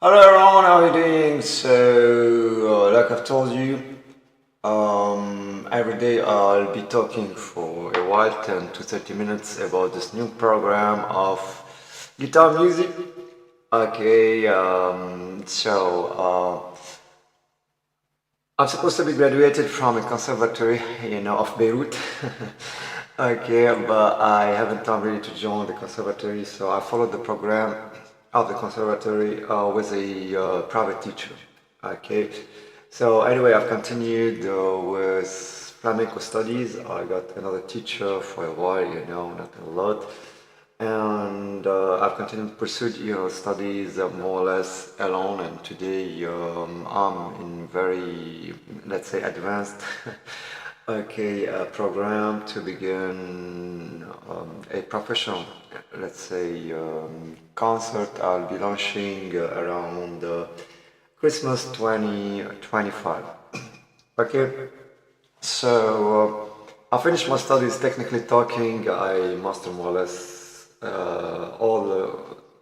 Hello everyone, how are you doing? So, like I've told you, every day I'll be talking for a while, 10 to 30 minutes about this new program of guitar music. Okay, I'm supposed to be graduated from a conservatory, of Beirut. Okay, but I haven't time really to join the conservatory, so I followed the program of the conservatory with a private teacher. Okay, so anyway, I've continued with flamenco studies. I got another teacher for a while, not a lot, and I've continued to pursue studies more or less alone, and today I'm in very, let's say, advanced okay program to begin a professional, let's say, concert I'll be launching around Christmas 2025. Okay, so I finished my studies technically talking. I master more or less all the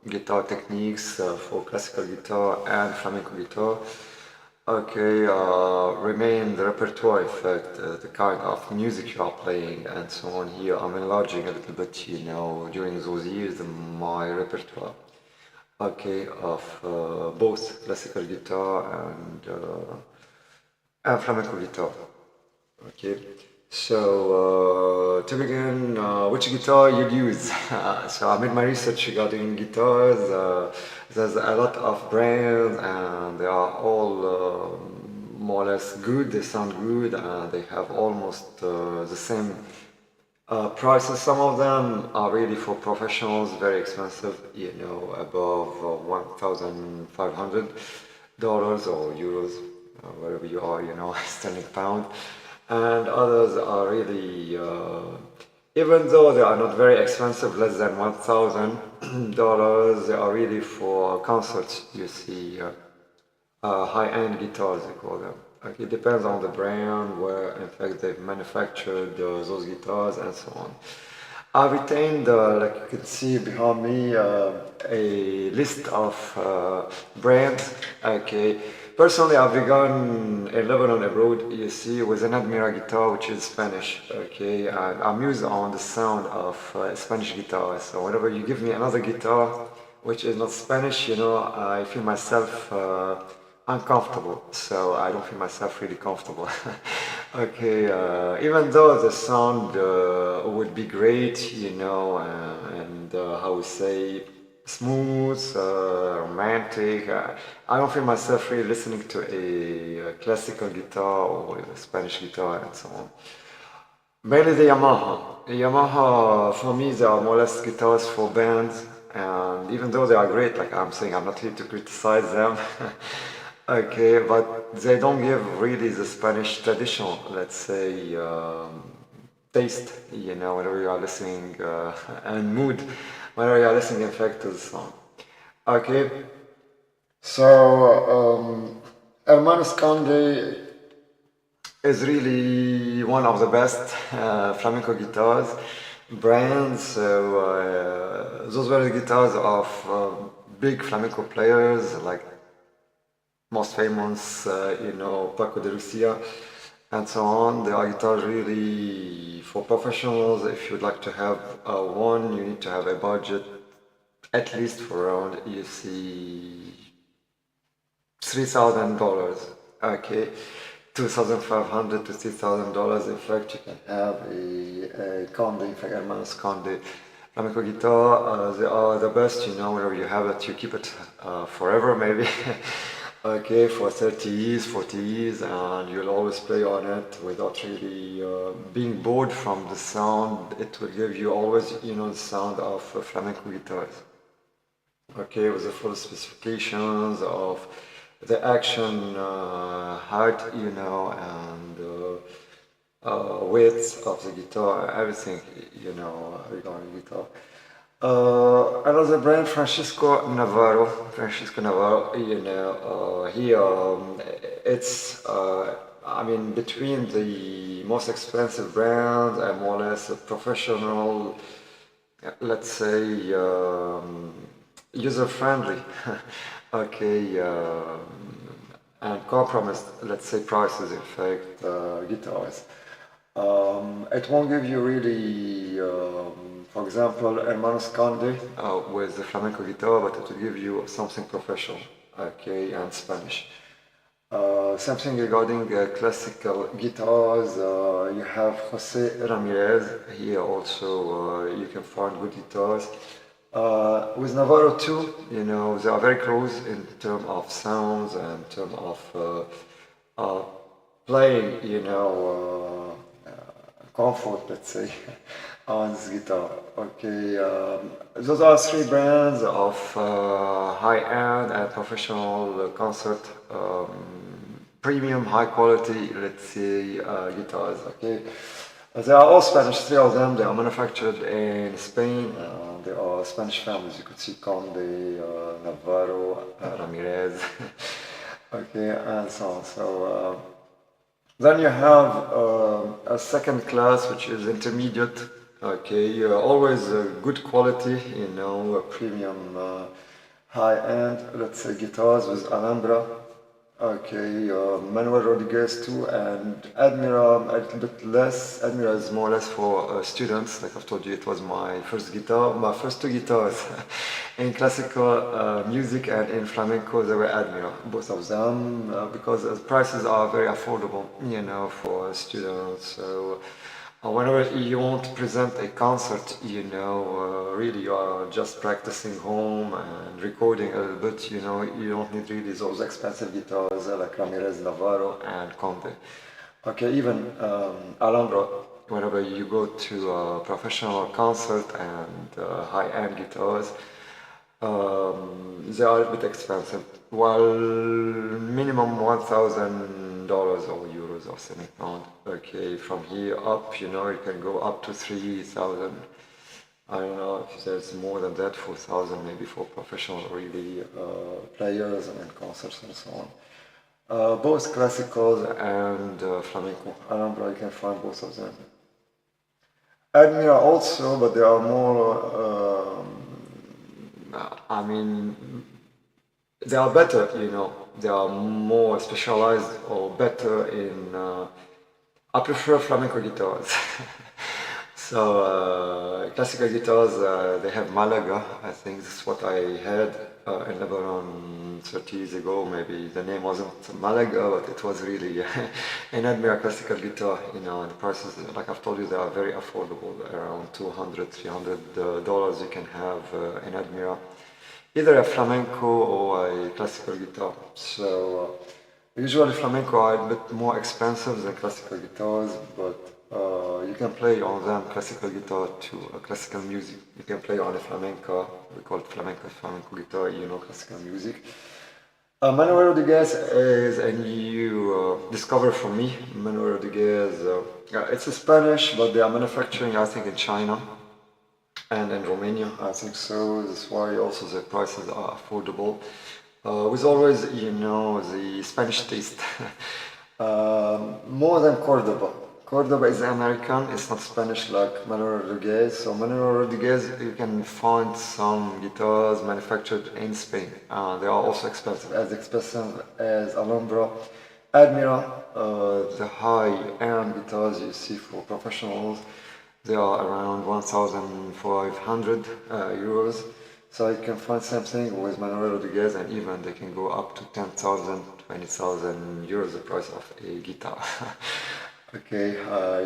guitar techniques for classical guitar and flamenco guitar. Okay, remain the repertoire, in fact, the kind of music you are playing and so on. Here I'm enlarging a little bit, during those years, my repertoire. Okay, of both classical guitar and flamenco guitar. Okay, so to begin, which guitar you'd use? So I made my research regarding guitars. There's a lot of brands, and they are all more or less good. They sound good, and they have almost the same prices. Some of them are really for professionals, very expensive, above $1,500 or euros, wherever you are, sterling pound. And others are really, even though they are not very expensive, less than $1,000, they are really for concerts, you see, high-end guitars, they call them. Okay, it depends on the brand, where in fact they've manufactured those guitars and so on. I retained, like you can see behind me, a list of brands. Okay, personally, I've begun in Lebanon abroad, you see, with an Admira guitar, which is Spanish. Okay, and I'm used on the sound of Spanish guitar. So whenever you give me another guitar, which is not Spanish, I feel myself uncomfortable. So I don't feel myself really comfortable. Okay, even though the sound would be great, and how we say, smooth, romantic, I don't feel myself really listening to a classical guitar or a Spanish guitar and so on. Mainly the Yamaha. The Yamaha, for me, they are more or less guitars for bands, and even though they are great, like I'm saying, I'm not here to criticize them. Okay, but they don't give really the Spanish traditional, let's say, taste, whenever you are listening, and mood, whenever you are listening, in fact, to the song. Okay, so Hermanos Conde is really one of the best flamenco guitars brands. So those were the guitars of big flamenco players like most famous, Paco de Lucia and so on. They are guitars really for professionals. If you'd like to have one, you need to have a budget at least for around, you see, $3,000. Okay, $2,500 to $3,000. In fact, you can have a Conde, in fact, Hermanos Conde flamenco guitar. They are the best, whenever you have it, you keep it forever, maybe. Okay, for 30 years, 40 years, and you'll always play on it without really being bored from the sound. It will give you always, the sound of flamenco guitars. Okay, with the full specifications of the action, height, and width of the guitar, everything, regarding guitar. Another brand, Francisco Navarro. It's, between the most expensive brands and more or less a professional, let's say, user-friendly. okay, and compromise, let's say, prices, in fact, guitars. It won't give you really, for example, Hermanos Conde with the flamenco guitar, but it will give you something professional, okay, and Spanish. Something regarding classical guitars, you have Jose Ramirez. Here also you can find good guitars. With Navarro too, you know, they are very close in terms of sounds and in terms of playing, you know, comfort, let's say, on this guitar. Okay, those are three brands of high-end and professional concert, premium, high quality, let's say, guitars. Okay, they are all Spanish. Three of them. They are manufactured in Spain. They are Spanish families. You could see Conde, Navarro, Ramirez. Okay, and so on. So. Then you have a second class, which is intermediate. Okay, always good quality, you know, premium, high-end, let's say, guitars with Alhambra. Okay, Manuel Rodriguez too, and Admira a little bit less. Admira is more or less for students. Like I've told you, it was my first guitar, my first two guitars in classical music and in flamenco. They were Admira, both of them, because the prices are very affordable, you know, for students. So whenever you want to present a concert, you know, really you are just practicing home and recording a little bit, you know, you don't need really those expensive guitars like Ramirez, Navarro and Conde. Okay, even Alhambra, whenever you go to a professional concert and high-end guitars, they are a bit expensive. Well, minimum $1,000 or euros or something pound. Okay, from here up, you know, you can go up to 3,000. I don't know if there's more than that, 4,000 maybe for professional really players and concerts and so on. Both classical and flamenco. Alhambra, you can find both of them. Admira also, but they are more. I mean, they are better, you know, they are more specialized or better in, I prefer flamenco guitars. So, classical guitars, they have Malaga, I think this is what I had in Lebanon 30 years ago. Maybe the name wasn't Malaga, but it was really an Admira classical guitar, you know, and the prices, like I've told you, they are very affordable, around $200, $300 you can have in Admira. Either a flamenco or a classical guitar. So usually flamenco are a bit more expensive than classical guitars, but you can play on them classical guitar to classical music. You can play on a flamenco, we call it flamenco guitar, you know, classical music. Manuel Rodriguez is a new discovery for me. Manuel Rodriguez, it's a Spanish, but they are manufacturing, I think, in China. And in Romania, I think so. That's why also the prices are affordable. With always, you know, the Spanish taste. More than Cordoba. Cordoba is American, it's not Spanish like Manuel Rodriguez. So Manuel Rodriguez, you can find some guitars manufactured in Spain. They are also expensive as Alhambra. Admira, the high-end guitars you see for professionals, they are around 1,500 euros. So you can find something with Manuel Rodriguez, and even they can go up to 10,000, 20,000 euros the price of a guitar. Okay,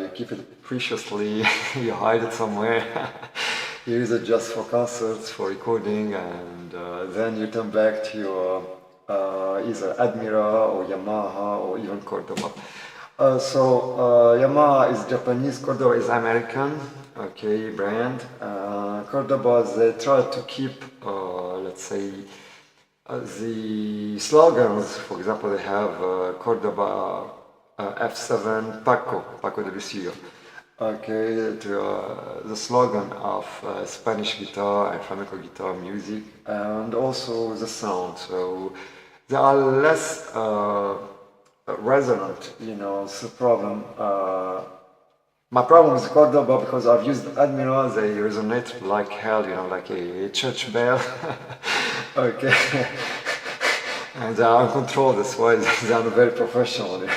you keep it preciously, you hide it somewhere, you use it just for concerts, for recording, and then you turn back to your either Admira or Yamaha or even Cordoba. Yamaha is Japanese, Cordoba is American, okay, brand. Cordoba, they try to keep, let's say, the slogans. For example, they have Cordoba F7 Paco de Lucio. Okay, the slogan of Spanish guitar and flamenco guitar music, and also the sound. So they are less resonant, you know, it's a problem. My problem is Cordoba because I've used Admira, they resonate like hell, you know, like a church bell. Okay. And they are in control, that's why they are very professional.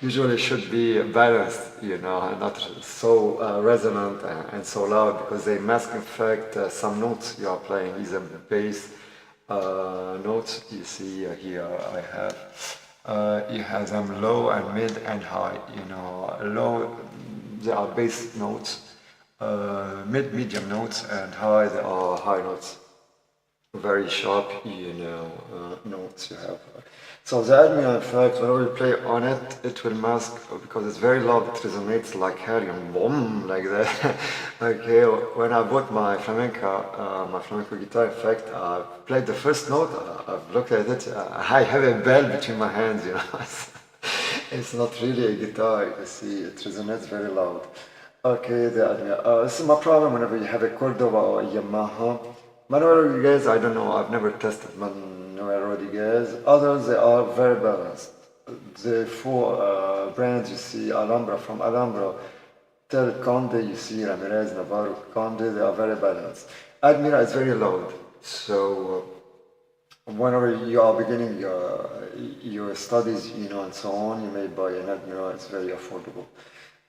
Usually should be balanced, you know, and not so resonant and so loud, because they mask in fact some notes you are playing, either bass notes. You see here I have, you have them low and mid and high, you know. Low, they are bass notes, medium notes, and high, they are high notes. Very sharp, you know, notes you have. So the Admira, in fact, whenever you play on it, it will mask, because it's very loud, it resonates like helium, boom, like that. Okay, when I bought my flamenco guitar, in fact, I played the first note, I've looked at it, I have a bell between my hands, you know. It's not really a guitar, you see, it resonates very loud. Okay, the Admira. This is my problem whenever you have a Cordoba or a Yamaha. Manuel Rodriguez, I don't know, I've never tested Manuel Rodriguez. Others, they are very balanced. The four brands you see, Alhambra, from Alhambra till Conde, you see Ramirez, Navarro, Conde, they are very balanced. Admira is very loud, so whenever you are beginning your studies, you know, and so on, you may buy an Admira, it's very affordable.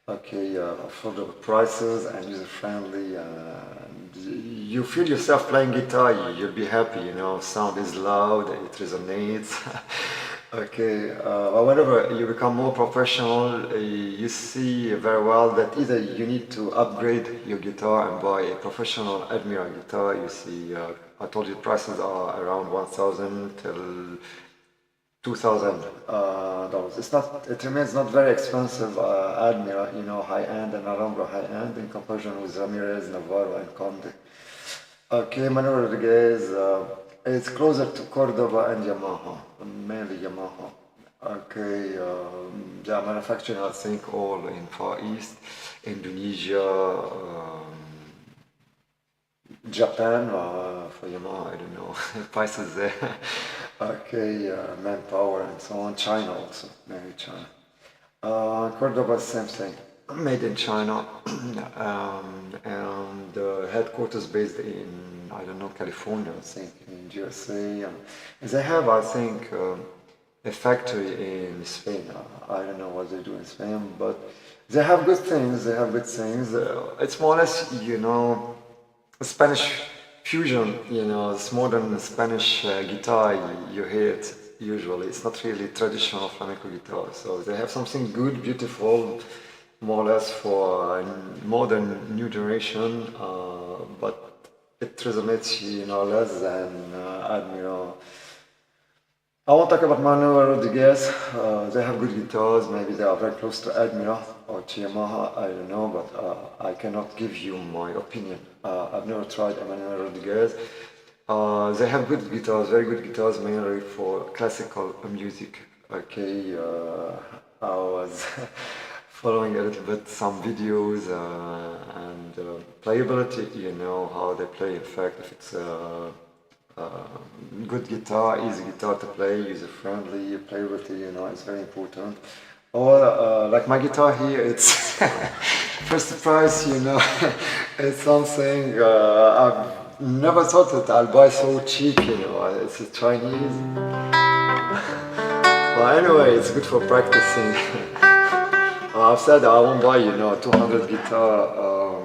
Okay, affordable prices and user-friendly, and you feel yourself playing guitar, you'll be happy, you know, sound is loud, it resonates. Okay, but whenever you become more professional, you see very well that either you need to upgrade your guitar and buy a professional Admira guitar. You see, I told you prices are around 1,000 till $2,000. It remains not very expensive, Admira, you know, high-end, and Alhambra high-end in comparison with Ramirez, Navarro, and Conde. Okay, Manuel Rodriguez, it's closer to Cordoba and Yamaha, mainly Yamaha. Okay, they are manufacturing, I think, all in Far East, Indonesia, Japan, for Yamaha, I don't know, prices there. Okay, manpower and so on. China also, mainly China. Cordoba, same thing, made in China, and the headquarters based in, I don't know, California, I think, in USA. They have, I think, a factory in Spain. I don't know what they do in Spain, but they have good things. They have good things. It's more or less, you know, Spanish fusion, you know, this modern Spanish guitar, you hear it usually. It's not really traditional flamenco guitar. So they have something good, beautiful, more or less for modern new generation, but it resonates, you know, less than Admira. I won't talk about Manuel Rodriguez. They have good guitars. Maybe they are very close to Admira or to Yamaha. I don't know, but I cannot give you my opinion. I've never tried Manuel Rodriguez. They have good guitars, very good guitars, mainly for classical music. Okay, I was following a little bit some videos and playability. You know how they play. In fact, if it's good guitar, easy guitar to play, user-friendly, playability, you know, it's very important. Or like my guitar here, it's first price, you know, it's something I've never thought that I'll buy so cheap, you know, it's a Chinese. Well, anyway, it's good for practicing. I've said I won't buy, you know, 200 guitar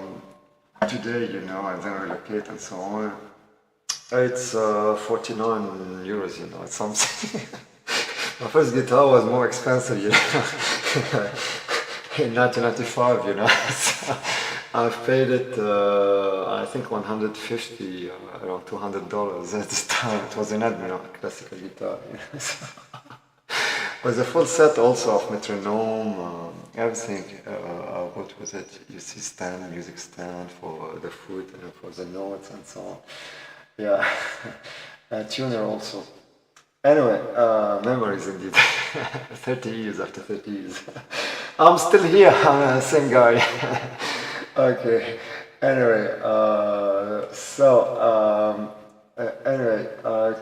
today, you know, and then relocate and so on. It's 49 euros, you know, it's something. My first guitar was more expensive, you know, in 1995, you know. So I've paid it, I think 150, around $200 at this time. It was an Admira classical guitar, you know. So with a full set also of metronome, everything I bought with it. You see stand, music stand for the foot and for the notes and so on. Yeah, a tuner also. Anyway, memories indeed. 30 years after 30 years. I'm still here, I'm the same guy. Okay, anyway,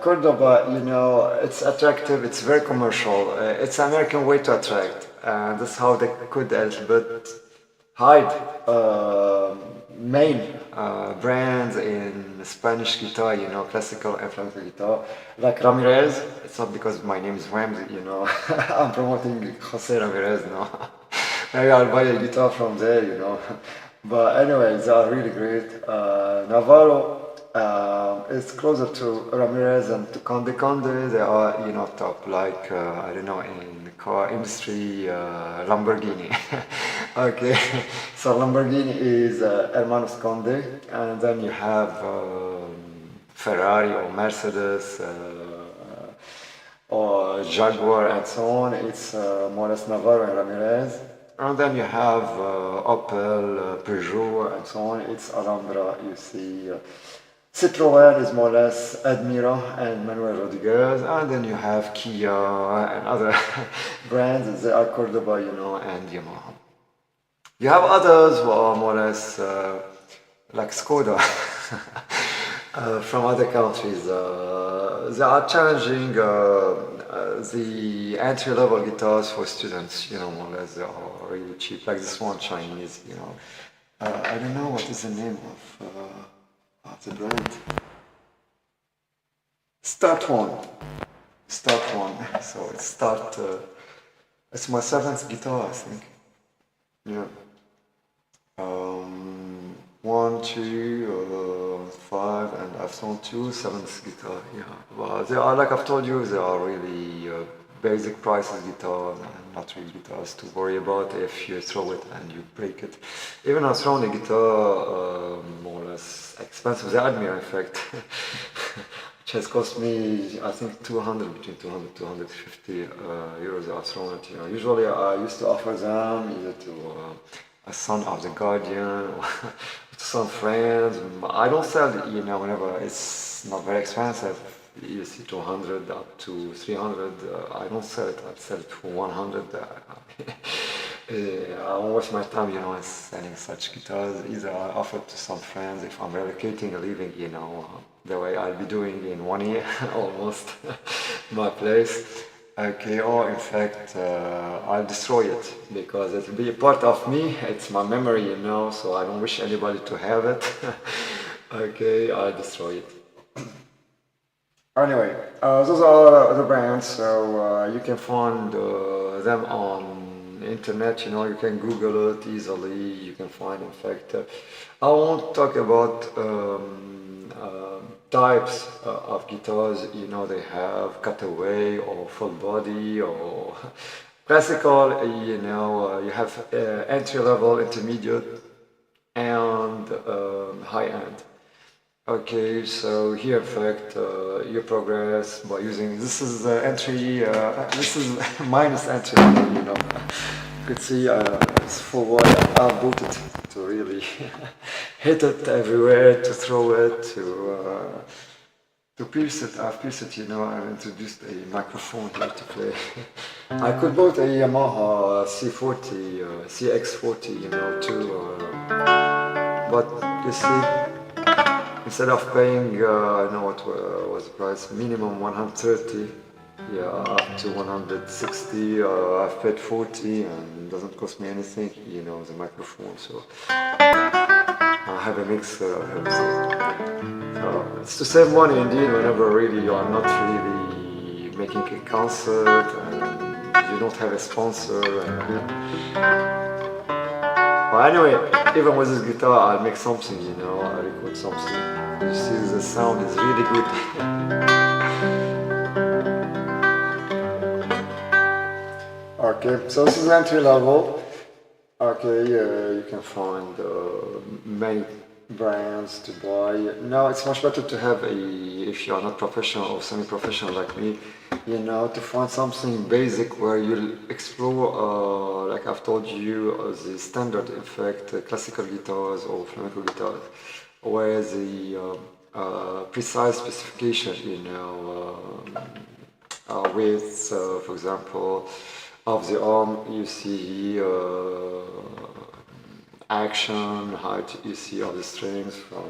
Cordoba, you know, it's attractive, it's very commercial, it's an American way to attract, and that's how they could a little bit hide main brands in Spanish guitar, you know, classical and flamenco guitar, like Ramirez. It's not because my name is Ramsey, you know. I'm promoting Jose Ramirez, no. Maybe I'll buy a guitar from there, you know. But anyway, they are really great. Navarro is closer to Ramirez and to Conde. Conde, they are, you know, top, like, I don't know, in the car industry, Lamborghini. Okay, so Lamborghini is Hermanos Conde, and then you have Ferrari or Mercedes or Jaguar and so on. It's more or less Navarro and Ramirez. And then you have Opel, Peugeot and so on. It's Alhambra, you see. Citroën is more or less Admira and Manuel. And then you have Kia and other brands. They are Cordoba, you know, and Yamaha. You have others who are more or less like Skoda from other countries. They are challenging the entry-level guitars for students, you know, more or less. They are really cheap, like this one, Chinese, you know. I don't know what is the name of the brand. Start One. So it's it's my 7th guitar, I think. Yeah. 1, 2, 5, and I've sold 2 7th guitar. Yeah. Well, they are, like I've told you, they are really basic prices guitars and not real guitars to worry about if you throw it and you break it. Even I've thrown a guitar more or less expensive, the Admira in fact, which has cost me, I think, between 200 250 euros. I've thrown it. You know, usually I used to offer them either to a son of the guardian or to some friends. I don't sell it, you know, whenever it's not very expensive. You see 200 up to 300. I don't sell it. I sell it for 100. I won't waste my time, you know, in selling such guitars. Either I offer it to some friends if I'm relocating or leaving, you know, the way I'll be doing in 1 year almost my place. Okay, or in fact I'll destroy it because it will be a part of me. It's my memory, you know, so I don't wish anybody to have it. Okay, I'll destroy it. Anyway, those are the brands, so you can find them on internet, you know, you can Google it easily, you can find, in fact, I won't talk about types of guitars, you know, they have cutaway or full body or classical, you know, you have entry level, intermediate and high end. Okay, so here in fact you progress by using, this is entry, this is minus entry, you know. You could see it's full wire. I bought it to really hit it everywhere, to throw it, to pierce it. I've pierced it, you know. I've introduced a microphone here to play. I could bought a Yamaha C40, CX40, you know, too. But you see, instead of paying, I know what was the price, minimum 130, yeah, up to 160, I've paid 40 and it doesn't cost me anything, you know, the microphone, so I have a mixer, it's to save money indeed whenever really you are not really making a concert and you don't have a sponsor. But anyway, even with this guitar I'll make something, you know, I'll record something. You see the sound is really good. Okay, so this is entry level. Okay, you can find many brands to buy. Now it's much better to have if you are not professional or semi-professional like me, you know, to find something basic where you'll explore, like I've told you, the standard, in fact, classical guitars or flamenco guitars, where the precise specification, you know, width, for example, of the arm, you see action, height, you see of the strings from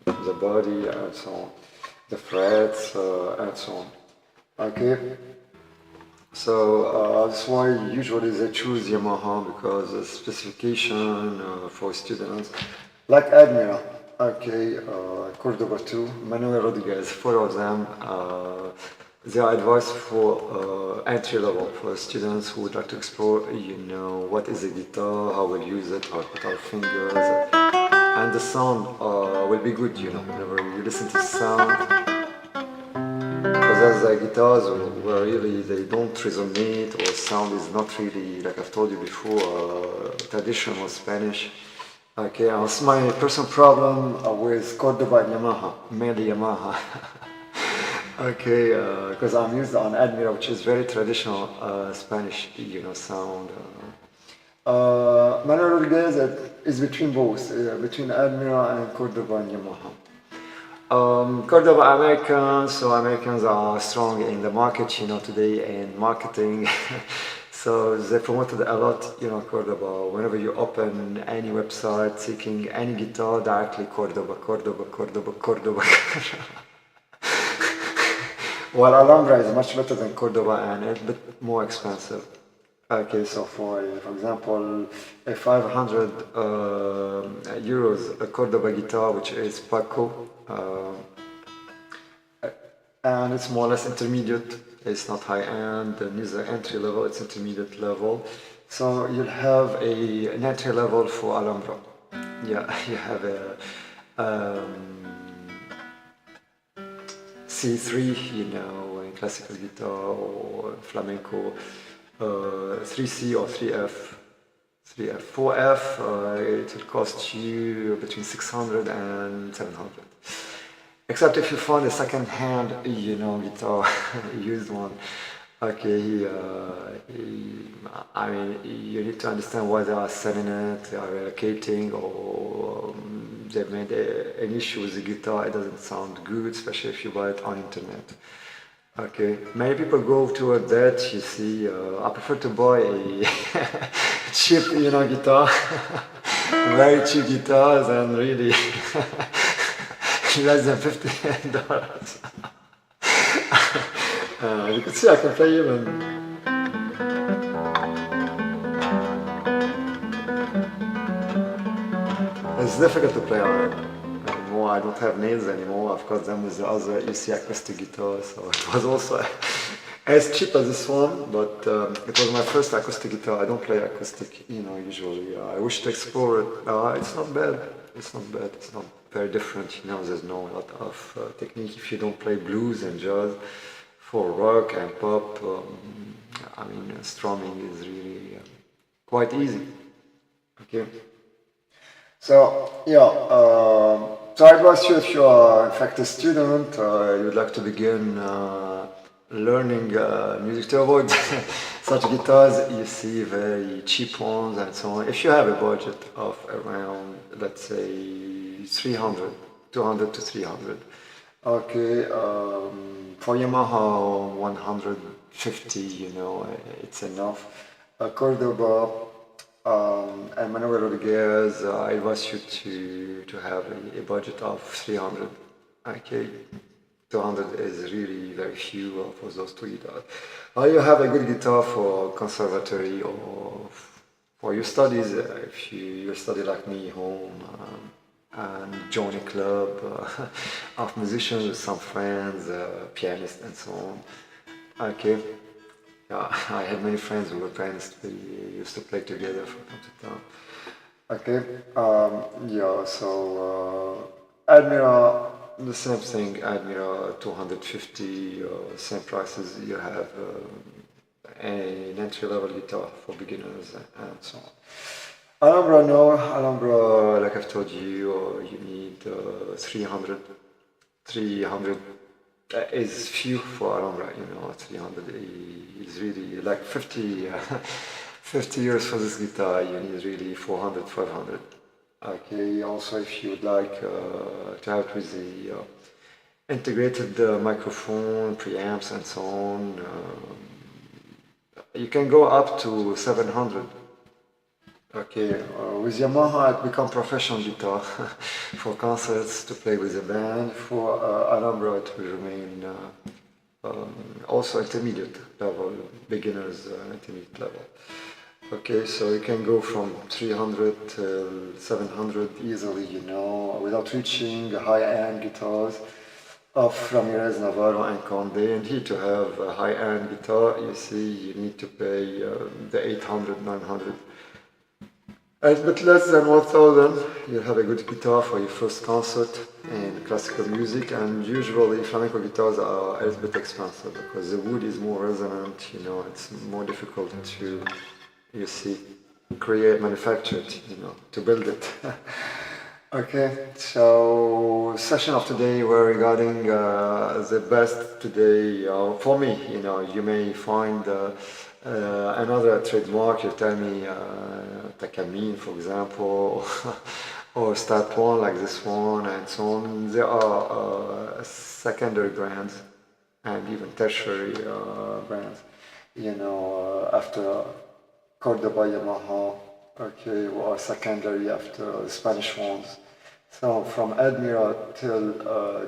the body and so on, the frets and so on. Okay, so that's why usually they choose Yamaha, because the specification for students, like Admira. okay, Cordoba 2, Manuel Rodriguez, four of them. They are advice for entry level, for students who would like to explore, what is a guitar, how we'll use it, how to put our fingers, and the sound will be good, whenever you listen to the sound. Because there's guitars where really they don't resonate, or sound is not really, like I've told you before, traditional Spanish. Okay, it's my personal problem with Cordoba and Yamaha, mainly Yamaha. Okay, because I'm used on Admira, which is very traditional Spanish, sound. Manuel Rodriguez is between both, between Admira and Cordoba and Yamaha. Cordoba Americans, so Americans are strong in the market, today in marketing. So they promoted a lot, Cordoba. Whenever you open any website seeking any guitar, directly Cordoba, Cordoba, Cordoba, Cordoba. While Alhambra is much better than Cordoba and a bit more expensive. Okay, so for example, a 500 euros a Cordoba guitar, which is Paco, and it's more or less intermediate. It's not high end, and is an entry level. It's intermediate level. So you'll have an entry level for Alhambra. Yeah, you have a C3, in classical guitar or flamenco. 3C or 3F. 4F, it will cost you between 600 and 700. Except if you find a second-hand, guitar, used one. Okay, I mean, you need to understand why they are selling it, they are relocating, or they've made an issue with the guitar. It doesn't sound good, especially if you buy it on internet. Okay, many people go toward that, you see. I prefer to buy a cheap, guitar, very cheap guitars, and really less than $50. You can see I can play even. It's difficult to play on it. I don't have nails anymore. I've got them with the other AIIHC acoustic guitar, so it was also as cheap as this one, but it was my first acoustic guitar. I don't play acoustic, usually. I wish to explore it. It's not bad. It's not bad. It's not very different. There's no lot of technique if you don't play blues and jazz. For rock and pop, strumming is really quite easy. Okay. So so I advise you, if you are in fact a student, you would like to begin learning music, to avoid such guitars. You see very cheap ones and so on. If you have a budget of around, let's say, 200 to 300. Okay, for Yamaha 150, it's enough. Cordoba and Manuel Rodriguez, I advise you to have a budget of 300. Okay, 200 is really very few for those two guitars. You have a good guitar for conservatory or for your studies, if you study like me, home, and join a club of musicians with some friends, pianists and so on. Okay. Yeah, I had many friends who were pianists. We used to play together from time to time. Okay, so Admira, the same thing. Admira 250, same prices. You have an entry-level guitar for beginners and so on. Alhambra, no. Alhambra, like I've told you, you need 300. 300 is few for Alhambra, 300 is really like 50 euros for this guitar. You need really 400, 500. Okay, also if you would like to have it with the integrated microphone, preamps and so on, you can go up to 700. Okay, with Yamaha it becomes professional guitar for concerts, to play with a band. For Alhambra it will remain also intermediate level, beginners intermediate level. Okay, so you can go from 300 to 700 easily, you know, without reaching high-end guitars of Ramirez, Navarro and Conde. And here to have a high-end guitar, you see, you need to pay the 800, 900. A bit less than 1000, you'll have a good guitar for your first concert in classical music, and usually flamenco guitars are a little bit expensive because the wood is more resonant, you know, it's more difficult to, you see, manufacture it, you know, to build it. Okay, so session of today were regarding the best today for me, you know, you may find another trademark, you tell me Takamine, for example, or Stat One like this one, and so on. There are secondary brands and even tertiary brands, you know, after Cordoba, Yamaha, okay, or secondary after the Spanish ones. So from Admira till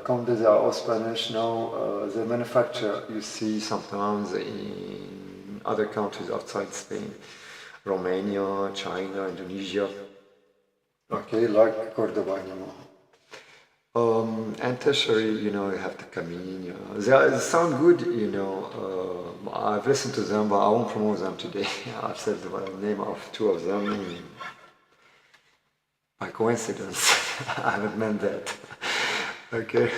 Conde, they are all Spanish now. They manufacture, you see, sometimes in other countries outside Spain, Romania, China, Indonesia, okay, like Cordoba and Yamaha. And tertiary, you know, you have the Camino. They sound good, you know. I've listened to them, but I won't promote them today. I've said the name of two of them by coincidence. I haven't meant that. Okay.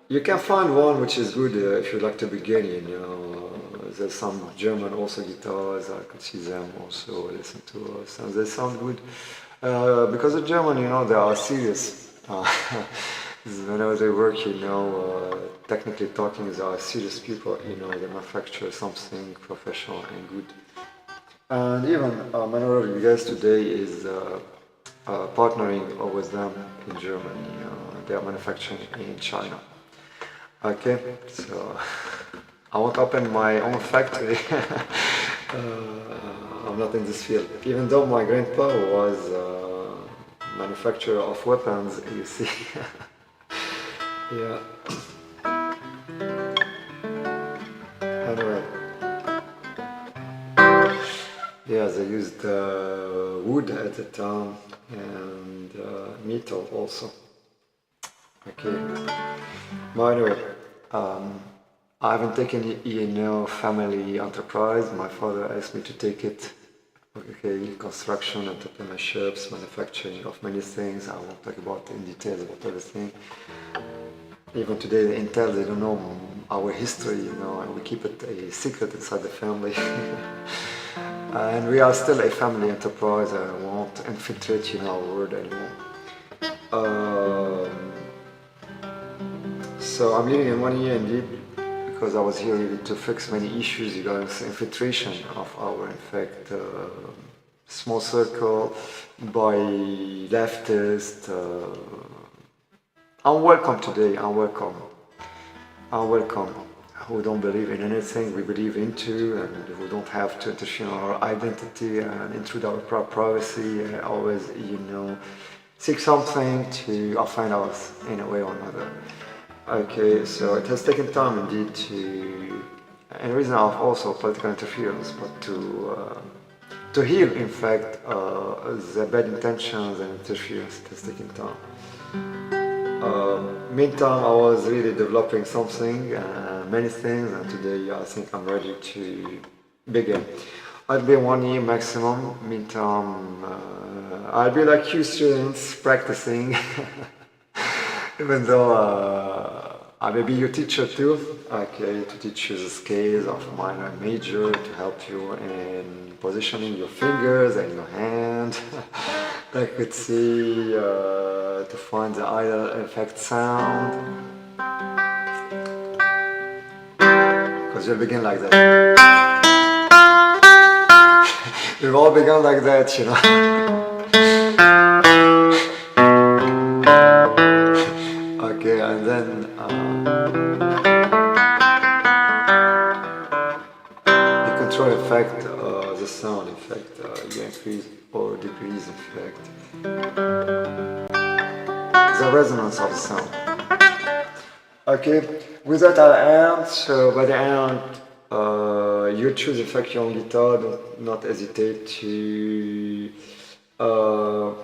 You can find one which is good if you like to begin, you know. There's some German also guitars, I could see them also, listen to some. They sound good. Because the German, you know, they are serious. Whenever they work, you know, technically talking, they are serious people, you know, they manufacture something professional and good. And even Manuel, you guys today is partnering with them in Germany. They are manufacturing in China. Okay, so I won't open my own factory. I'm not in this field. Even though my grandpa was a manufacturer of weapons, you see. Yeah. Anyway. Yeah, they used wood at the time and metal also. Okay. But anyway, I haven't taken, you know, family enterprise. My father asked me to take it. Okay, construction, entrepreneurships, manufacturing of many things. I won't talk about in details about everything. Even today, the Intel, they don't know our history, you know, and we keep it a secret inside the family. And we are still a family enterprise. I won't infiltrate, you know, our world anymore. So I'm leaving in 1 year indeed, because I was here really to fix many issues regarding infiltration of our, in fact, small circle by leftists. Unwelcome today, unwelcome. Unwelcome. Who don't believe in anything we believe into, and who don't have to interfere in our identity and intrude our privacy, and always, you know, seek something to offend us in a way or another. Okay, so it has taken time indeed to, and reason of also political interference, but to heal, in fact, the bad intentions and interference. It has taken time. Meantime, I was really developing something, many things, and today I think I'm ready to begin. I'll be 1 year maximum. Meantime, I'll be like you students practicing. Even though I may be your teacher too, okay, to teach you the scales of minor and major, to help you in positioning your fingers and your hand. I could see to find the ideal effect sound. Because you'll begin like that. We've all begun like that, you know. Okay, and then the control effect, the sound effect, you increase or decrease effect, the resonance of the sound. Okay, with that I'll end. So by the end, you choose in fact your own guitar. Do not hesitate to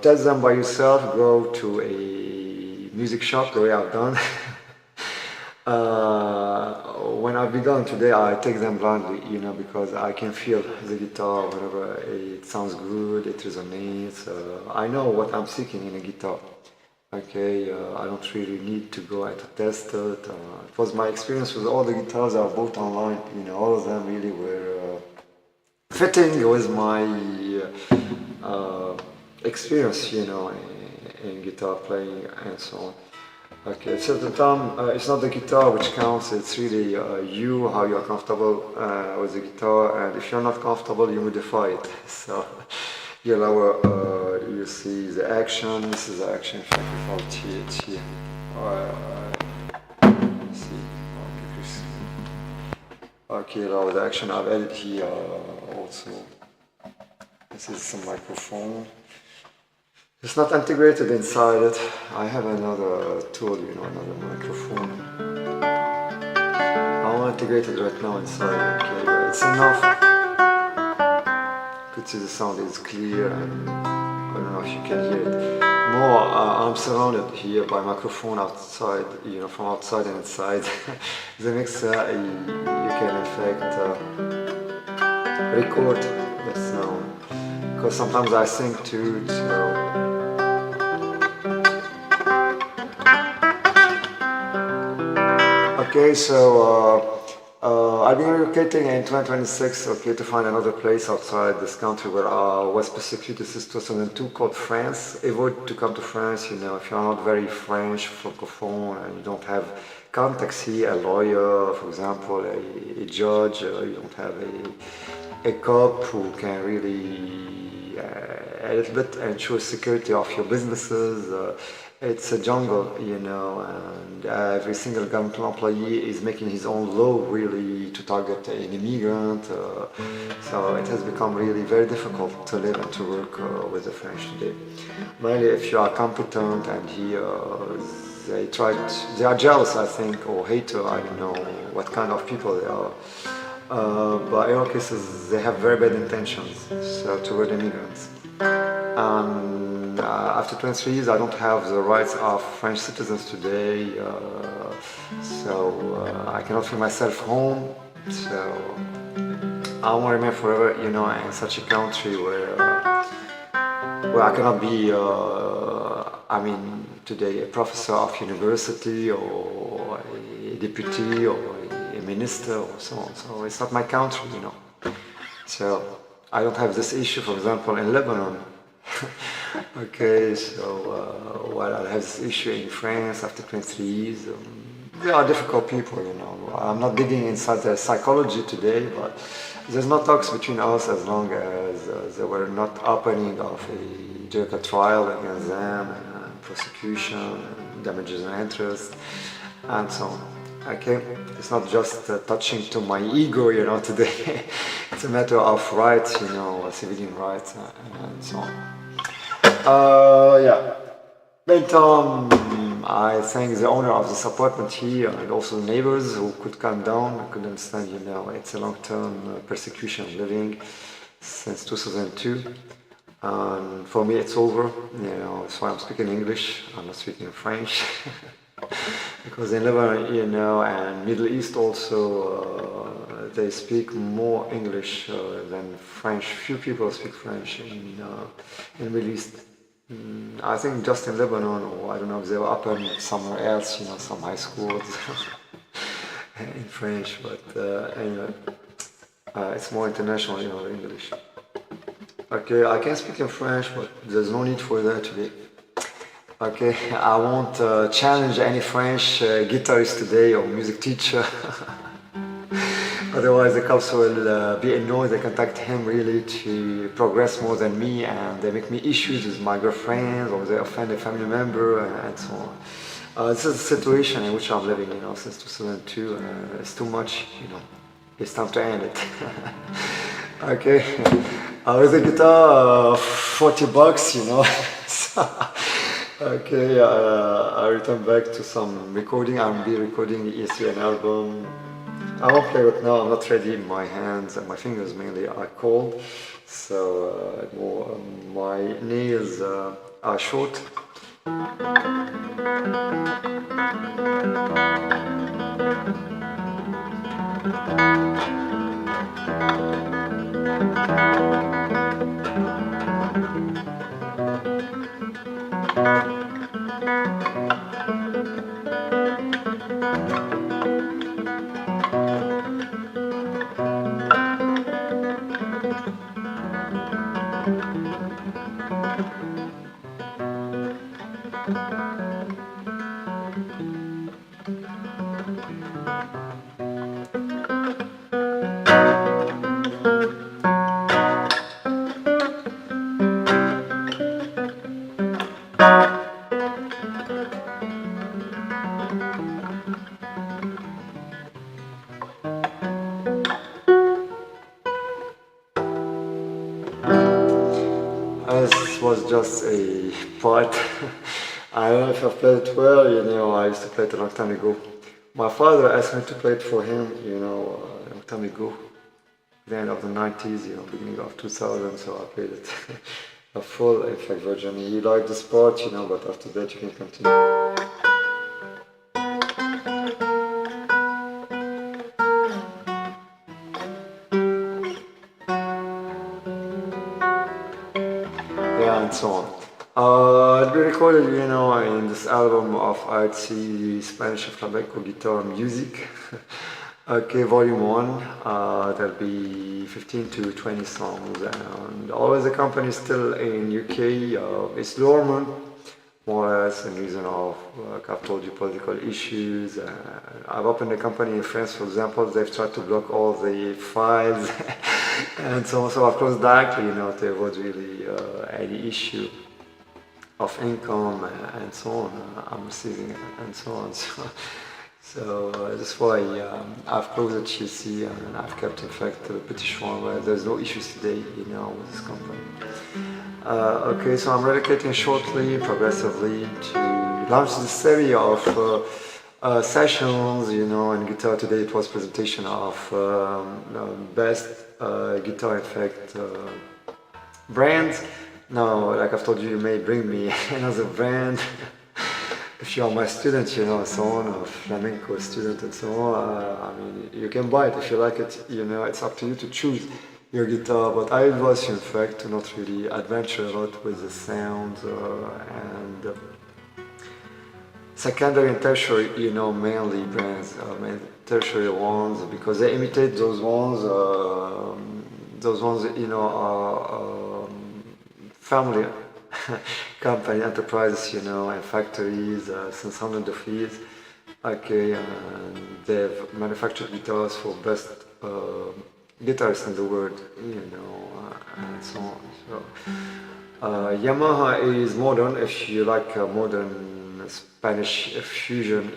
test them by yourself. Go to a music shop the way I've done. When I've begun today, I take them blindly, you know, because I can feel the guitar whenever it sounds good, it resonates. I know what I'm seeking in a guitar. Okay, I don't really need to go and to test it. It was my experience with all the guitars I bought online. You know, all of them really were fitting with my experience, you know, in guitar playing and so on. Okay, so the time, it's not the guitar which counts, it's really you, how you're comfortable with the guitar, and if you're not comfortable, you modify it. So you lower, you see the action, this is the action, if I'll TH here. Okay, lower the action, I've added here also. This is some microphone. It's not integrated inside it. I have another tool, you know, another microphone. I won't integrate it right now inside, okay, but it's enough. You could see the sound is clear, and I don't know if you can hear it. More, I'm surrounded here by microphone outside, you know, from outside and inside. The mixer, you can in fact record the sound. Because sometimes I sing too, so. Okay, so I've been relocating in 2026, okay, to find another place outside this country where I was persecuted since 2002, called France. Avoid to come to France, you know, if you're not very French, francophone, and you don't have contacts here, a lawyer, for example, a judge, you don't have a cop who can really a little bit ensure security of your businesses. It's a jungle, you know, and every single government employee is making his own law really to target an immigrant. So it has become really very difficult to live and to work with the French today. Mainly if you are competent, and here they are jealous, I think, or hater, I don't know what kind of people they are. But in all cases, they have very bad intentions, so toward immigrants. After 23 years, I don't have the rights of French citizens today, so I cannot feel myself home. So I won't remain forever, you know, in such a country where I cannot be, I mean, today a professor of university or a deputy or a minister or so on. So it's not my country, you know. So I don't have this issue, for example, in Lebanon. Okay, so while I have this issue in France after 23 years, they are difficult people, you know. I'm not digging inside their psychology today, but there's no talks between us as long as there were not opening of a judicial trial against them, and prosecution, and damages and interest, and so on. Okay, it's not just touching to my ego, you know, today. It's a matter of rights, you know, civilian rights, and so on. Yeah. Meantime, I thank the owner of this apartment here, and also the neighbors who could calm down. I could understand, you know, it's a long-term persecution living since 2002. And for me, it's over, you know, that's why I'm speaking English, I'm not speaking French. Because in Lebanon, you know, and Middle East also, they speak more English than French. Few people speak French in Middle East. I think just in Lebanon, or I don't know if they were open somewhere else, you know, some high schools in French, but anyway, it's more international, you know, English. Okay, I can speak in French, but there's no need for that today. Okay, I won't challenge any French guitarist today or music teacher. Otherwise the cops will be annoyed. They contact him really to progress more than me, and they make me issues with my girlfriend, or they offend a family member, and so on. This is the situation in which I'm living, you know, since 2002. It's too much, you know. It's time to end it. Okay, with a guitar, 40 bucks, you know. Okay, I return back to some recording. I'll be recording the ESC album. I won't play it now, I'm not ready. My hands and my fingers mainly are cold, so my nails are short. This was just a part. I don't know if I've played it well, I used to play it a long time ago. My father asked me to play it for him, a long time ago. The end of the 90s, beginning of 2000, so I played it a full, in fact, version. He liked the sport, but after that you can continue. And so on. It'll be recorded, in this album of AIIHC Spanish Flamenco Guitar Music. Okay, volume 1. There'll be 15 to 20 songs, and always the company is still in UK. It's dormant, more or less, in reason of, like I've told you, political issues. I've opened a company in France, for example. They've tried to block all the files. And so I've closed directly, to avoid really any issue of income and so on. I'm receiving and so on. So that's why I've closed HCC and I've kept, in fact, a petition where there's no issues today, with this company. Okay, so I'm relocating shortly, progressively, to launch this series of sessions, in guitar. Today it was presentation of best guitar, in fact, brands. Now, like I've told you, you may bring me another brand if you're my student, so on, a flamenco student and so on. You can buy it if you like it, it's up to you to choose your guitar, but I advise you, in fact, to not really adventure a lot with the sound and secondary and tertiary, mainly brands, tertiary ones, because they imitate those ones. Are family company enterprises, and factories since hundreds of years. Okay, and they've manufactured guitars for best guitarists in the world, and so on. So, Yamaha is modern, if you like modern Spanish fusion,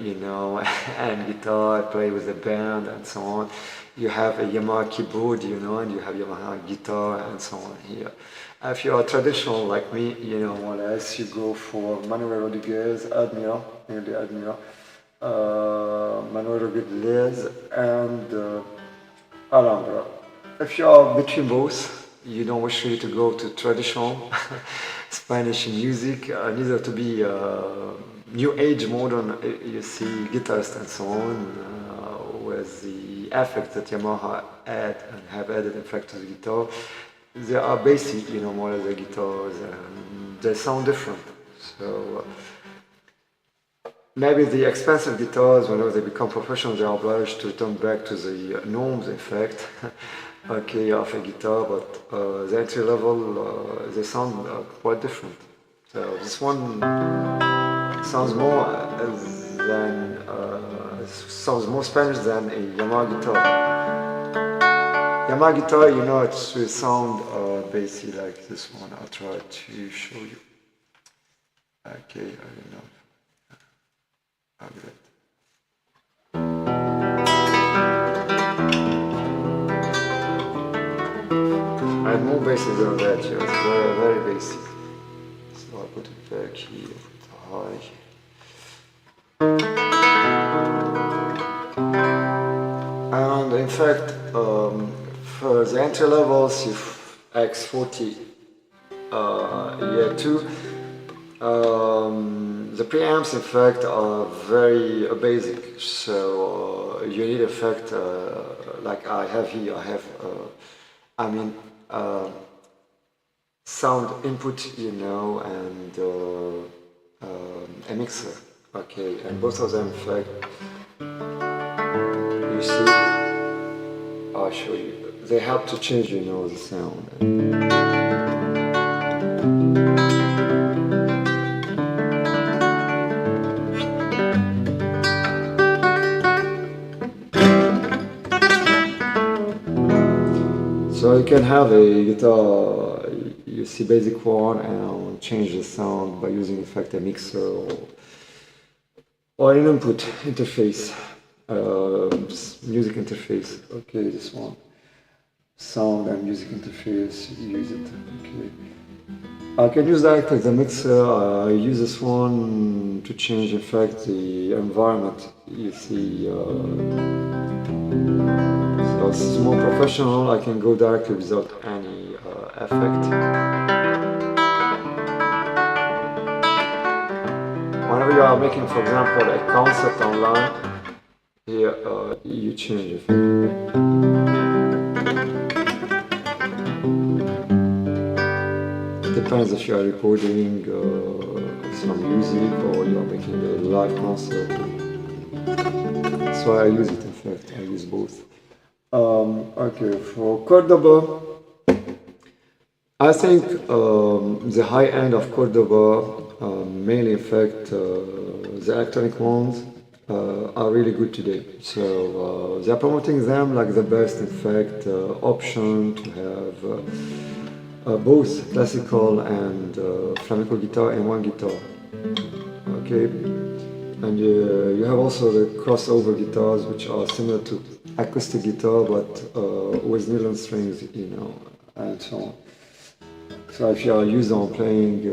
and guitar, play with a band and so on. You have a Yamaha keyboard, and you have Yamaha guitar and so on here. If you are traditional like me, more or less, you go for Manuel Rodriguez, Admira, mainly Admira, Manuel Rodriguez and Alhambra. If you are between both, you don't wish really to go to traditional Spanish music, neither to be new age modern, guitarist and so on, with the effect that Yamaha have added, in fact, to the guitar. They are basic, more of the guitars, and they sound different. So maybe the expensive guitars, whenever they become professional, they are obliged to turn back to the norms, in fact, okay, of a guitar. But the entry level, they sound quite different. So this one sounds more Spanish than a Yamaha guitar. Yamaha guitar, it will sound bassy like this one. I'll try to show you. Okay, I don't know. I'll do it. I have more basses than that, it's very, very basic. So I put it back here, put it high. And in fact, for the entry level X40 year 2, the preamps in fact are very basic, so you need in fact like I have here, I have sound input, you know, and a mixer, okay, and both of them in fact, you see, I'll show you, they help to change, you know, the sound. So you can have a guitar, you see basic one, and change the sound by using in fact a mixer or an input interface, music interface. Okay, this one, sound and music interface, use it. Okay, I can use that as a mixer. I use this one to change in fact the environment. You see. So this is more professional, I can go directly without any effect. Whenever you are making, for example, a concept online, here you change effect. It depends if you are recording some music or you are making a live concert. That's why I use it in fact, I use both. Okay, for Cordoba, I think the high end of Cordoba, mainly in fact the electronic ones, are really good today. So they are promoting them like the best in fact option to have both classical and flamenco guitar in one guitar. Okay, and you have also the crossover guitars which are similar to acoustic guitar but with nylon strings, you know, and so on. So if you are used on playing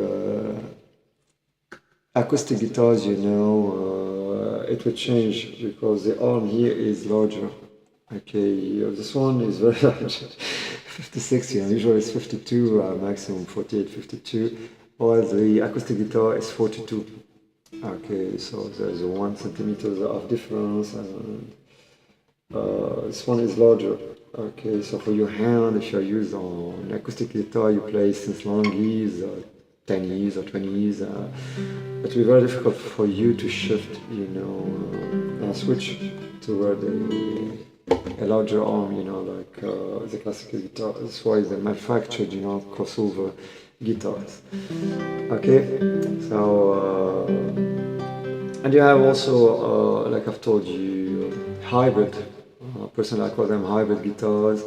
acoustic guitars, you know, it will change because the arm here is larger. Okay, this one is very large, 56, you know, usually it's 52, maximum 48, 52, while the acoustic guitar is 42. Okay, so there's 1 centimeter of difference, and this one is larger. Okay, so for your hand, if you're used on acoustic guitar, you play since long E's, 10 E's or 20 E's, it will be very difficult for you to shift, you know, and switch toward a larger arm, you know, like the classical guitar. That's why they manufactured, you know, crossover guitars. Okay, so and you have also, like I've told you, hybrid. Personally, I call them hybrid guitars,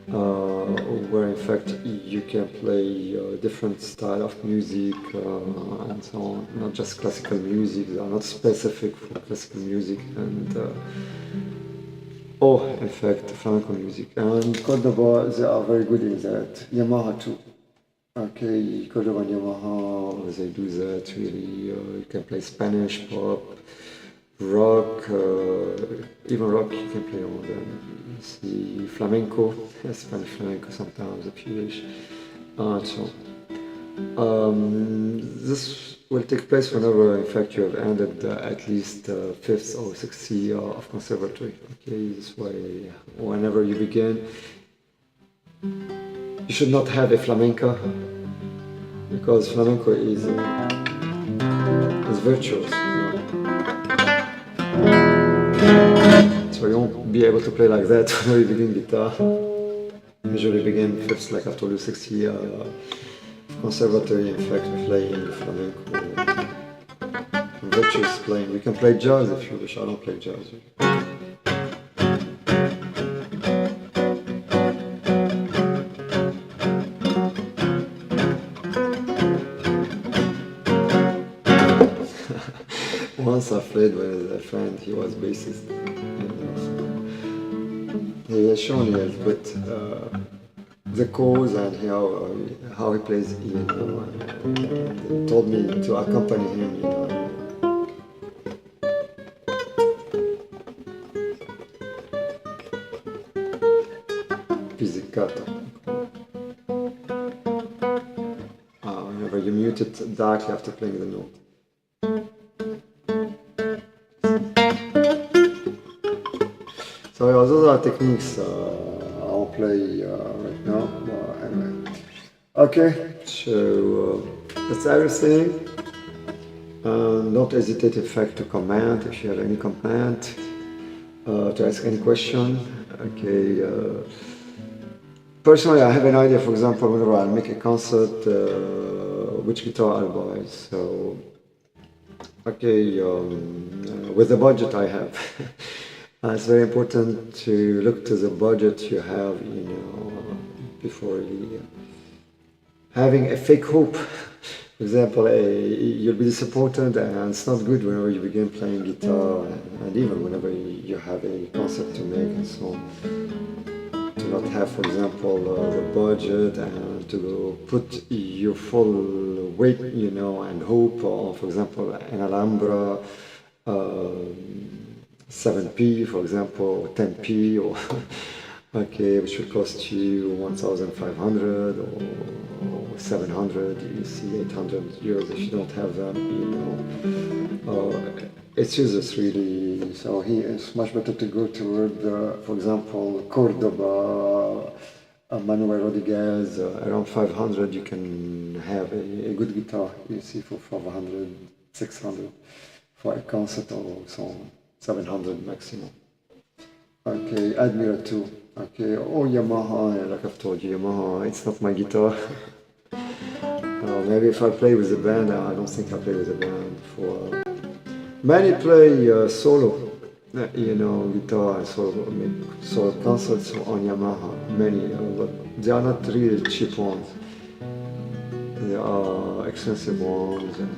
where in fact you can play different style of music and so on. Not just classical music; they are not specific for classical music, and or in fact flamenco music. And Cordoba, they are very good in that. Yamaha too. Okay, Cordoba and Yamaha, they do that really. You can play Spanish pop, rock, even rock you can play on them. You see flamenco, Spanish flamenco sometimes if you wish, and so on. This will take place whenever in fact you have ended at least 5th or 6th year of conservatory. Okay, this way whenever you begin, you should not have a flamenco, because flamenco is virtuous, you know. So you won't be able to play like that when you begin guitar. Usually begin 5th, like I've told you, 6th year conservatory, in fact, playing flamenco, virtuous playing. You can play jazz if you wish, I don't play jazz. Once I played with a friend, he was bassist, and he has shown me a bit the chords and how he plays, you know, and he told me to accompany him, you know. pizzicato. Whenever you mute it directly after playing the note. So yeah, those are techniques I'll play right now. Anyway. Okay, so that's everything. Don't hesitate, in fact, to comment if you have any comment, to ask any question. Okay. Personally, I have an idea. For example, whenever I make a concert, which guitar I'll buy. So, okay, with the budget I have, it's very important to look to the budget you have, before having a fake hope. For example, you'll be disappointed, and it's not good whenever you begin playing guitar, and even whenever you have a concert to make and so on. To not have, for example, the budget and to put your full weight, and hope on, for example, an Alhambra 7P, for example, 10P, or okay, which will cost you 1,500 or 700, you see 800 euros if you don't have them, it's useless really. So here it's much better to go toward, for example, Cordoba, Manuel Rodriguez, around 500 you can have a good guitar, you see, for 500, 600 for a concert, or so on, 700 maximum. Okay, Admira too. Okay, or Yamaha, like I've told you, Yamaha, it's not my guitar. Maybe if I play with a band, I don't think I play with a band before. Many play solo, guitar and solo concerts on Yamaha, many, but they are not really cheap ones. They are expensive ones, and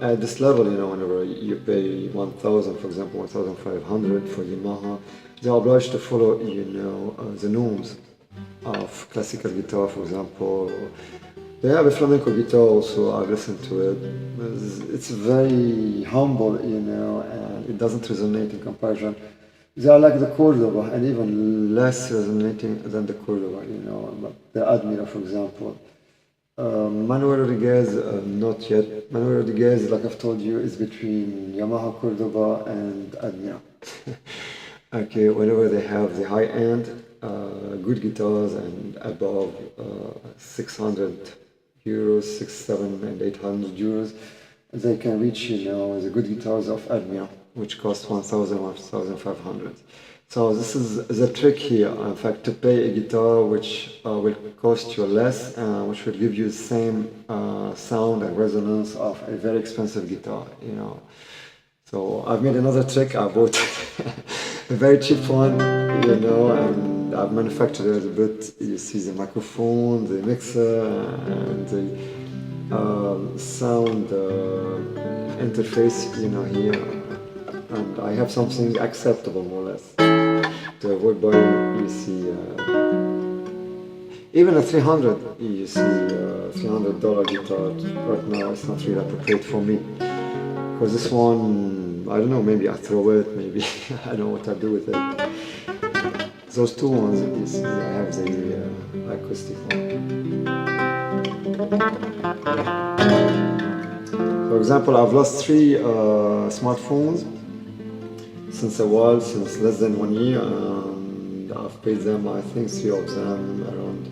at this level, whenever you pay 1,000, for example, 1,500 for Yamaha, they are obliged to follow, the norms of classical guitar, for example. They have a flamenco guitar also, I've listened to it. It's very humble, and it doesn't resonate in comparison. They are like the Cordoba, and even less resonating than the Cordoba, but the Admira, for example. Manuel Rodriguez, not yet. Manuel Rodriguez, like I've told you, is between Yamaha, Cordoba, and Admira. Okay, whenever they have the high-end, good guitars and above 600 euros, 600, 700, and 800 euros, they can reach, the good guitars of Admira, which cost 1,000, 1,500. So this is the trick here, in fact, to pay a guitar which will cost you less, which will give you the same sound and resonance of a very expensive guitar, So I've made another trick. I bought a very cheap one, and I've manufactured it a bit. You see the microphone, the mixer, and the sound interface, here. And I have something acceptable, more or less, to avoid buying, you see, even a 300, you see, $300 guitar right now, it's not really appropriate for me. Because this one, I don't know, maybe I throw it, maybe I don't know what I do with it. Those two ones, you see, I have the acoustic one. For example, I've lost 3 smartphones since a while, since less than 1 year, and I've paid them, I think 3 of them, around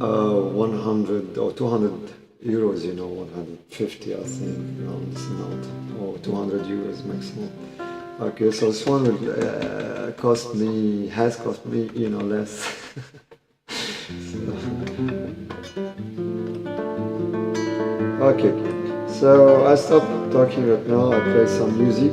100 or 200 euros, 150, I think, around this amount, or 200 euros maximum. Okay, so this one will has cost me, less. Okay, so I stop talking right now, I play some music.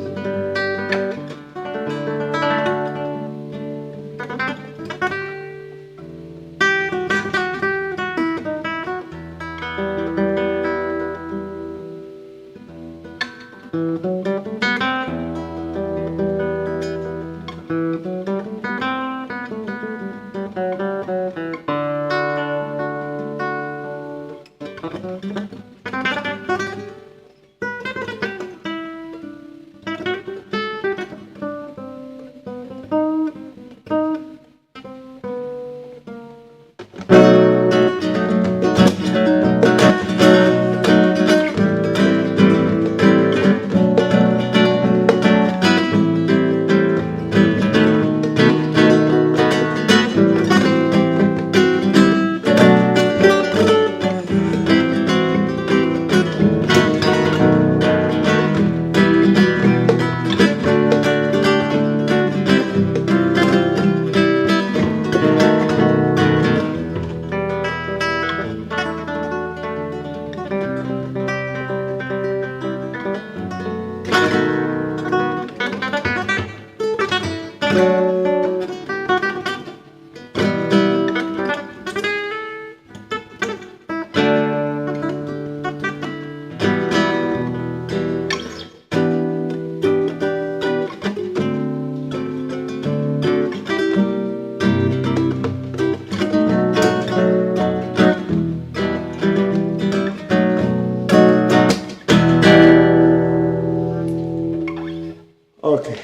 Okay,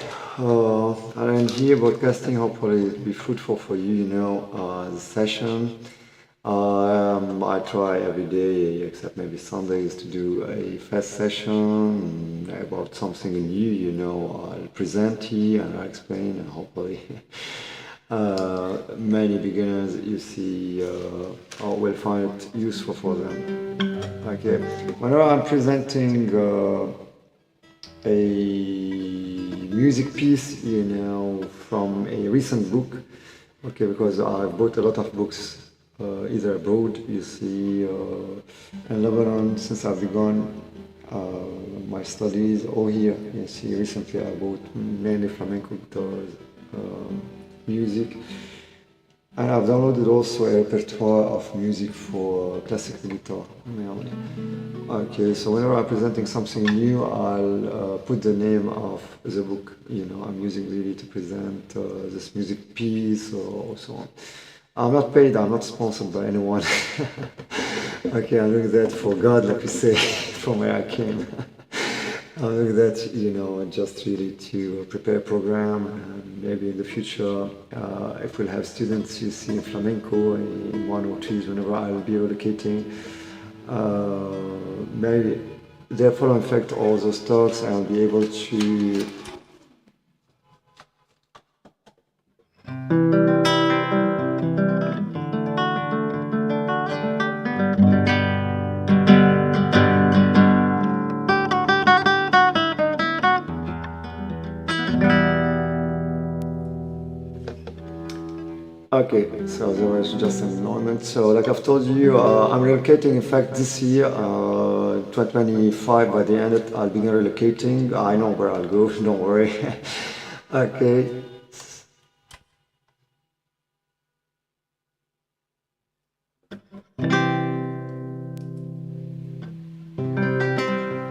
and here broadcasting hopefully be fruitful for you, the session. I try every day, except maybe Sundays, to do a fast session about something new, I'll present here and I'll explain, and hopefully many beginners, you see, will find it useful for them. Okay, whenever I'm presenting a music piece, from a recent book, okay, because I bought a lot of books, either abroad, you see, in Lebanon, since I've begun my studies, or here, you see, recently I bought mainly flamenco guitars, music, and I've downloaded also a repertoire of music for classical guitar, mainly. Okay, so whenever I'm presenting something new, I'll put the name of the book, I'm using really to present this music piece or so on. I'm not paid, I'm not sponsored by anyone. Okay, I'm doing that for God, like we say, from where I came. I'm doing that, just really to prepare a program, and maybe in the future, if we'll have students, you see, in flamenco, in 1 or 2 years, whenever I'll be relocating, maybe therefore, in fact, all those talks, I'll be able to Okay, so there was just an moment. So like I've told you, I'm relocating, in fact, this year, 2025, by the end I'll begin relocating. I know where I'll go, don't worry. Okay.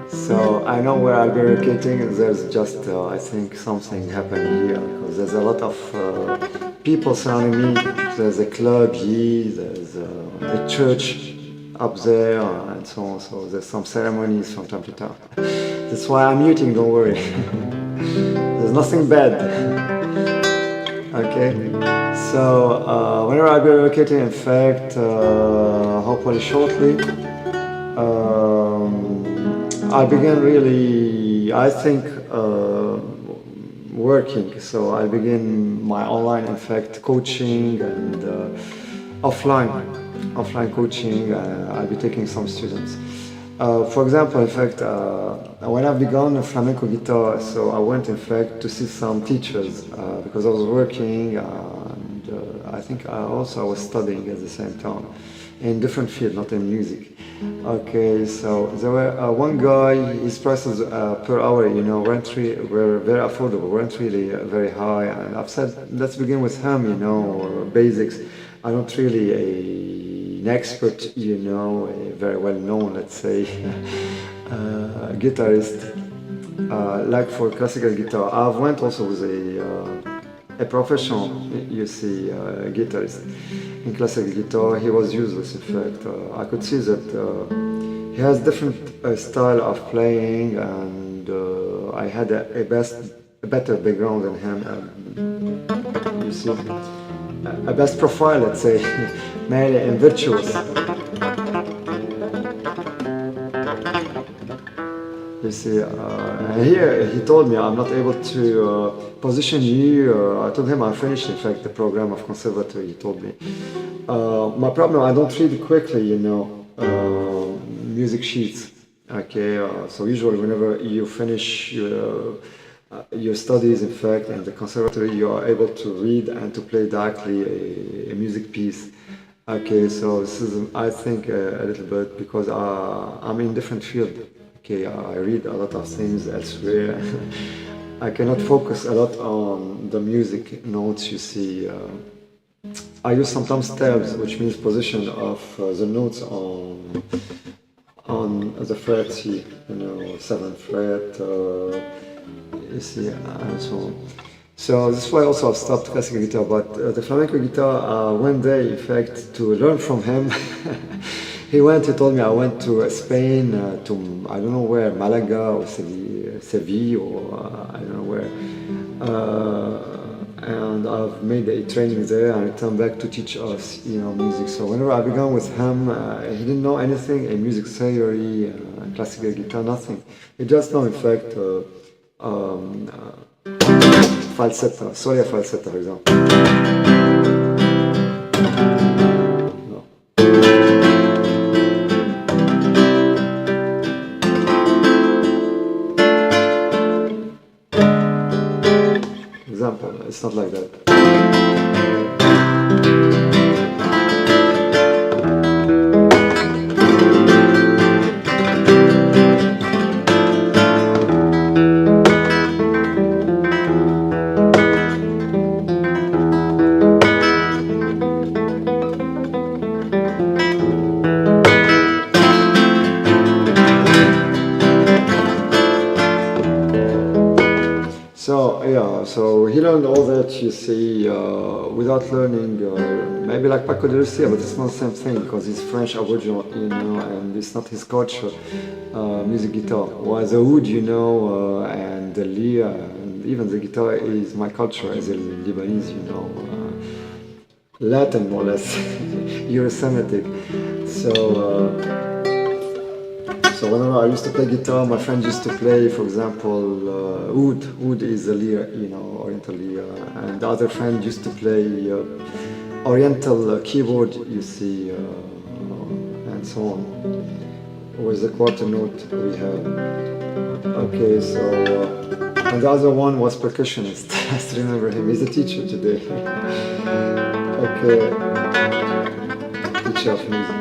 So I know where I'll be relocating. There's just, I think, something happened here, because there's a lot of people surrounding me. There's a club here, there's a church up there, and so on. So there's some ceremonies from time to time. That's why I'm muting, don't worry. There's nothing bad. Okay, so whenever I'll be relocating, in fact, hopefully shortly, I began really, I think, working. So I begin my online, in fact, coaching, and offline coaching. I'll be taking some students. For example, in fact, when I began flamenco guitar, so I went, in fact, to see some teachers because I was working, and I think I was studying at the same time in different fields, not in music. Okay, so there were one guy, his prices per hour, were very affordable, weren't really very high, and I've said, let's begin with him, basics. I'm not really an expert, a very well known, let's say, guitarist, like for classical guitar. I've went also with a professional, you see, guitarist. In classical guitar, he was useless, in fact. I could see that he has different style of playing, and I had a better background than him, you see, a best profile, let's say, mainly in virtuos. You see, here he told me I'm not able to position you. I told him I finished, in fact, the program of conservatory, he told me. My problem, I don't read quickly, music sheets. Okay, so usually whenever you finish your studies, in fact, in the conservatory, you are able to read and to play directly a music piece. Okay, so this is, I think, a little bit because I'm in different field. Okay, I read a lot of things elsewhere. I cannot focus a lot on the music notes, you see. I use sometimes tabs, which means position of the notes on the frets here, you know, 7th fret, you see, and so on. So this is why also I've stopped classical guitar, but the flamenco guitar, one day, in fact, to learn from him, he told me, I went to Spain, to, I don't know where, Malaga or Seville, or I don't know where, and I've made a training there and I returned back to teach us, you know, music. So whenever I began with him, he didn't know anything in music theory, classical guitar, nothing. He just know, in fact, falsetto, solia falsetto, for example. No. Example, it's not like that. So he learned all that, you see, without learning, maybe like Paco de Lucia, but it's not the same thing because he's French Aboriginal, you know, and it's not his culture, music guitar. While the oud, you know, and the lyre, and even the guitar is my culture as a Lebanese, you know, Latin more or less, Euro-Semitic. So whenever I used to play guitar, my friend used to play, for example, oud. Oud is a lyre, you know, Oriental lyre, and the other friend used to play Oriental keyboard, you see, and so on. With the quarter note we have. Okay, so and the other one was percussionist. I still remember him. He's a teacher today. Okay, teacher of music.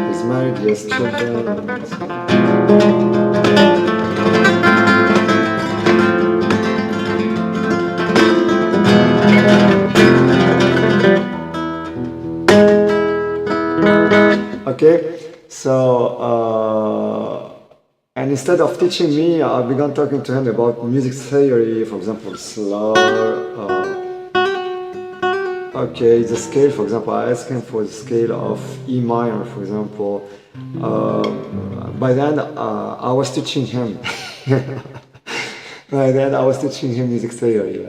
He's married, he has children. Okay, so and instead of teaching me, I began talking to him about music theory, for example, slur. Okay, the scale, for example, I asked him for the scale of E minor, for example. By then, I was teaching him. By then, I was teaching him music theory.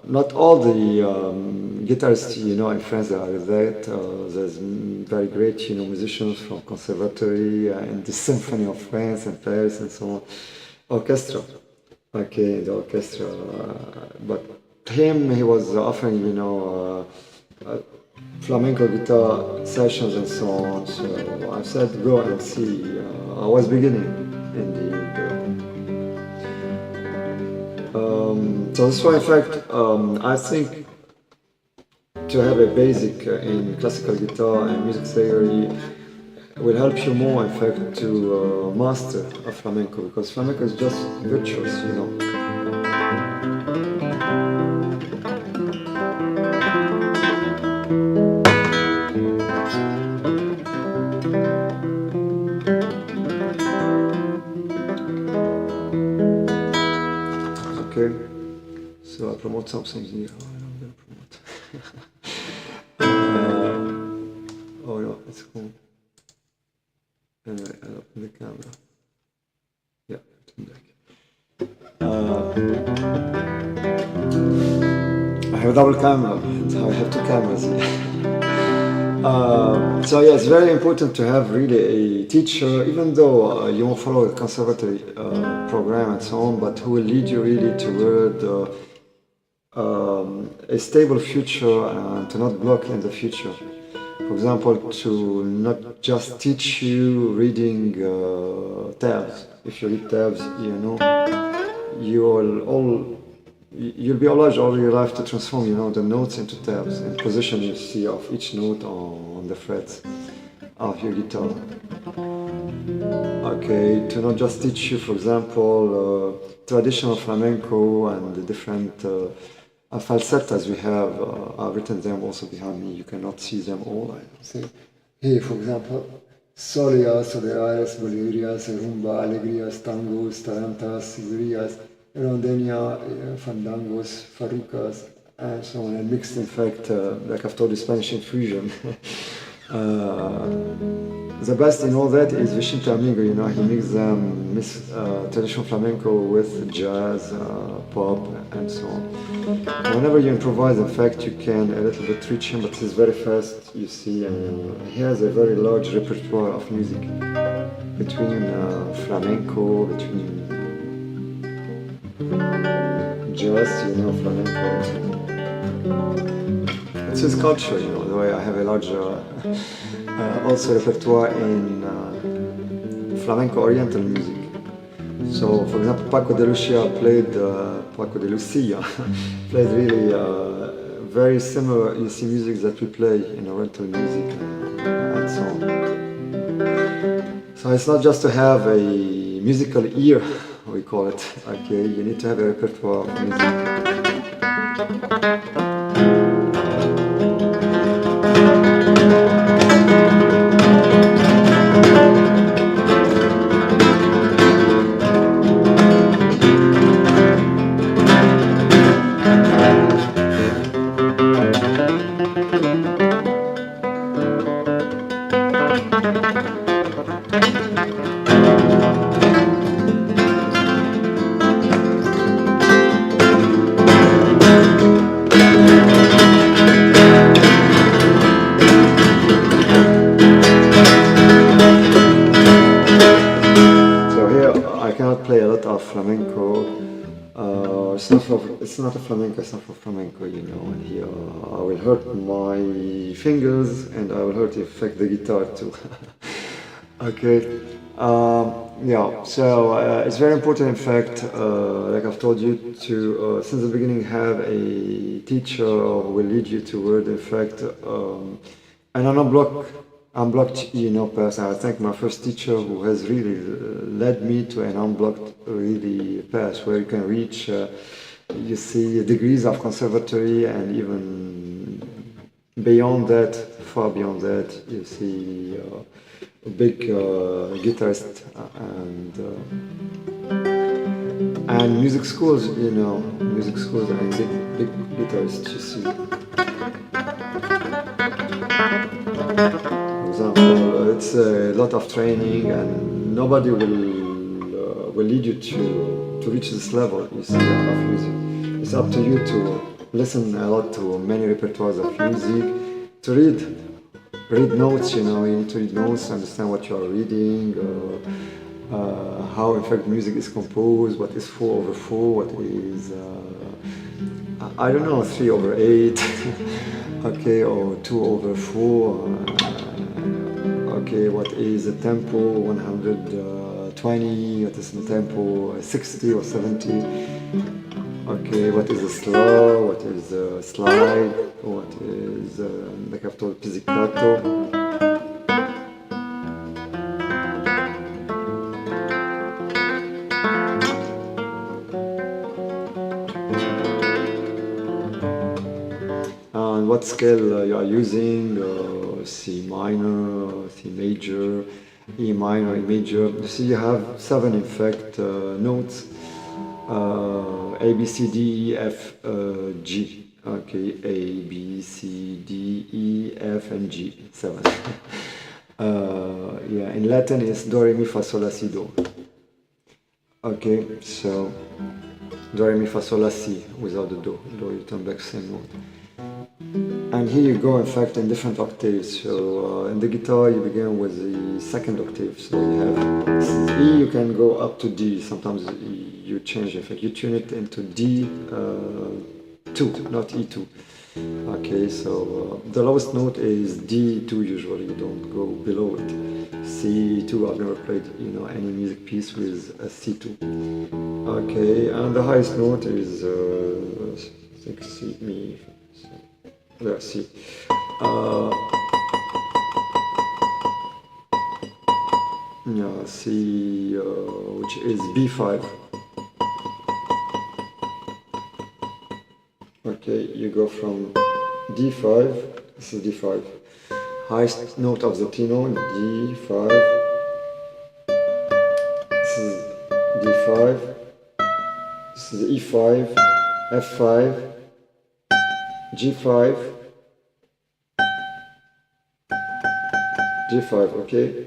Not all the guitarists, you know, in France are that. There's very great, you know, musicians from conservatory and the Symphony of France and Paris and so on. Orchestra. Okay, the orchestra. But him, he was offering, you know, flamenco guitar sessions and so on. So I said, go and see. I was beginning indeed. So this was, in fact, I think to have a basic in classical guitar and music theory will help you more, in fact, to master a flamenco, because flamenco is just virtuous, you know. Okay, so I promote something here. Oh, I'm gonna promote. Oh no, it's cool. Anyway, I open the camera. Yeah, turn back. I have a double camera, so I have two cameras. So yeah, it's very important to have really a teacher, even though you won't follow a conservatory program and so on, but who will lead you really toward a stable future and to not block in the future. For example, to not just teach you reading tabs. If you read tabs, you know, you'll be obliged all your life to transform, you know, the notes into tabs and position you see of each note on the frets of your guitar. Okay, to not just teach you, for example, traditional flamenco and the different falsettas we have. I've written them also behind me. You cannot see them all. I say here, for example, soleas, soleares, bolerias, rumba, alegrias, tangos, tarantas, sigurias, rondenia, fandangos, farrucas, and so on, and mixed, in fact, like I've told you, Spanish infusion. The best in all that is Vicente Amigo, you know, he mixes traditional flamenco with jazz, pop, and so on. Whenever you improvise, in fact, you can a little bit reach him, but he's very fast, you see, and he has a very large repertoire of music between flamenco, between jazz, you know, flamenco. It's his culture, you know, the way I have a large also repertoire in flamenco oriental music. So, for example, Paco de Lucia played, played really very similar, you see, music that we play in oriental music and so on. So it's not just to have a musical ear, we call it, okay, you need to have a repertoire of music. It's not a flamenco, it's not for flamenco, you know, and here I will hurt my fingers and I will hurt, in fact, the guitar too. Okay, yeah, so it's very important, in fact, like I've told you, to since the beginning have a teacher who will lead you toward, in fact, an unblocked, you know, path. I thank my first teacher who has really led me to an unblocked, really path where you can reach, you see, degrees of conservatory, and even beyond that, far beyond that, you see a big guitarist and music schools, you know, music schools and big guitarists, you see. For example, it's a lot of training, and nobody will lead you to reach this level, you see, of music. It's up to you to listen a lot to many repertoires of music, to read notes, you know, you need to read notes, understand what you are reading, how in fact music is composed, what is 4/4, what is, I don't know, 3/8, okay, or 2/4, okay, what is the tempo, 120, what is the tempo, 60 or 70, okay, what is the slow, what is the slide, what is, like I've told, pizzicato. And what scale you are using, C minor, C major, E minor, E major. You see, you have 7, in fact, notes. A, B, C, D, E, F, G. Okay, A, B, C, D, E, F, and G. 7. Yeah, in Latin it's Do, Re, Mi, Fa, Sol, La, Si, Do. Okay, so Do, Re, Mi, Fa, Sol, La, Si without the Do. Do, you turn back same note. And here you go, in fact, in different octaves. So in the guitar you begin with the second octave. So you have E, you can go up to D. Sometimes you change, in fact, you tune it into D2, not E2. Okay, so the lowest note is D2 usually, you don't go below it. C2, I've never played, you know, any music piece with a C2. Okay, and the highest note is, I think C, Mi, let's see. C, which is B5. Okay, you go from D5, this is D5, highest note of the tenor, D5, this is D5, this is E5, F5, G5, G5, okay,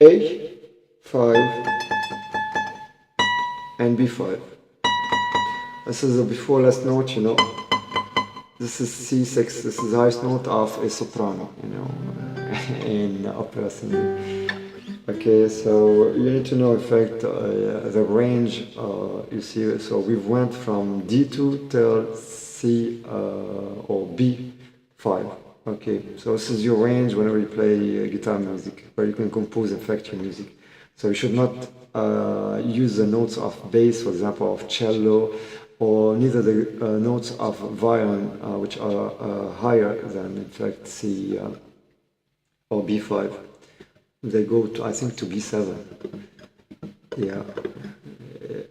A5, and B5. This is the before last note, you know. This is C6, this is the highest note of a soprano, you know, in opera singing. Okay, so you need to know, in fact, the range, you see, so we went from D2 till C or B5. Okay, so this is your range whenever you play guitar music, where you can compose, in fact, your music. So you should not use the notes of bass, for example, of cello, or neither the notes of violin, which are higher than, in fact, C or B5. They go to, I think, to B7. Yeah,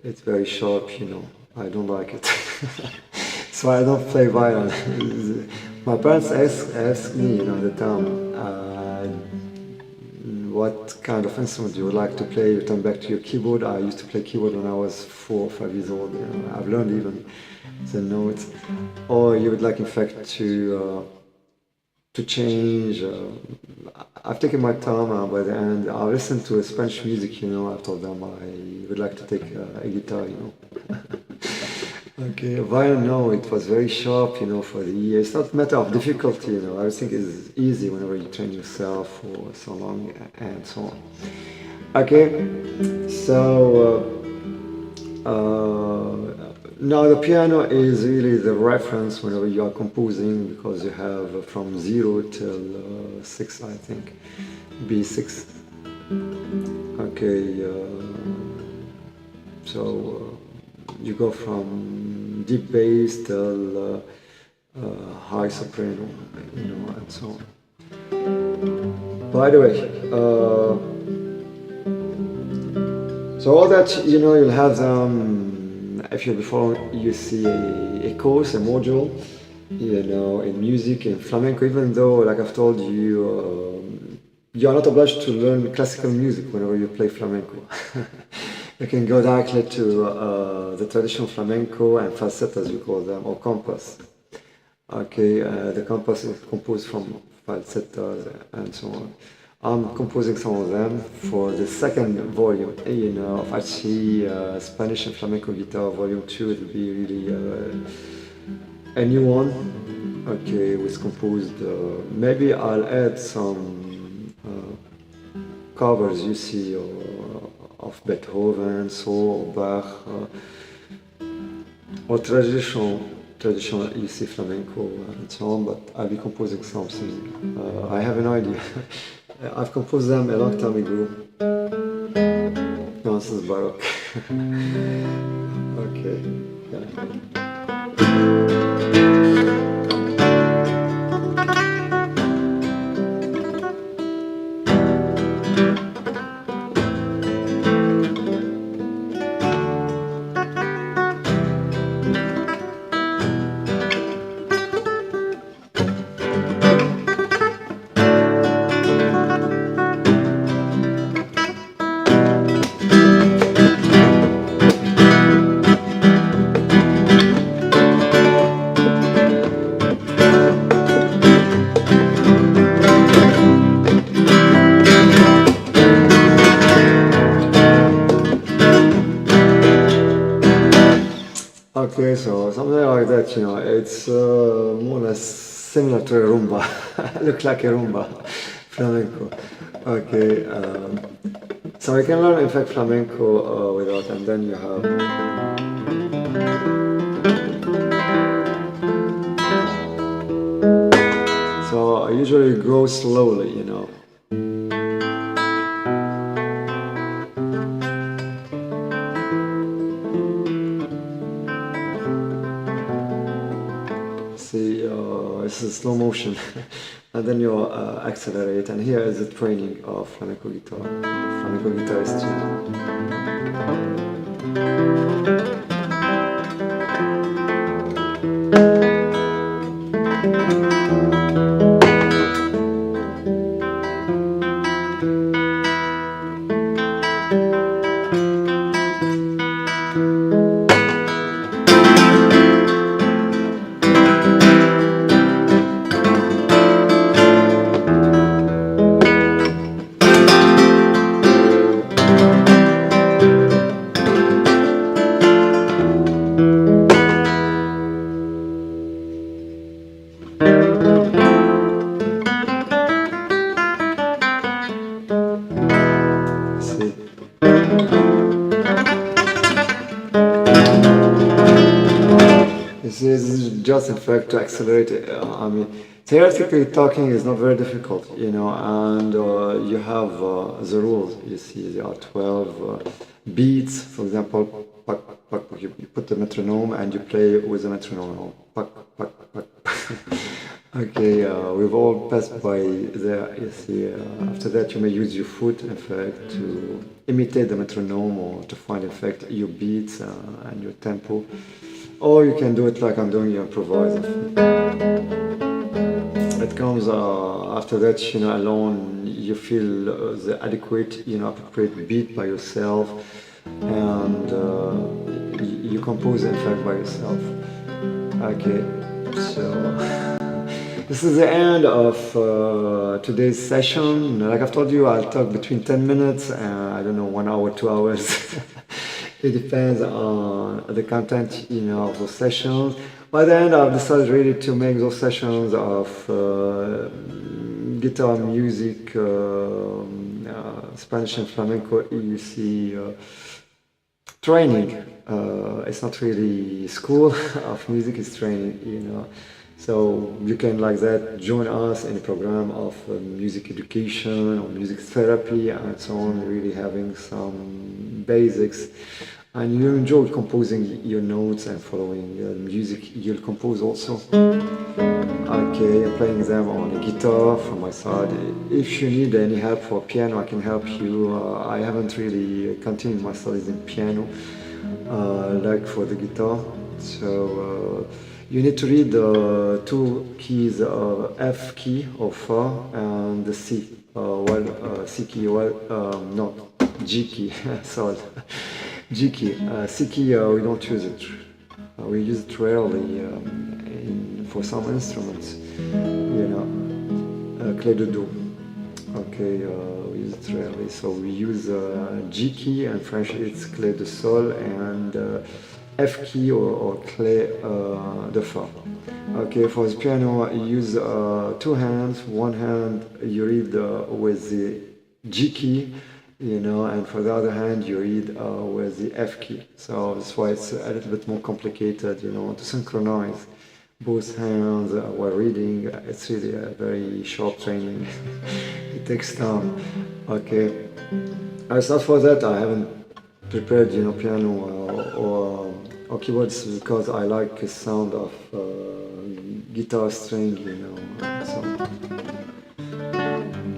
it's very sharp, you know. I don't like it. So I don't play violin. My parents asked me, you know, at the time, what kind of instrument you would like to play. You turn back to your keyboard. I used to play keyboard when I was 4 or 5 years old. You know, I've learned even the notes. Or you would like, in fact, to change. I've taken my time by the end. I listened to Spanish music, you know. I told them I would like to take a guitar, you know. Okay, violin, no, it was very sharp, you know, for the ear. It's not a matter of difficulty, you know. Everything is easy whenever you train yourself for so long and so on. Okay, so now the piano is really the reference whenever you are composing, because you have from 0 till 6, I think, B6. Okay, so you go from deep bass till high soprano, you know, and so on. By the way, so all that, you know, you'll have them, if you before you see a course, a module, you know, in music, in flamenco, even though, like I've told you, you are not obliged to learn classical music whenever you play flamenco. You can go directly to the traditional flamenco and falsetto, as you call them, or compass. Okay, the compass is composed from falsettos and so on. I'm composing some of them for the second volume, you know, of AIIHC Spanish and Flamenco Guitar Volume 2. It will be really a new one. Okay, it was composed. Maybe I'll add some covers, you see, of Beethoven, so, or Bach, or traditional, you see, flamenco and so on, but I'll be composing something. I have an idea. I've composed them a long time ago. No, this is Baroque. Okay. Yeah. Okay, so something like that, you know, it's more or less similar to a rumba. Look like a rumba, flamenco. Okay, so you can learn, in fact, flamenco without, and then you have. So I usually go slowly, you know. See, this is slow motion. and then you accelerate. And here is the training of flamenco guitar, flamenco guitarist This is just in fact to accelerate it. I mean, theoretically talking is not very difficult, you know, and you have the rules. You see, there are 12 beats, for example. Pak, pak, pak. You put the metronome and you play with the metronome. Pak, pak, pak, pak. Okay, we've all passed by there. You see, after that you may use your foot, in fact, to imitate the metronome or to find, in fact, your beats and your tempo. Or you can do it like I'm doing, you improvise. It comes after that, you know, alone, you feel the adequate, you know, appropriate beat by yourself, and you compose, in fact, by yourself. Okay, so this is the end of today's session. Like I've told you, I'll talk between 10 minutes and, I don't know, 1 hour, 2 hours. It depends on the content, you know, of those sessions. By the end, I've decided really to make those sessions of guitar music, Spanish and flamenco AIIHC training. It's not really school of music, it's training, you know. So you can, like that, join us in a program of music education or music therapy and so on, really having some basics. And you enjoy composing your notes and following music you'll compose also. Okay, I'm playing them on a guitar from my side. If you need any help for piano, I can help you. I haven't really continued my studies in piano, like for the guitar. So you need to read the two keys, F key or Fa and the C. C key, no, G key, sorry. G key. C key, we don't use it. We use it rarely for some instruments, you know, clé de do. Okay, we use it rarely. So we use G key, and French it's clé de sol, and F key or clé de fa. Okay, for the piano you use two hands. One hand you read with the G key, you know, and for the other hand you read with the F key. So that's why it's a little bit more complicated, you know, to synchronize both hands while reading. It's really a very short training. It takes time. Okay, as not for that, I haven't prepared, you know, piano or keyboards, because I like the sound of guitar string, you know. So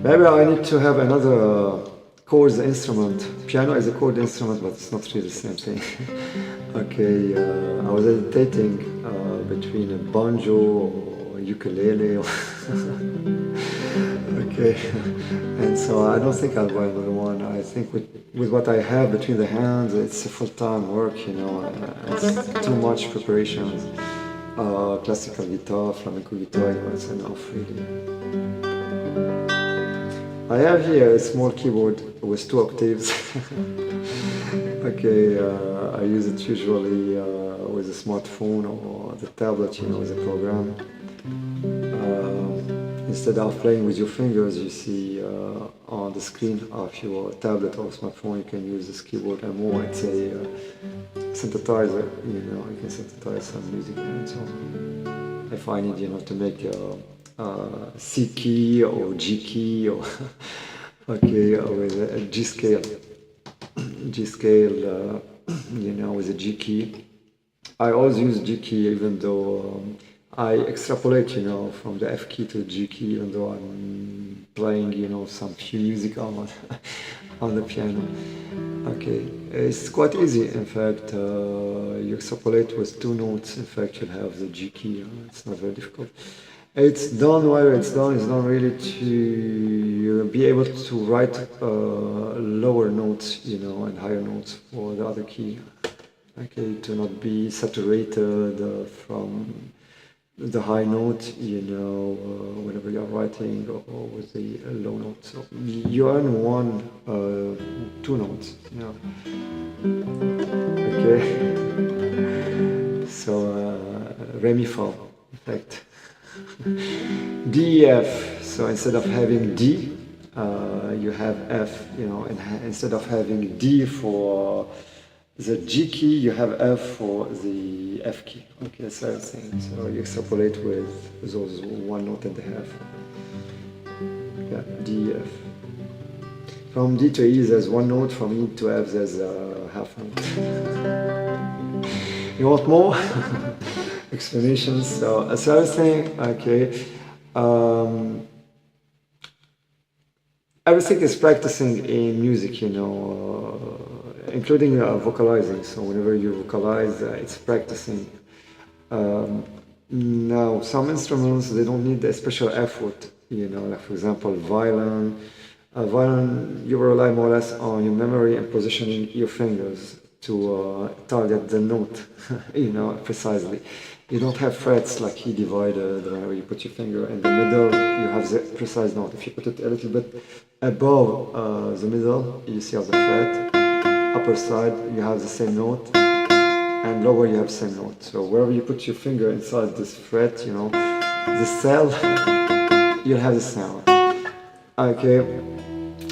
maybe I need to have another chord instrument. Piano is a chord instrument, but it's not really the same thing. Okay, I was hesitating between a banjo or ukulele. Okay, and so I don't think I'll buy another one. I think with what I have between the hands, it's a full-time work, you know. It's too much preparations. Classical guitar, flamenco guitar, you know, it's enough really. I have here a small keyboard with 2 octaves. Okay, I use it usually with a smartphone or the tablet, you know, with a program. Instead of playing with your fingers, you see on the screen of your tablet or smartphone, you can use this keyboard, and more it's a synthesizer, you know, you can synthesize some music and so on. If I need, you know, to make C key or G key, or okay, with a G scale, you know, with a G key. I always use G key, even though I extrapolate, you know, from the F key to the G key, even though I'm playing, you know, some few music on on the piano. Okay, it's quite easy. In fact, you extrapolate with 2 notes. In fact, you'll have the G key. It's not very difficult. It's done whether it's done really to be able to write lower notes, you know, and higher notes for the other key. Okay, to not be saturated from the high note, you know, whenever you're writing or with the low note. So you earn 2 notes, you know. Okay. So Re Mi Fa, in fact. D, E, F. So instead of having D, you have F, you know, and instead of having D for the G key, you have F for the F key. Okay, same thing. So you extrapolate with those 1 note and a half. Yeah, D, F. From D to E, there's 1 note. From E to F, there's a half note. You want more explanations? So a third thing, okay. Everything is practicing in music, you know, including vocalizing. So whenever you vocalize, it's practicing. Now, some instruments, they don't need a special effort, you know, like for example, violin. Violin, you rely more or less on your memory and positioning your fingers to target the note, you know, precisely. You don't have frets like he divided, where you put your finger in the middle, you have the precise note. If you put it a little bit above the middle, you see the fret. Upper side, you have the same note, and lower you have the same note. So wherever you put your finger inside this fret, you know, the cell, you'll have the sound. Okay,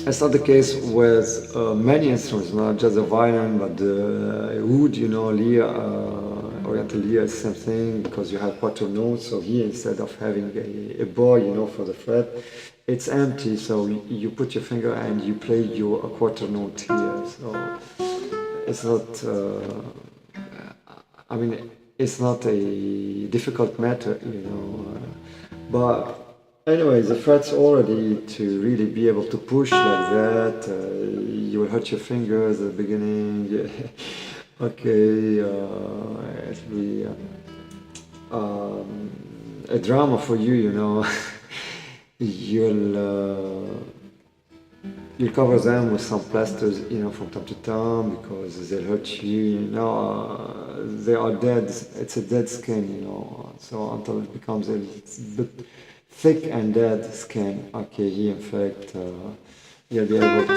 it's not the case with many instruments, not just the violin, but the oud, you know, lyre, Oriental lyre is the same thing, because you have 4 notes. So here, instead of having a bar, you know, for the fret, it's empty. So you put your finger and you play your 1/4 note here. So it's not, I mean, it's not a difficult matter, you know, but anyway, the frets already to really be able to push like that, you will hurt your fingers at the beginning. Okay, it'll be a drama for you, you know. You'll cover them with some plasters, you know, from time to time, because they'll hurt you, you know. They are dead, it's a dead skin, you know, so until it becomes a bit thick and dead skin. Okay, here in fact, you'll be able to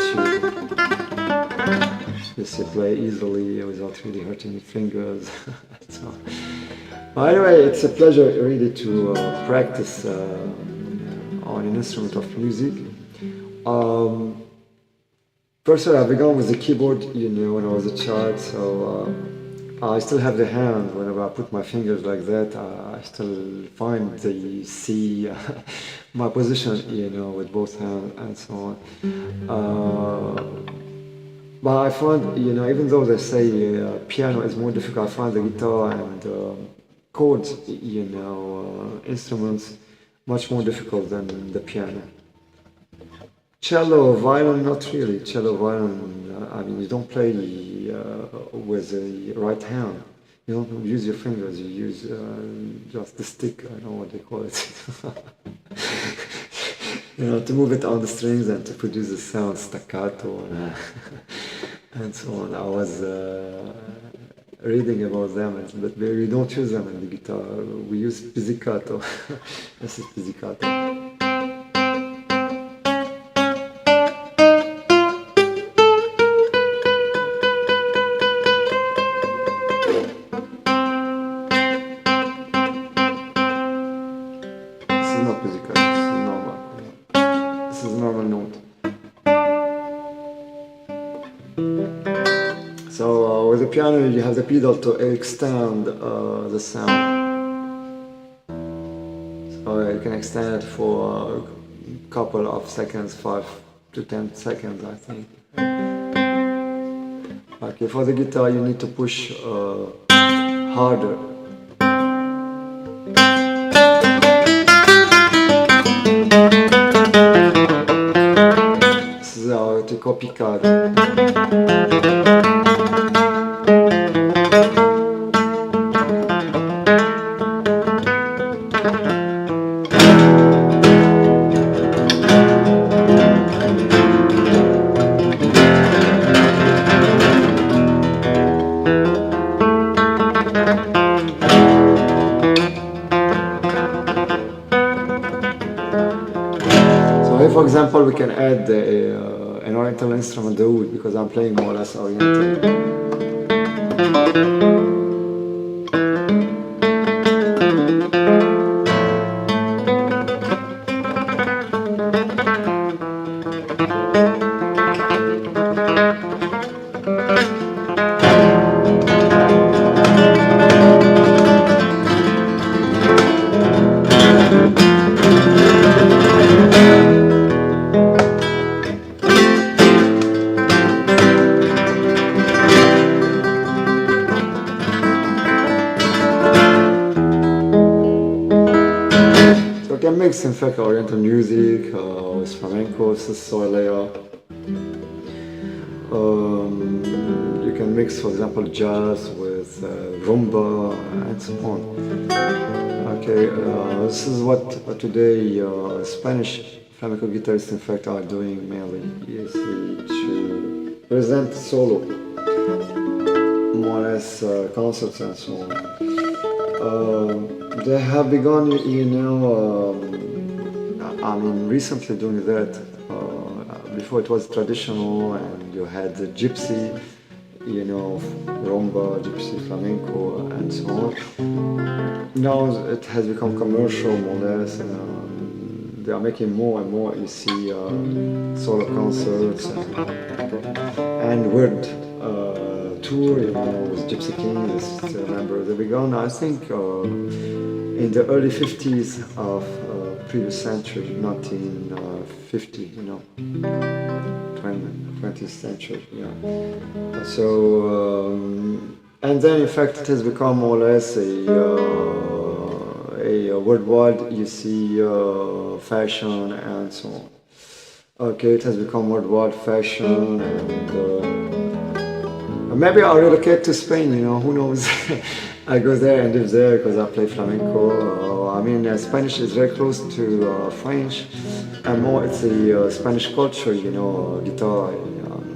just play easily without really hurting your fingers. So, well, anyway, it's a pleasure really to practice on an instrument of music. First of all, I began with the keyboard, you know, when I was a child, so I still have the hand. Whenever I put my fingers like that, I still find the C, my position, you know, with both hands and so on. But I find, you know, even though they say piano is more difficult, I find the guitar and chords, you know, instruments much more difficult than the piano. Cello, violin, not really. Cello, violin, I mean, you don't play with the right hand. You don't use your fingers, you use just the stick, I don't know what they call it. You know, to move it on the strings and to produce the sound, staccato, and so on. I was reading about them, but we don't use them in the guitar. We use pizzicato. This is pizzicato. So with the piano, you have the pedal to extend the sound. So you can extend it for a couple of seconds, 5 to 10 seconds, I think. Okay, for the guitar, you need to push harder. call picado. For example, we can add an oriental instrument, the oud, because I'm playing more or less oriental. Mix, in fact, oriental music with flamenco, soilea. You can mix, for example, jazz with rumba and so on. Okay, this is what today Spanish flamenco guitarists, in fact, are doing mainly, is to present solo, more or less concerts and so on. They have begun, I mean, recently doing that. Before it was traditional, and you had the gypsy, rumba, gypsy, flamenco, and so on. Now it has become commercial, more or less. They are making more and more, you see, solo concerts and world tour, with Gypsy Kings. I still remember they began, I think, in the early 50s of previous century, 1950, 20th century, yeah. So, and then in fact it has become more or less a worldwide, you see, fashion and so on. Okay, it has become worldwide fashion, and maybe I'll relocate to Spain, who knows. I go there and live there because I play flamenco. I mean, Spanish is very close to French, and more it's the Spanish culture, guitar.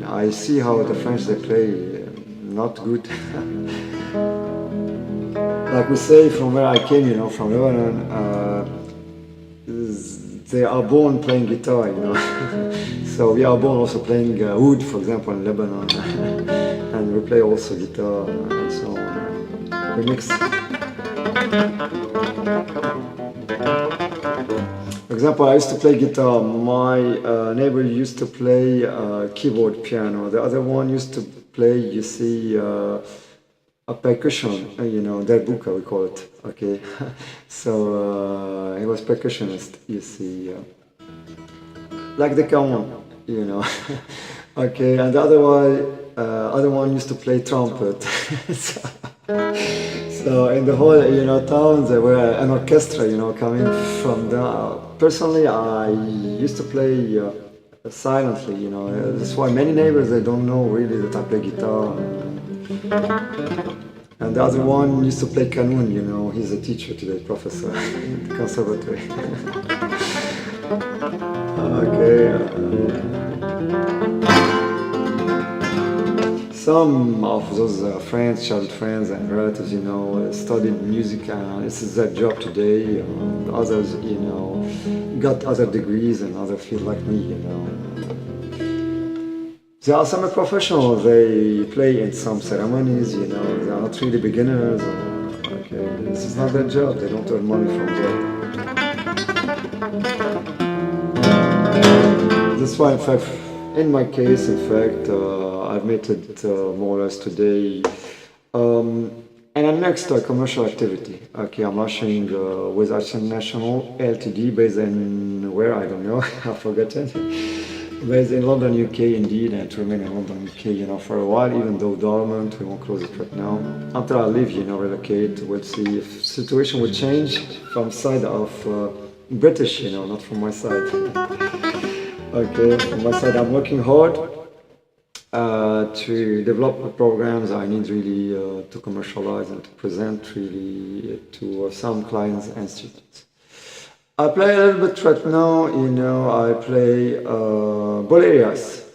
I see how the French, they play not good. Like we say, from where I came, from Lebanon, they are born playing guitar, So we are born also playing oud, for example, in Lebanon, and we play also guitar and so on. We mix. For example, I used to play guitar. My neighbor used to play keyboard piano. The other one used to play, you see, a percussion, derbuka we call it, okay. So he was percussionist, you see, like the cajon, okay. And the other one used to play trumpet. So in the whole, town, there were an orchestra, coming from the. Personally, I used to play silently, That's why many neighbors, they don't know really that I play guitar. And the other one used to play canon, He's a teacher today, professor in the conservatory. Okay. Some of those friends, childhood friends and relatives, studied music, and this is their job today. Others, got other degrees in other fields like me, There are some professionals, they play in some ceremonies, they are not really beginners. Okay, this is not their job, they don't earn money from that. That's why, in fact, in my case, I've made it more or less today. And I'm next to a commercial activity. Okay, I'm launching with AIIHC International Ltd, based in where, I don't know, I've forgotten. Based in London, UK, indeed, and to remain in London, UK, for a while, even though dormant, we won't close it right now. Until I leave, relocate, we'll see if situation will change from side of British, not from my side. Okay, from my side, I'm working hard. To develop programs, I need really to commercialize and to present really to some clients and students. I play a little bit right now, I play bolerias.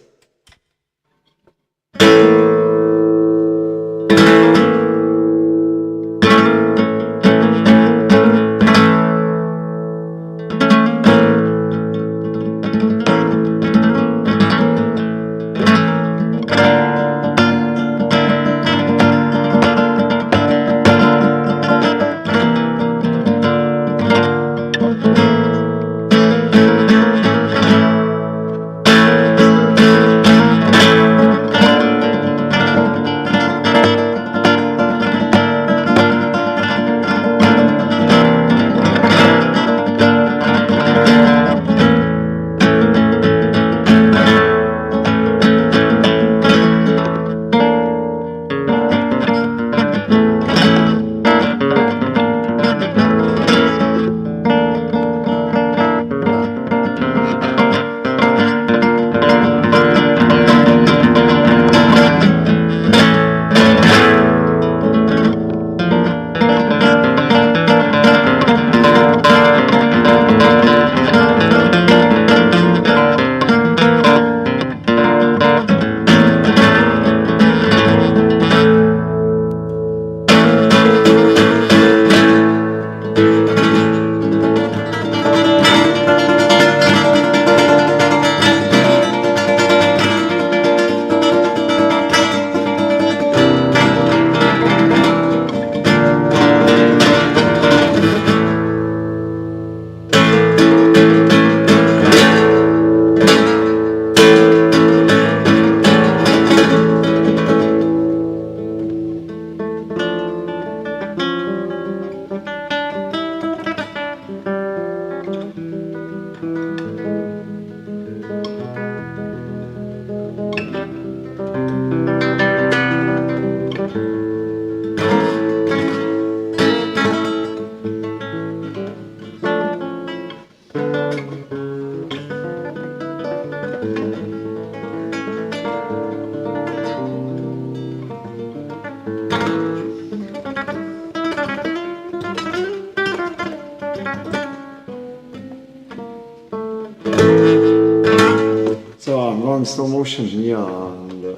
Slow motion here, and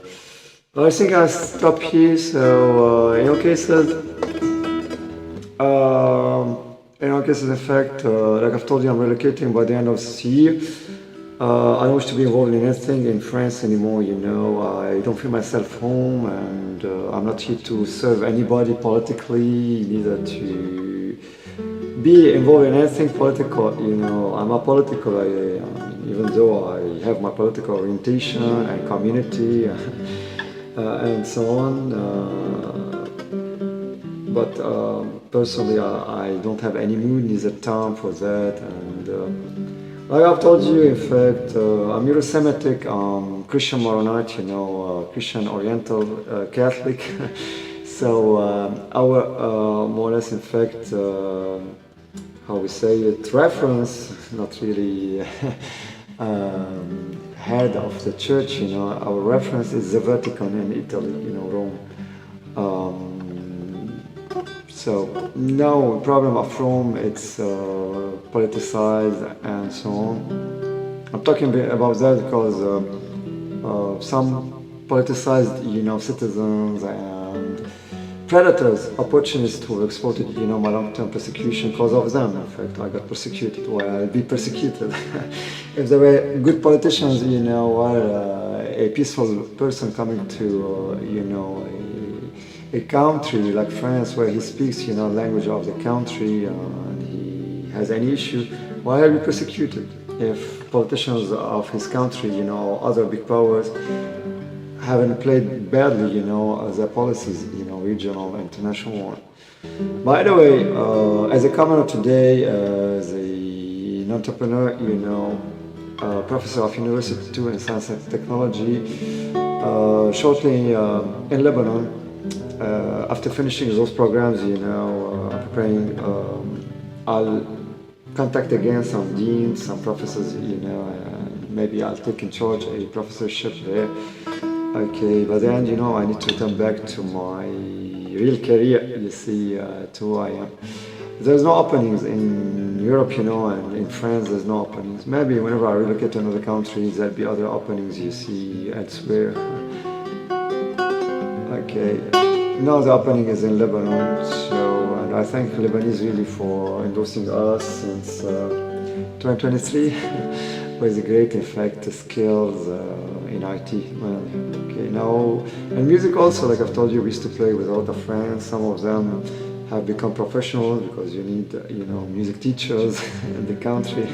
I think I stop here. So in all cases, in fact, like I've told you, I'm relocating by the end of this year. I don't wish to be involved in anything in France anymore. I don't feel myself home, and I'm not here to serve anybody politically, neither to be involved in anything political. I'm apolitical. Even though I have my political orientation and community and so on, but personally I don't have any mood, neither time for that. And like I've told you, in fact, I'm Euro-Semitic, Christian Maronite, Christian Oriental Catholic. So our more or less, in fact, how we say it, reference, not really head of the church, our reference is the Vatican in Italy, Rome. So no problem of Rome, it's politicized and so on. I'm talking about that because some politicized, citizens and predators, opportunists who exploited, my long-term persecution because of them. In fact, I got persecuted, well, I'll be persecuted. If there were good politicians, or a peaceful person coming to, a country like France where he speaks, language of the country, and he has any issue, why are we persecuted? If politicians of his country, other big powers, haven't played badly, their policies, regional, international one. By the way, as a commoner today, as an entrepreneur, professor of University 2 in Science and Technology, shortly in Lebanon, after finishing those programs, preparing, I'll contact again some deans, some professors, and maybe I'll take in charge a professorship there. Okay, but then, you know, I need to return back to my real career, you see, to who I am. There's no openings in Europe, you know, and in France there's no openings. Maybe whenever I relocate to another country, there'll be other openings you see elsewhere. Okay, now the opening is in Lebanon, so, and I thank Lebanese really for endorsing us since 2023 with great, in fact, skills in IT. Well, okay, now, and music also, like I've told you, we used to play with a lot of friends. Some of them have become professional because you need, you know, music teachers in the country.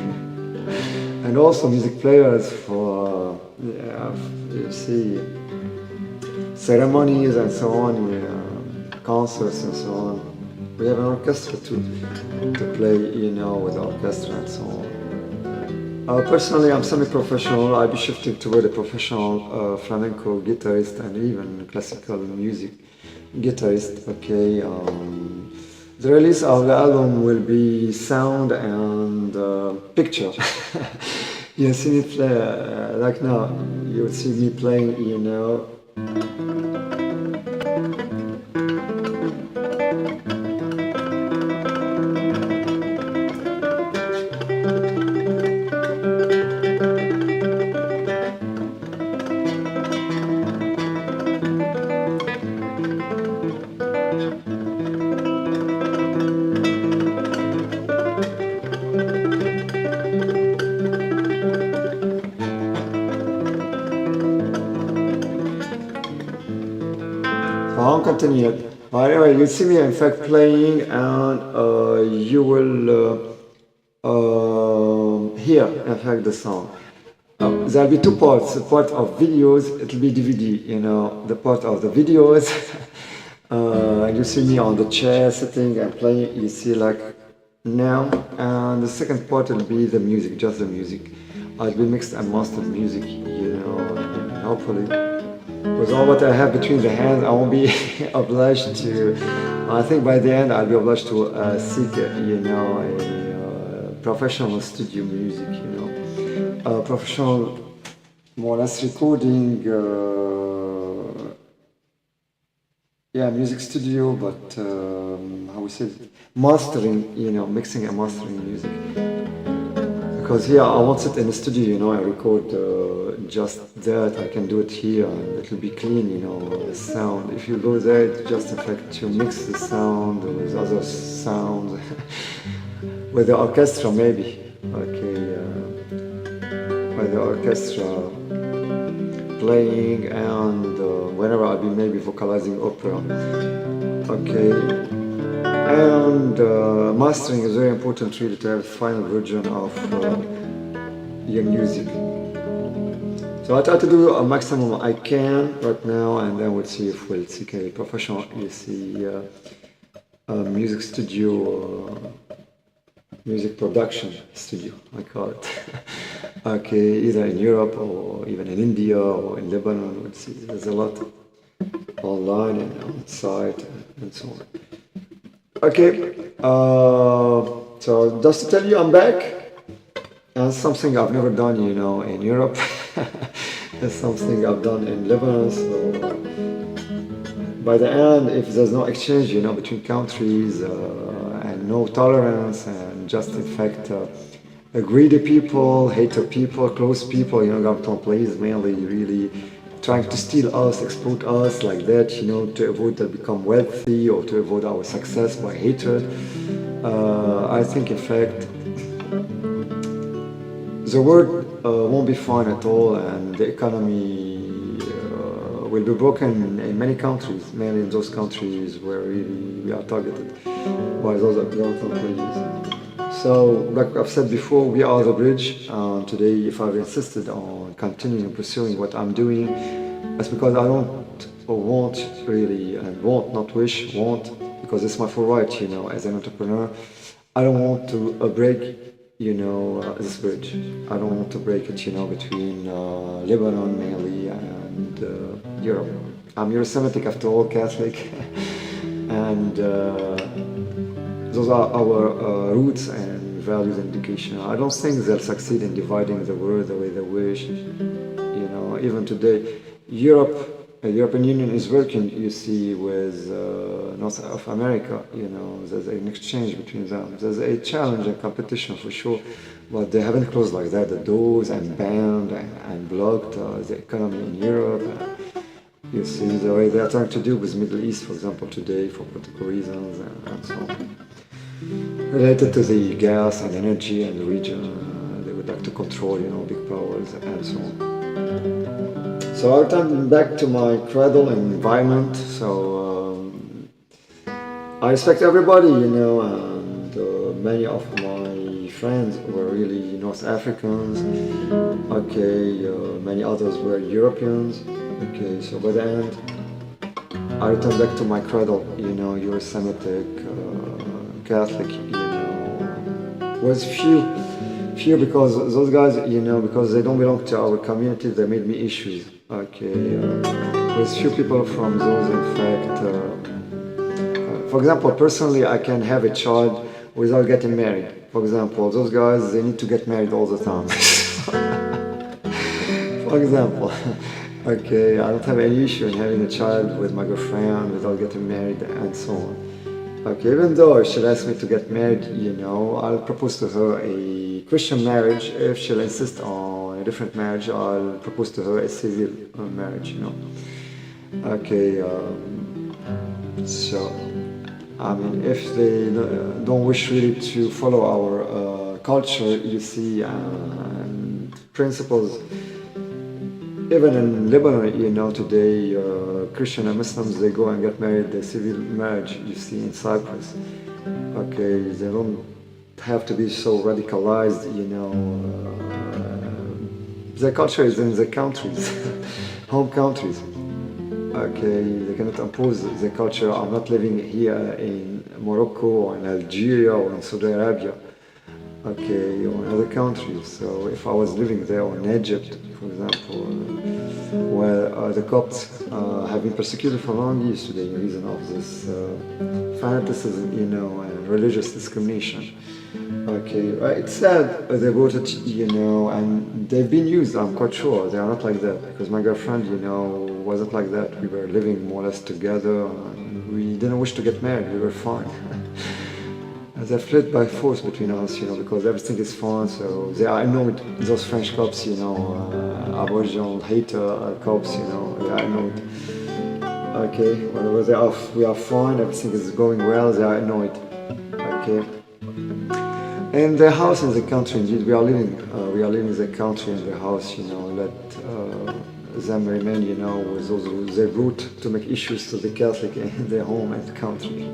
And also music players for, you see, ceremonies and so on, concerts and so on. We have an orchestra too, to play, you know, with the orchestra and so on. Personally, I'm semi-professional. I'll be shifting toward a professional flamenco guitarist and even classical music guitarist. Okay. The release of the album will be sound and picture. You see me play like now. You will see me playing, you know. I won't continue. But anyway, you see me in fact playing, and you will hear in fact the song. There'll be two parts. The part of videos, it'll be DVD, you know, the part of the videos. You see me on the chair sitting and playing, you see like now. And the second part will be the music, just the music. I'll be mixed and mastered music, you know, and hopefully. With all what I have between the hands, I won't be obliged to. I think by the end, I'll be obliged to seek, you know, a professional studio music, you know, professional, more or less recording, music studio, but how we say it? Mastering, you know, mixing and mastering music. Because here I won't sit in the studio, you know, I record just that. I can do it here and it will be clean, you know, the sound. If you go there, it's just in fact to mix the sound with other sounds, with the orchestra maybe. Okay, with the orchestra playing and whenever I'll be maybe vocalizing opera. Okay. And mastering is very important really to have a final version of your music. So I try to do a maximum I can right now, and then we'll see if we'll seek a professional, you see, music studio, music production studio, I call it. Okay, either in Europe or even in India or in Lebanon, we'll see. There's a lot online and on site and so on. Okay, so just to tell you I'm back, and something I've never done, you know, in Europe. It's something I've done in Lebanon, so by the end, if there's no exchange, you know, between countries and no tolerance and just in fact greedy people, hater people, close people, you know, government employees mainly really trying to steal us, exploit us like that, you know, to avoid to become wealthy or to avoid our success by hatred. I think, in fact, the world won't be fine at all, and the economy will be broken in many countries, mainly in those countries where we are targeted by those government employees. So, like I've said before, we are the bridge. Today, if I've insisted on continuing pursuing what I'm doing, that's because I don't or won't really, and won't, not wish, won't, because it's my full right, you know, as an entrepreneur. I don't want to break, you know, this bridge. I don't want to break it, you know, between Lebanon mainly and Europe. I'm Euro-Semitic after all, Catholic, and those are our roots and values and education. I don't think they'll succeed in dividing the world the way they wish. You know, even today, European Union is working, you see, with North of America, you know, there's an exchange between them. There's a challenge and competition for sure, but they haven't closed like that the doors and banned and blocked the economy in Europe. You see the way they are trying to do with Middle East, for example, today for political reasons and so on. Related to the gas and energy and the region, they would like to control, you know, big powers and so on. So I'll turn back to my cradle and environment. So I respect everybody, you know, and many of my friends were really North Africans. Okay, many others were Europeans. Okay, so by the end, I return back to my cradle, you know, Euro-Semitic, Catholic, you know, was few because those guys, you know, because they don't belong to our community, they made me issues. Okay, with few people from those, in fact, for example, personally, I can have a child without getting married. For example, those guys, they need to get married all the time. For example. Okay, I don't have any issue in having a child with my girlfriend without getting married and so on. Okay, even though if she'll ask me to get married, you know, I'll propose to her a Christian marriage. If she'll insist on a different marriage, I'll propose to her a civil marriage, you know. Okay, so, I mean, if they don't wish really to follow our culture, you see, and principles, even in Lebanon, you know, today Christian and Muslims, they go and get married, the civil marriage, you see, in Cyprus. Okay, they don't have to be so radicalized, you know. Their culture is in the countries, home countries. Okay, they cannot impose their culture. I'm not living here in Morocco or in Algeria or in Saudi Arabia. Okay, or in other countries. So if I was living there or in Egypt, for example, where the Copts have been persecuted for long years today in reason of this fanaticism, you know, and religious discrimination. Okay, it's sad they wrote it, you know, and they've been used, I'm quite sure. They are not like that, because my girlfriend, you know, wasn't like that. We were living more or less together, and we didn't wish to get married, we were fine. They fled by force between us, you know, because everything is fun, so they are annoyed, those French cops, you know, Aboriginal hater cops, you know, they are annoyed. Okay, whenever they are, we are fine, everything is going well, they are annoyed. Okay. And the house in the country, indeed, we are living in the country in the house, you know, let them remain, you know, with those, their root to make issues to the Catholic in their home and country.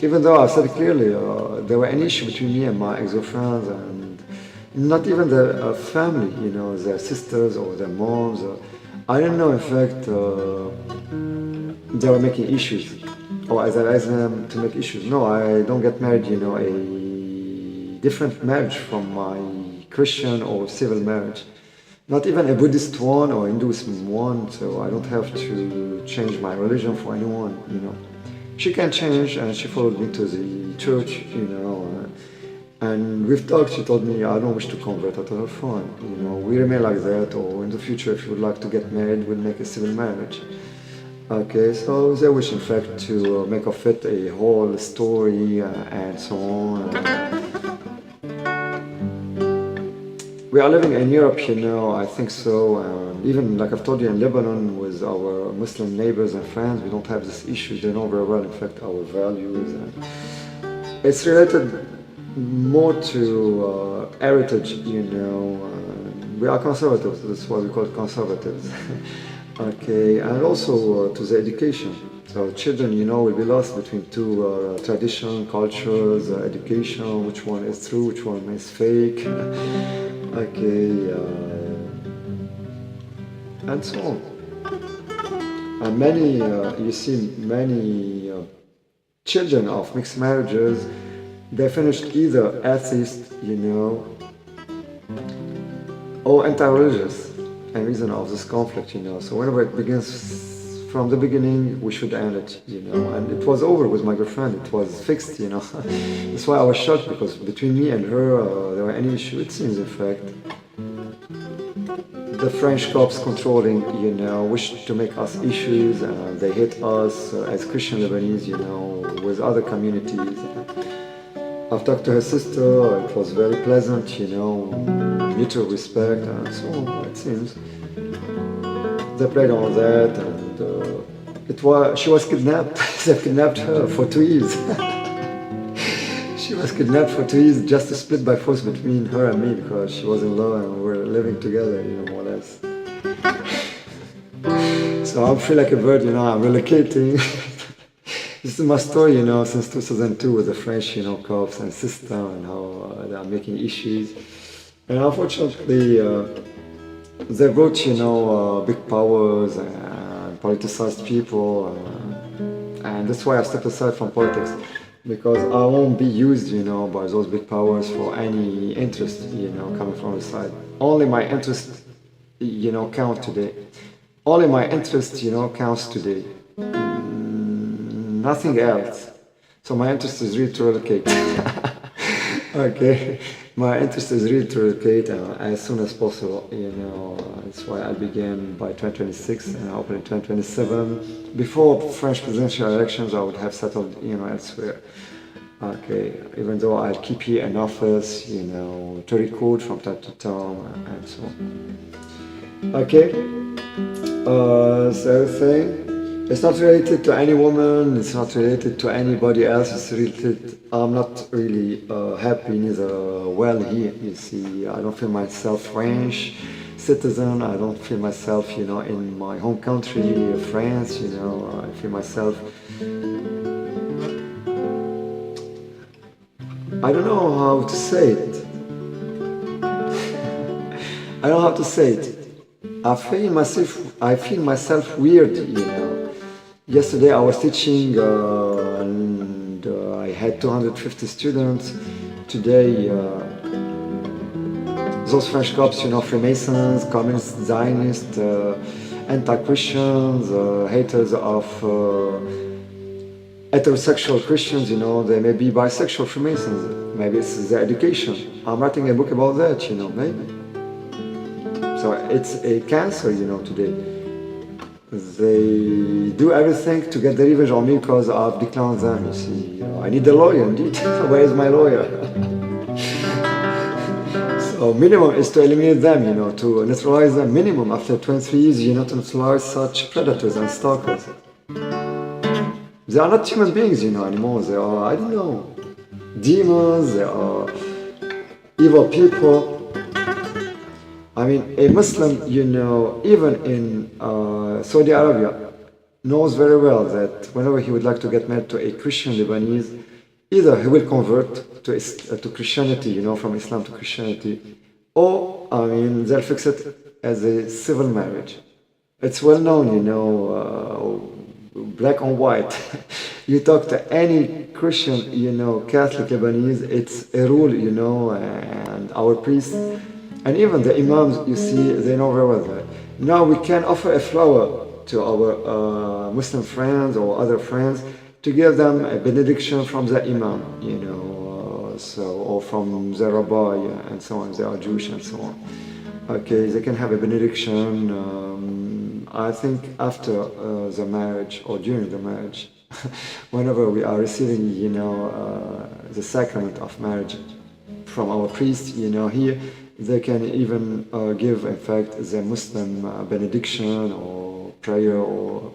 Even though I said clearly, there were an issue between me and my ex-girlfriends, and not even their family, you know, their sisters or their moms. I don't know, in fact, they were making issues, or as I asked them to make issues. No, I don't get married, you know, a different marriage from my Christian or civil marriage. Not even a Buddhist one or Hinduism one, so I don't have to change my religion for anyone, you know. She can change, and she followed me to the church, you know, and we've talked. She told me, I don't wish to convert. I told her, fine, you know, we remain like that, or in the future, if you would like to get married, we'll make a civil marriage. Okay, so they wish, in fact, to make of it a whole story and so on. We are living in Europe, you know, I think so. Even like I've told you, in Lebanon with our Muslim neighbors and friends, we don't have this issue. They know very well, in fact, our values. And it's related more to heritage, you know. We are conservatives, that's why we call it conservatives. Okay, and also to the education. So children, you know, will be lost between two tradition, cultures, education, which one is true, which one is fake. Okay, and so on. And many, you see, many children of mixed marriages, they finished either atheist, you know, or anti-religious, in reason of this conflict, you know. So whenever it begins from the beginning, we should end it, you know. And it was over with my girlfriend, it was fixed, you know. That's why I was shocked, because between me and her, there were any issue, it seems, in fact. the French cops controlling, wish to make us issues, and they hate us as Christian Lebanese, with other communities. I've talked to her sister, it was very pleasant, mutual respect, and so on, it seems. They played all that, and she was kidnapped. They kidnapped her for 2 years. She was kidnapped for 2 years just to split by force between her and me, because she was in law and we were living together, more or less. So I feel like a bird, I'm relocating. This is my story, since 2002 with the French, cops and system, and how they are making issues. And unfortunately, they brought, big powers and politicized people, and that's why I stepped aside from politics, because I won't be used, by those big powers for any interest, coming from the side. Only my interest, count today. Only my interest, counts today. Nothing else. So my interest is really to relocate. Okay, my interest is really to relocate as soon as possible. That's why I began by 2026 and I open in 2027. Before French presidential elections, I would have settled, elsewhere. Okay, even though I'll keep here in office, to record from time to time and so on. Okay, so everything. It's not related to any woman, it's not related to anybody else, it's related, I'm not really happy neither well here, you see. I don't feel myself French citizen, I don't feel myself, in my home country, France, I feel myself, I don't know how to say it. I don't know how to say it. I feel myself weird, Yesterday I was teaching and I had 250 students. Today those French cops, Freemasons, communists, Zionists, anti-Christians, haters of heterosexual Christians, they may be bisexual Freemasons. Maybe it's their education. I'm writing a book about that, maybe. So it's a cancer, today. They do everything to get the revenge on me because I've declined them, you see. I need a lawyer, indeed. Where is my lawyer? So minimum is to eliminate them, to neutralize them. Minimum after 23 years, to neutralize such predators and stalkers. They are not human beings, anymore. They are, I don't know, demons, they are evil people. I mean, a Muslim, even in Saudi Arabia, knows very well that whenever he would like to get married to a Christian Lebanese, either he will convert to Christianity, from Islam to Christianity, or, they'll fix it as a civil marriage. It's well known, black on white. You talk to any Christian, Catholic Lebanese, it's a rule, and our priests, and even the imams, you see, they know very well that. Now we can offer a flower to our Muslim friends or other friends to give them a benediction from the imam, or from the rabbi and so on, they are Jewish and so on. Okay, they can have a benediction, I think after the marriage or during the marriage, whenever we are receiving, the sacrament of marriage from our priest, here, they can even give, in fact, the Muslim benediction or prayer or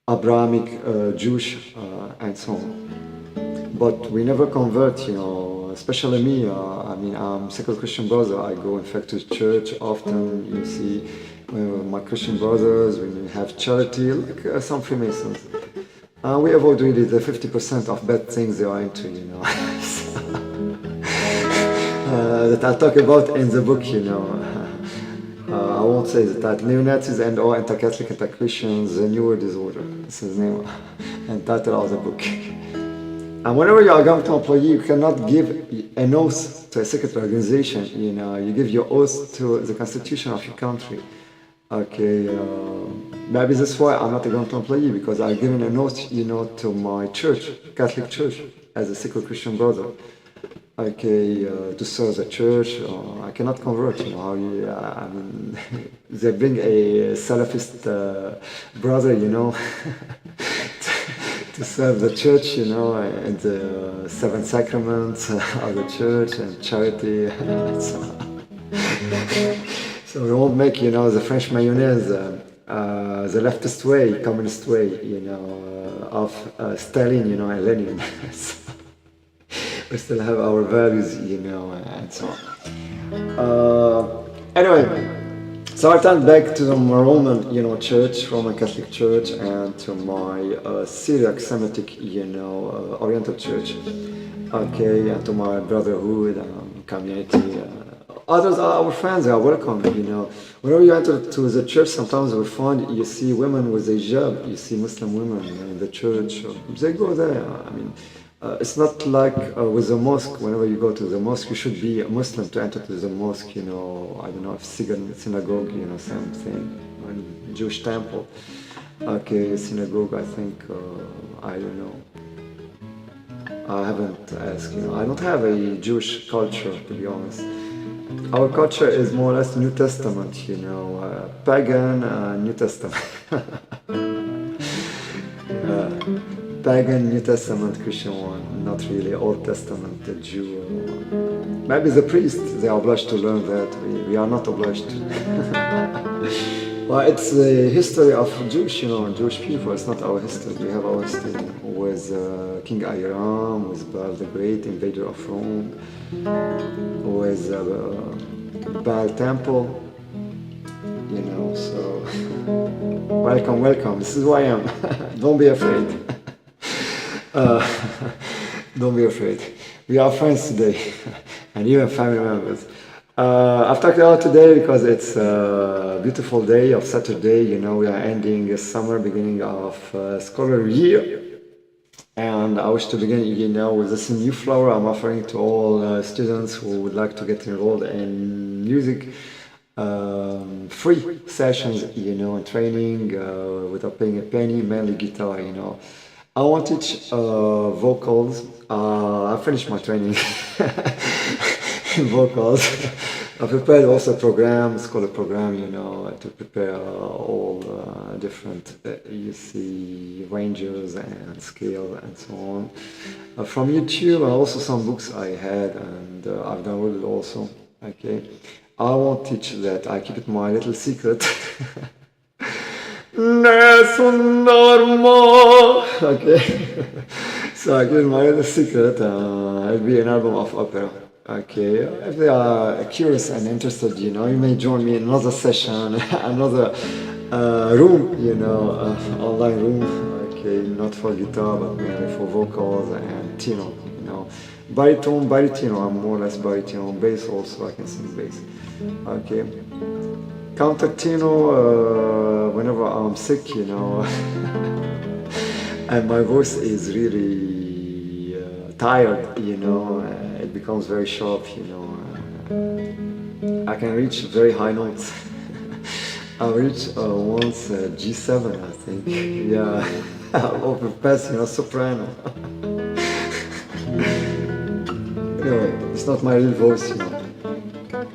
Abrahamic Jewish and so on. But we never convert, especially me. I'm second Christian brother. I go, in fact, to church often. You see, my Christian brothers, we have charity, like some Freemasons. We avoid really the 50% of bad things they are into, that I talk about in the book, I won't say the title. Neo-Nazis and all anti-Catholic, anti-Christians, the New World Disorder. This is the name and title of the book. And whenever you are a government employee, you cannot give an oath to a secret organization. You give your oath to the constitution of your country. Okay, maybe that's why I'm not a government employee, because I've given an oath, to my church, Catholic Church, as a secret Christian brother. okay, to serve the church. I cannot convert, you know. I mean, they bring a Salafist brother, you know, to serve the church, you know, and the seven sacraments of the church and charity. So we won't make, you know, the French mayonnaise the leftist way, communist way, you know, of Stalin, you know, and Lenin. We still have our values, you know, and so on. Anyway, so I turned back to the Roman, you know, church, Roman Catholic Church, and to my Syriac Semitic, you know, Oriental Church. Okay, and to my brotherhood community. Others are our friends, they are welcome, you know. Whenever you enter to the church, sometimes we find you see women with a hijab, you see Muslim women in the church, they go there. I mean, it's not like with the mosque. Whenever you go to the mosque, you should be a Muslim to enter to the mosque, you know. I don't know if synagogue, you know, same thing. Jewish temple. Okay, synagogue, I think, I don't know. I haven't asked, you know. I don't have a Jewish culture, to be honest. Our culture is more or less New Testament, you know, pagan, New Testament. Pagan, New Testament, Christian one, not really Old Testament, the Jew. Maybe the priests, they are obliged to learn that. We are not obliged to. Well, it's the history of Jewish, you know, Jewish people. It's not our history. We have our history with King Hiram, with Baal the Great, invader of Rome, with Baal Temple, you know. So welcome, welcome. This is who I am. Don't be afraid. Don't be afraid. We are friends today, and even family members. I've talked a lot today because it's a beautiful day of Saturday. You know, we are ending summer, beginning of scholar year. And I wish to begin, you know, with this new flower I'm offering to all students who would like to get enrolled in music. Free sessions, you know, and training without paying a penny, mainly guitar, you know. I want to teach vocals. I finished my training in vocals. I prepared also a program, it's called a program, you know, to prepare all different, you see, ranges and scale and so on. From YouTube, and also some books I had, and I've downloaded also, okay. I won't teach that, I keep it my little secret. Okay. So I give my little secret, it'll be an album of opera. Okay, if they are curious and interested, you know, you may join me in another session, another room, you know, online room. Okay, not for guitar, but mainly for vocals and tenor, you know. Baritone, I'm more or less baritone. Bass also, I can sing bass. Okay. Countertenor, whenever I'm sick, you know, and my voice is really tired, you know, it becomes very sharp, you know. I can reach very high notes. I reached once G7, I think. Yeah, over pass, you know, soprano. Anyway, it's not my real voice, you know.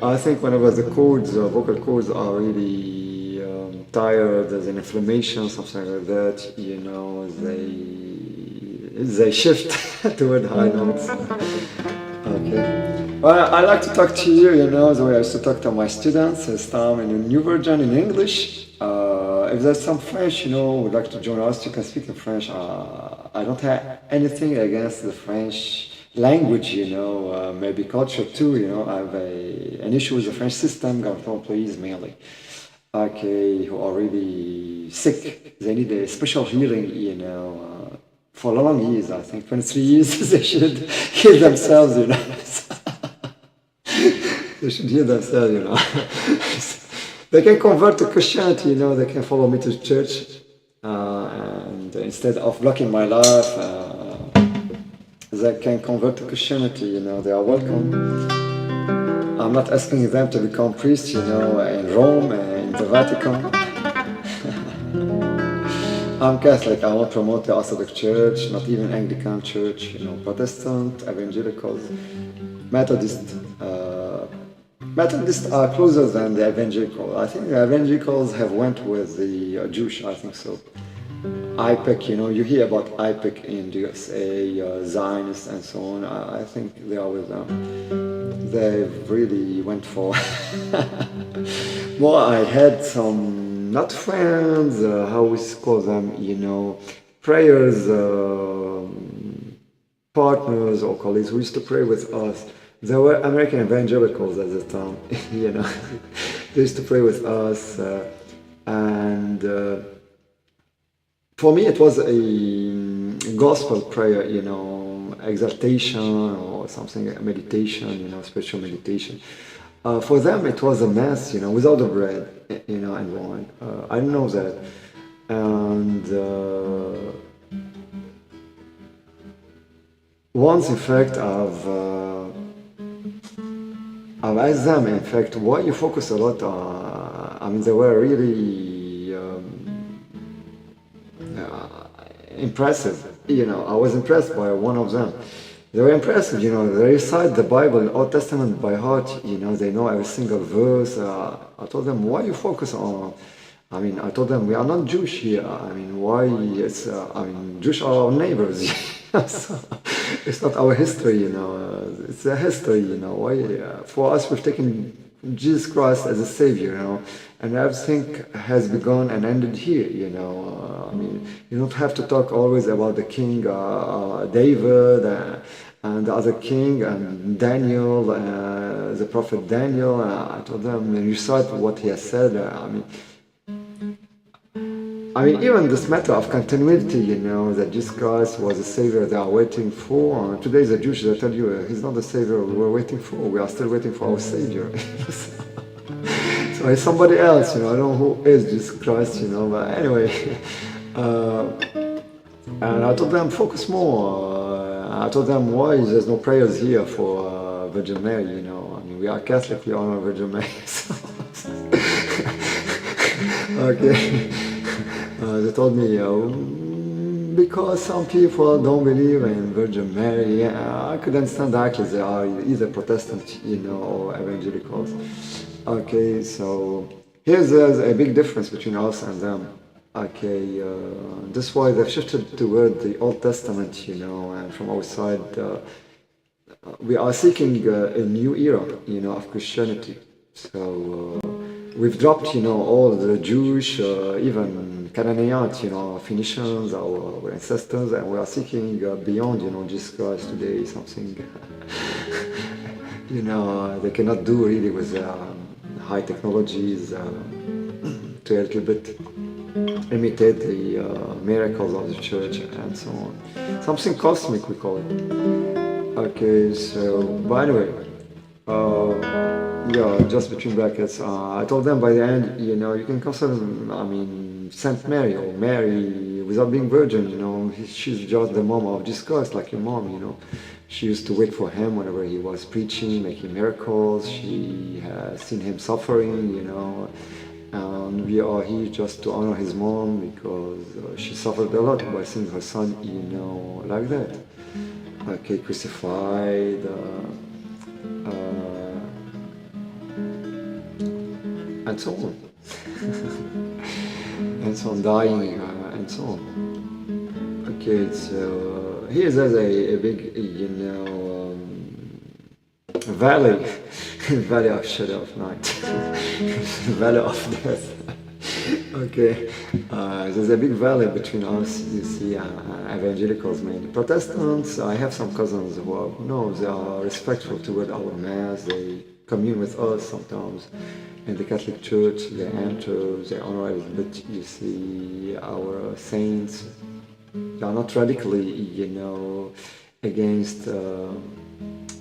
I think whenever the chords, vocal cords are really tired, there's an inflammation, something like that, you know, they shift toward high notes. Okay. Well, I like to talk to you, you know, the way I used to talk to my students. This time in a new version in English. If there's some French, you know, would like to join us, you can speak in French. I don't have anything against the French language, you know, maybe culture too, you know. I have an issue with the French system, government employees mainly, okay, who are really sick. They need a special healing, you know, for long years, I think, 23 years, they should heal themselves, you know. They should heal themselves, you know. They can convert to Christianity, you know, they can follow me to church, and instead of blocking my life, they can convert to Christianity, you know, they are welcome. I'm not asking them to become priests, you know, in Rome and in the Vatican. I'm Catholic. I won't promote the Orthodox Church, not even Anglican Church. Protestant, Evangelicals, Methodist. Methodists are closer than the Evangelical. I think the Evangelicals have went with the Jewish. I think so. AIIHC, you hear about AIIHC in the USA, Zionists and so on. I think they are with them. They really went for. Well, I had some, not friends, how we call them, prayers, partners or colleagues who used to pray with us. They were American evangelicals at the time, They used to pray with us, and for me it was a gospel prayer, exaltation or something, meditation, spiritual meditation. For them it was a mass, without the bread, and wine. I didn't know that. And once, in fact, I've asked them, in fact, why you focus a lot on, they were really impressive. I was impressed by one of them. They were impressive, they recite the Bible, the Old Testament by heart, they know every single verse. I told them, why you focus on, I told them, we are not Jewish here. Why it's, Jewish are our neighbors. So, it's not our history, it's a history, why, for us we've taken Jesus Christ as a savior, and everything has begun and ended here, you don't have to talk always about the king, David, and the other king, and Daniel, the prophet Daniel. I told them, recite what he has said. Even this matter of continuity, that Jesus Christ was the Savior they are waiting for. Today the Jews, they tell you, he's not the Savior we were waiting for. We are still waiting for our Savior. So it's somebody else, I don't know who is Jesus Christ, but anyway. And I told them, focus more. I told them, why there's no prayers here for Virgin Mary, we are Catholic, we honor Virgin Mary. Okay. They told me, because some people don't believe in Virgin Mary. I could understand actually they are either Protestant, or evangelicals. Okay, so here's a big difference between us and them. Okay, that's why they've shifted toward the Old Testament, and from our side, we are seeking a new era, of Christianity. So we've dropped, all the Jewish, even Canaanites, Phoenicians, our ancestors, and we are seeking beyond, Jesus Christ today, something, they cannot do really with high technologies to a little bit imitate the miracles of the church and so on. Something cosmic, we call it. Okay, so, by the way, just between brackets, I told them by the end, you can consider, Saint Mary or Mary without being virgin, she's just the mom of Jesus Christ, like your mom, She used to wait for him whenever he was preaching, making miracles. She has seen him suffering, and we are here just to honor his mom because she suffered a lot by seeing her son, like that. Okay, crucified, and so on. And so on, dying, and so on. Okay, so here's a big, valley, valley of shadow of night, valley of death. Okay, there's a big valley between us, you see, evangelicals mainly. Protestants, I have some cousins who are, they are respectful toward our mass, they commune with us sometimes. In the Catholic Church, they enter, they honor a little bit, you see, our saints. They are not radically, against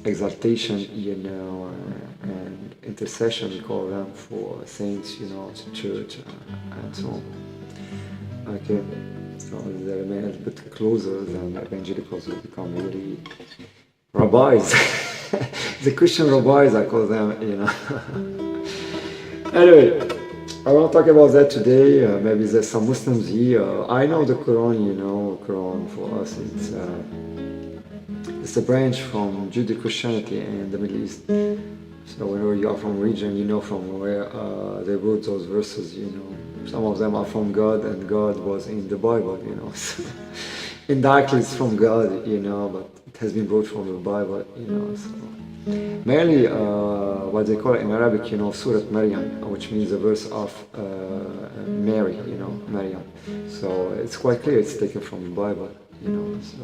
exaltation, and intercession, we call them, for saints, to church, and so on. Okay, so they remain a little bit closer than evangelicals who become really rabbis. The Christian rabbis, I call them, Anyway, I want to talk about that today. Maybe there's some Muslims here. I know the Quran, you know, Quran for us, it's a branch from Judeo-Christianity in the Middle East. So whenever you are from region, you know from where they wrote those verses, you know. Some of them are from God, and God was in the Bible, you know. So indirectly it's from God, you know, but it has been brought from the Bible, you know. So mainly what they call in Arabic, you know, Surat Maryam, which means the verse of Mary, you know, Maryam. So it's quite clear it's taken from the Bible, you know. So,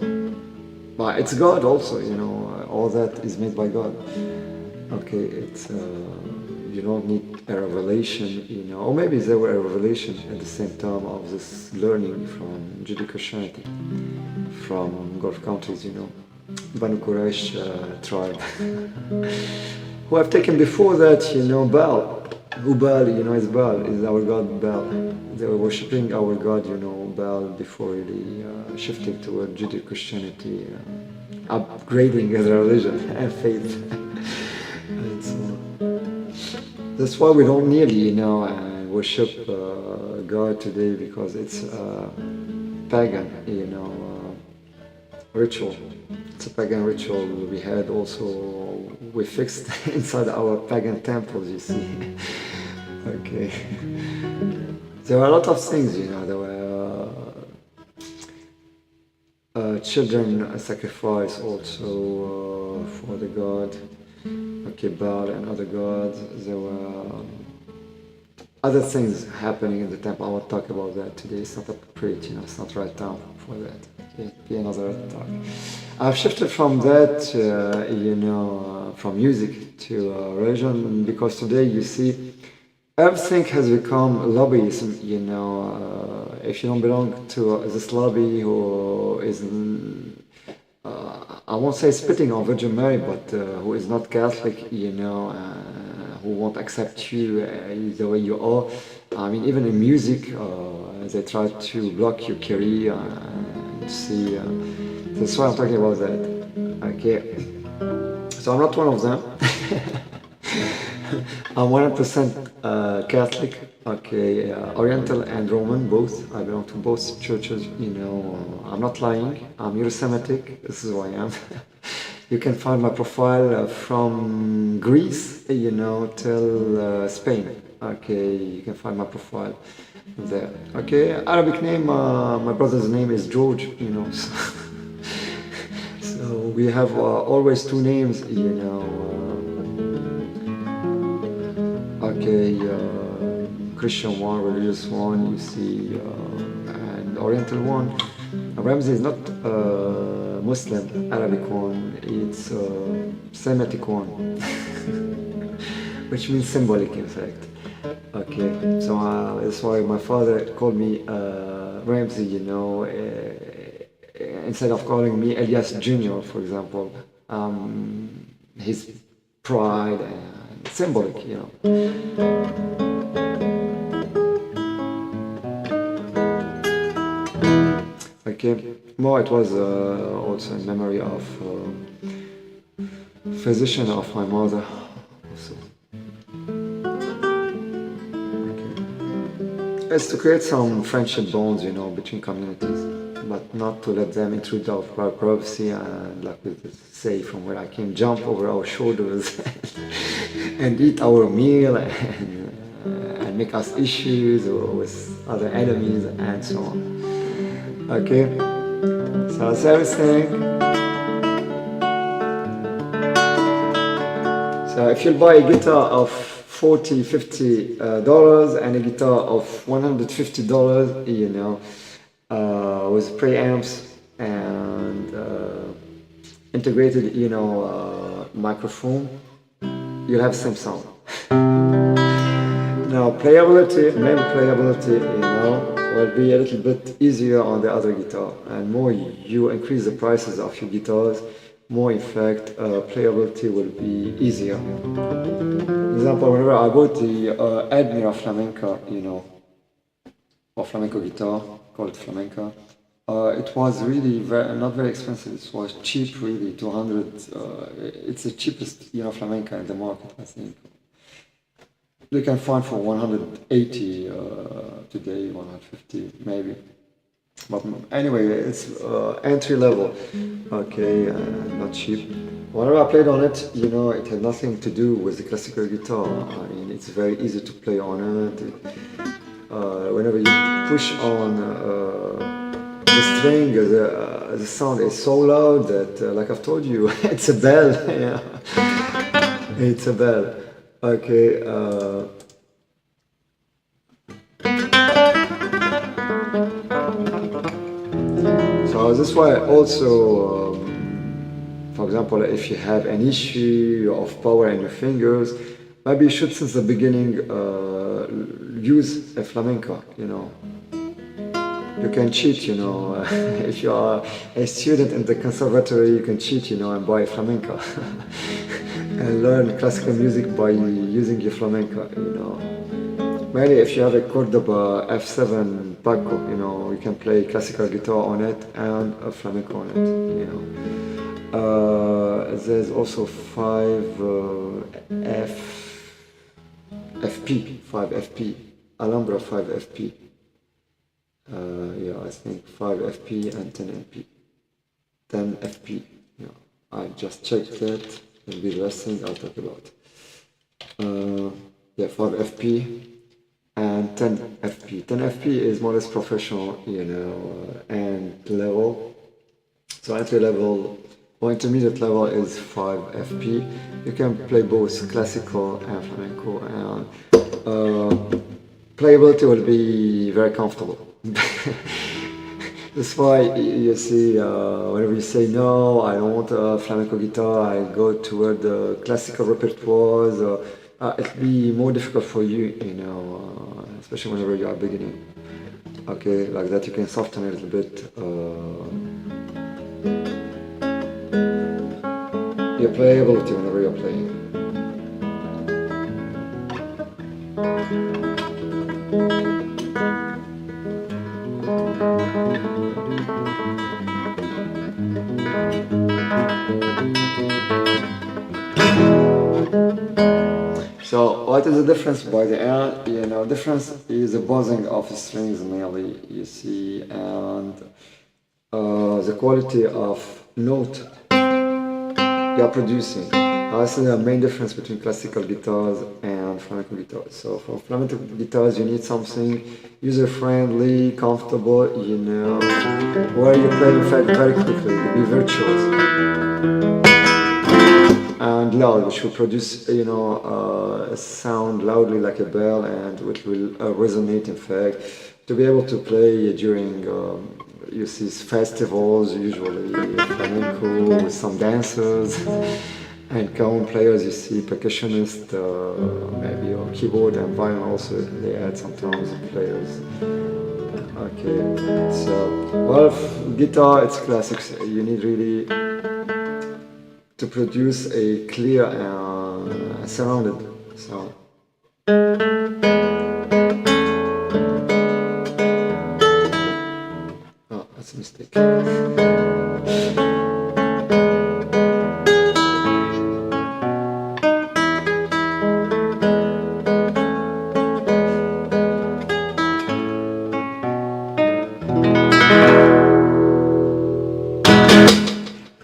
but it's God also, you know. All that is made by God. Okay, it's you don't need a revelation, you know, or maybe there were a revelation at the same time of this learning from Judeo-Christianity, from Gulf countries, you know, Banu Quraysh tribe, who have taken before that, you know, Baal. Who Baal, you know, is Baal, is our god Baal. They were worshipping our god, you know, Baal, before really shifting toward Judeo-Christianity, upgrading their religion and faith. And so that's why we don't nearly, you know, worship God today, because it's pagan, you know, ritual. It's a pagan ritual we had also, we fixed inside our pagan temples, you see. Okay. There were a lot of things, you know, there were children sacrifice also for the god. Okay, Baal and other gods. There were other things happening in the temple. I won't talk about that today. It's not appropriate, you know, it's not right time for that. Okay, be another talk. I've shifted from that, you know, from music to religion, because today you see everything has become lobbyism, you know. If you don't belong to this lobby who is I won't say spitting on Virgin Mary, but who is not Catholic, you know, who won't accept you the way you are. I mean, even in music, they try to block your career and see. That's why I'm talking about that. Okay. So I'm not one of them. I'm 100% Catholic, okay, Oriental and Roman, both. I belong to both churches, you know. I'm not lying, I'm Euro-Semitic, this is who I am. You can find my profile from Greece, you know, till Spain. Okay, you can find my profile there. Okay, Arabic name, my brother's name is George, you know. So we have always two names, you know. Okay, Christian one, religious one, you see, and Oriental one. Ramsey is not Muslim, Arabic one, it's Semitic one, which means symbolic in fact. Okay, so that's why my father called me Ramsey, you know, instead of calling me Elias Jr., for example. His pride and symbolic, you know. Okay, more it was also in memory of physician of my mother also. Okay. It's to create some friendship bonds, you know, between communities, but not to let them intrude our privacy and, like we say, from where I can jump over our shoulders and eat our meal and make us issues with other enemies and so on. Okay, so that's everything. So if you buy a guitar of $40, $50 and a guitar of $150, you know, with preamps and integrated, you know, microphone, you'll have the same sound. Now playability, maybe playability, you know, will be a little bit easier on the other guitar, and more you increase the prices of your guitars, more in fact playability will be easier. For example, whenever I bought the Admira flamenco, you know, or flamenco guitar, called flamenco, it was really not very expensive. It was cheap, really, 200. It's the cheapest, you know, flamenco in the market, I think. you can find for 180 today, 150 maybe. But anyway, it's entry level, okay, not cheap. Whenever I played on it, you know, it had nothing to do with the classical guitar. I mean, it's very easy to play on it. Whenever you push on the string, the sound is so loud that, like I've told you, it's a bell. Yeah, it's a bell. Okay. So this is why also, for example, if you have an issue of power in your fingers, maybe you should since the beginning use a flamenco, you know. You can cheat, you know. If you are a student in the conservatory, you can cheat, you know, and buy a flamenco. And learn classical music by using your flamenco, you know. Mainly if you have a Cordoba F7 Paco, you know, you can play classical guitar on it and a flamenco on it, you know. There's also 5FP, Alhambra 5FP. Yeah, I think 5FP and 10NP. 10FP, yeah. I just checked that. Will be the last thing I'll talk about. Yeah, 5FP and 10FP. 10FP is more or less professional, you know, and level. So entry level or intermediate level is 5FP. You can play both classical and flamenco, and playability will be very comfortable. That's why you see, whenever you say no, I don't want a flamenco guitar, I go toward the classical repertoires. It'll be more difficult for you, you know, especially whenever you are beginning. Okay, like that you can soften it a little bit. Your playability whenever you're playing. So what is the difference by the air? You know, difference is the buzzing of the strings mainly, you see, and the quality of note you are producing. This is the main difference between classical guitars and flamenco guitars. So for flamenco guitars you need something user-friendly, comfortable, you know, where you play in fact very quickly, be virtuous. And loud, which will produce, you know, a sound loudly like a bell, and which will resonate in fact, to be able to play during, you see, festivals, usually flamenco with some dancers, and common players, you see, percussionists, maybe, or keyboard and violin also, they add sometimes players. Okay, so, well, guitar, it's classics, you need really to produce a clear and surrounded sound. Oh, that's a mistake.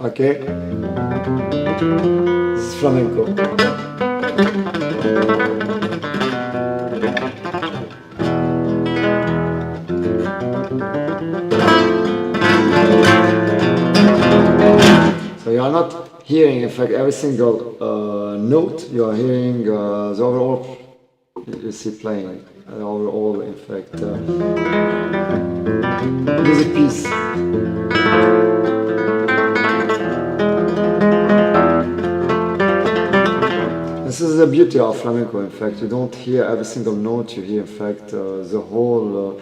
Okay. This is flamenco. So you are not hearing, in fact, every single note. You are hearing the overall, you see, playing, the overall, in fact, music piece. This is the beauty of flamenco, in fact. You don't hear every single note, you hear, in fact, the whole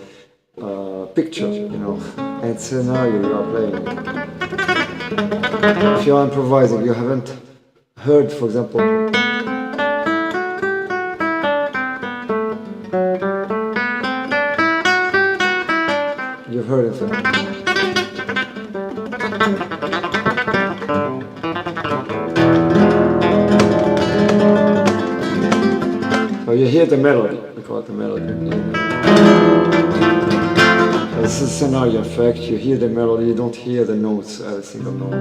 picture, you know, and scenario you are playing. If you are improvising, you haven't heard, for example, you've heard it. So you hear the melody, we call it the melody. This is scenario effect, you hear the melody, you don't hear the notes, every single note.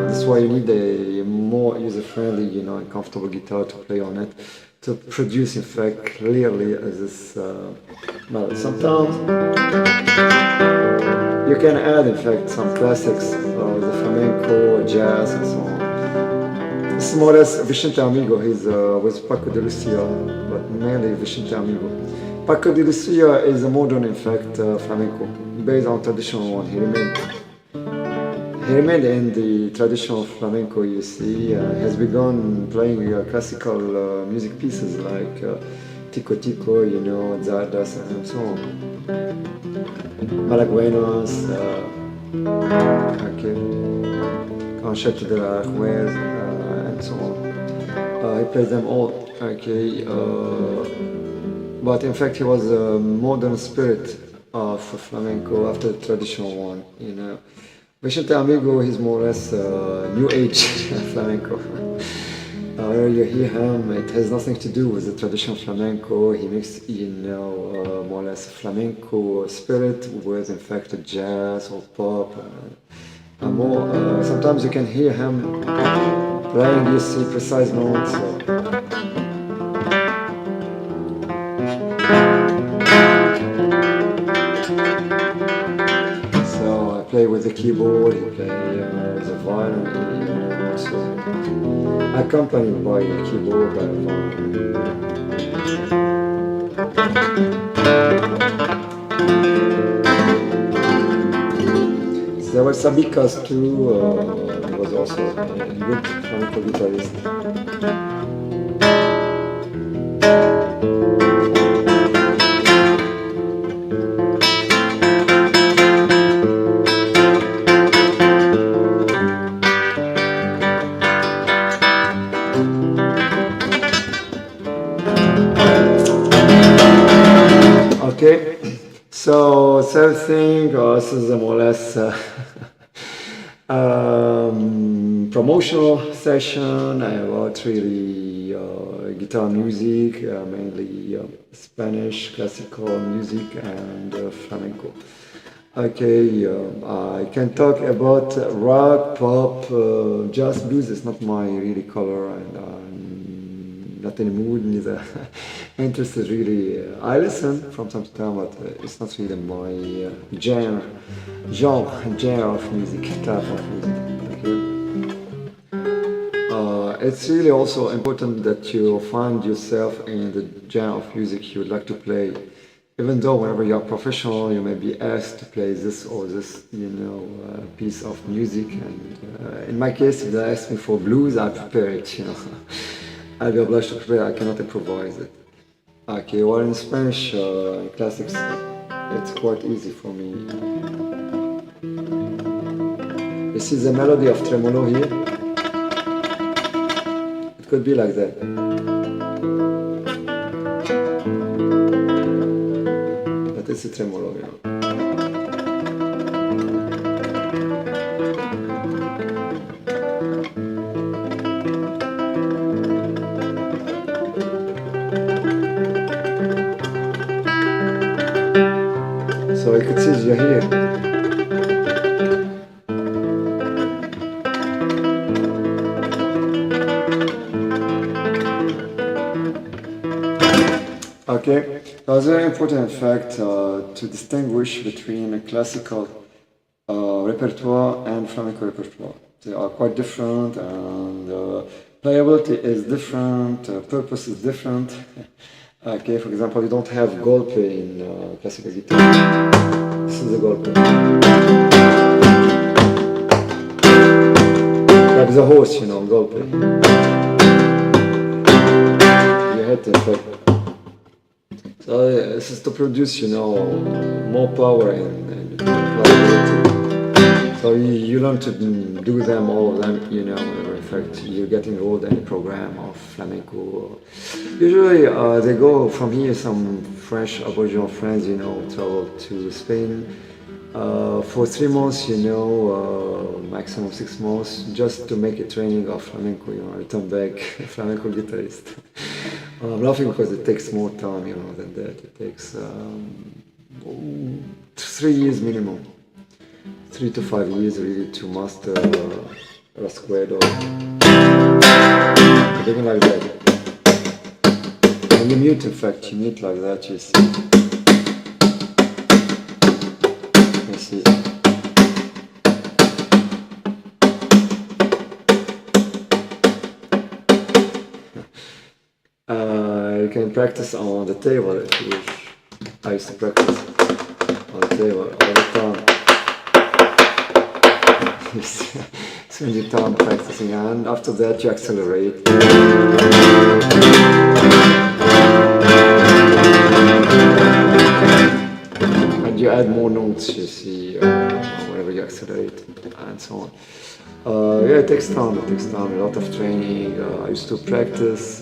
That's why you need a more user-friendly, you know, and comfortable guitar to play on it, to produce, in fact, clearly as this melody. Sometimes you can add, in fact, some classics, the flamenco, jazz, and so on. This is more or less Vicente Amigo, he's with Paco de Lucia, but mainly Vicente Amigo. Paco de Lucia is a modern, in fact, flamenco, based on traditional one. He remained in the traditional flamenco, you see, has begun playing classical music pieces like Tico Tico, you know, Zardas, and so on. Malagueños, Concerto de la Ramirez, and so on. He plays them all, okay. But in fact, he was a modern spirit of flamenco after the traditional one, you know. Vicente Amigo is more or less new age flamenco. Whenever you hear him, it has nothing to do with the traditional flamenco. He makes, you know, more or less flamenco spirit with, in fact, jazz or pop. More, sometimes you can hear him playing, you see, precise notes. Play with the keyboard, he play with the violin, also accompanied by the keyboard, by the violin. There was Sabicas too, he was also a good flamenco guitarist. Okay, so third thing, this is more or less promotional session about really guitar music, mainly Spanish classical music and flamenco. Okay, I can talk about rock, pop, jazz, blues. It's not my really color, and not in the mood, neither interested really. I listen from time to time, but it's not really my genre of music, type of music. Okay. It's really also important that you find yourself in the genre of music you would like to play. Even though whenever you're professional, you may be asked to play this or this, you know, piece of music. And in my case, if they ask me for blues, I prepare it, you know. I'll be obliged to prepare, I cannot improvise it. Okay, while in Spanish classics, it's quite easy for me. This is the melody of tremolo here. It could be like that. But it's a tremolo, you know. So you could see you're here. Okay, so it's very important in fact to distinguish between a classical repertoire and flamenco repertoire. They are quite different, and playability is different, purpose is different. Okay, for example, you don't have golpe in classical guitar. This is a golpe. Like the horse, you know, golpe. You hit it, but so this is to produce, you know, more power and playability. So you learn to do them, all of them, you know, whenever in fact you get enrolled in a program of flamenco. Usually they go from here, some French Aboriginal friends, you know, travel to Spain for 3 months, you know, maximum 6 months, just to make a training of flamenco, you know, return back flamenco guitarist. I'm laughing because it takes more time, than that. It takes 3 years minimum, 3 to 5 years really to master Rasquedo. Begin like that. And you mute, in fact, you mute like that, you see. You see. You can practice on the table if you wish. I used to practice on the table all the time. Spend your time practicing, and after that you accelerate. And you add more notes, you see, whenever you accelerate, and so on. Yeah, it takes time, a lot of training. I used to practice,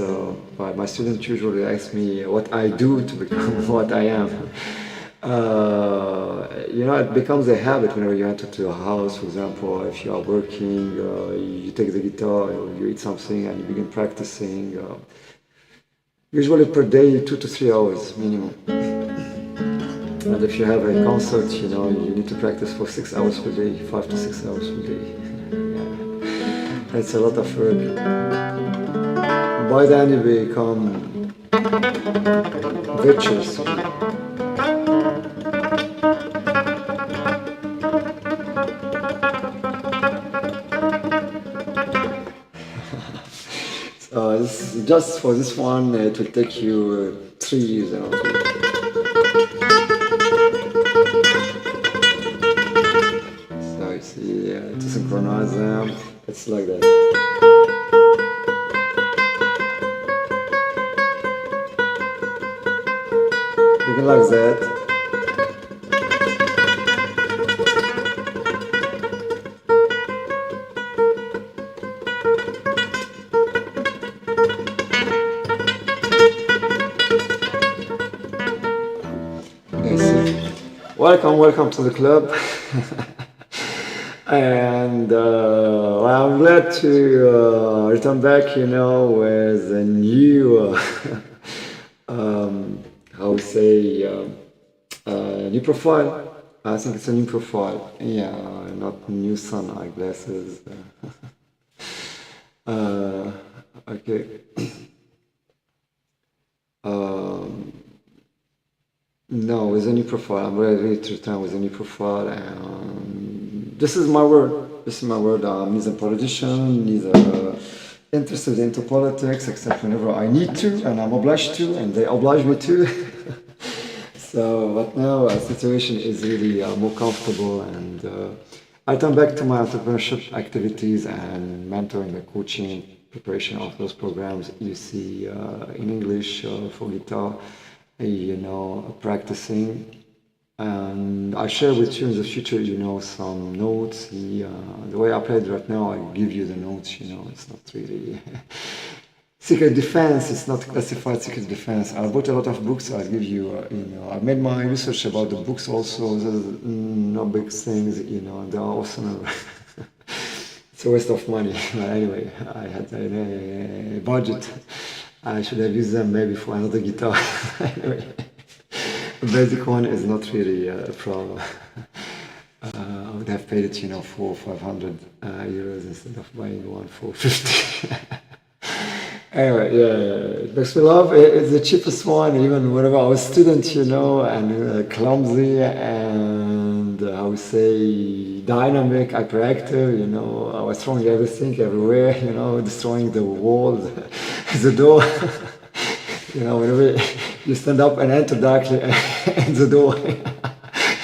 but my students usually ask me what I do to become what I am. It becomes a habit whenever you enter to a house, for example, if you are working, you take the guitar, you eat something and you begin practicing. Usually per day, 2 to 3 hours minimum. And if you have a concert, you need to practice for 6 hours per day, 5 to 6 hours per day. That's a lot of work. By then you become virtuous. Just for this one, it will take you 3 years. So you see, to synchronize them, it's like that. Begin like that. Welcome to the club. And I'm glad to return back, with a new, new profile. I think it's a new profile. Yeah, not new sun eyeglasses. Okay. No, with a new profile. I'm ready to return with a new profile, and this is my word. I'm neither politician, neither interested into politics, except whenever I need to, and I'm obliged to, and they oblige me to. So, but now our situation is really more comfortable, and I turn back to my entrepreneurship activities and mentoring and coaching, preparation of those programs you see in English for guitar. Practicing, and I share with you in the future, some notes. The way I play it right now, I give you the notes. It's not really secret defense. It's not classified secret defense. I bought a lot of books. I'll give you. I made my research about the books also. There's no big things. They are also. It's a waste of money. But anyway, I had a budget. I should have used them maybe for another guitar. Anyway, the basic one is not really a problem. I would have paid it, for 500 euros instead of buying one for 50. Anyway, yeah, it makes me laugh. It's the cheapest one, even whenever I was a student, and clumsy and dynamic, hyperactive. I was throwing everything everywhere. Destroying the walls. The door, whenever you stand up and enter directly in the door,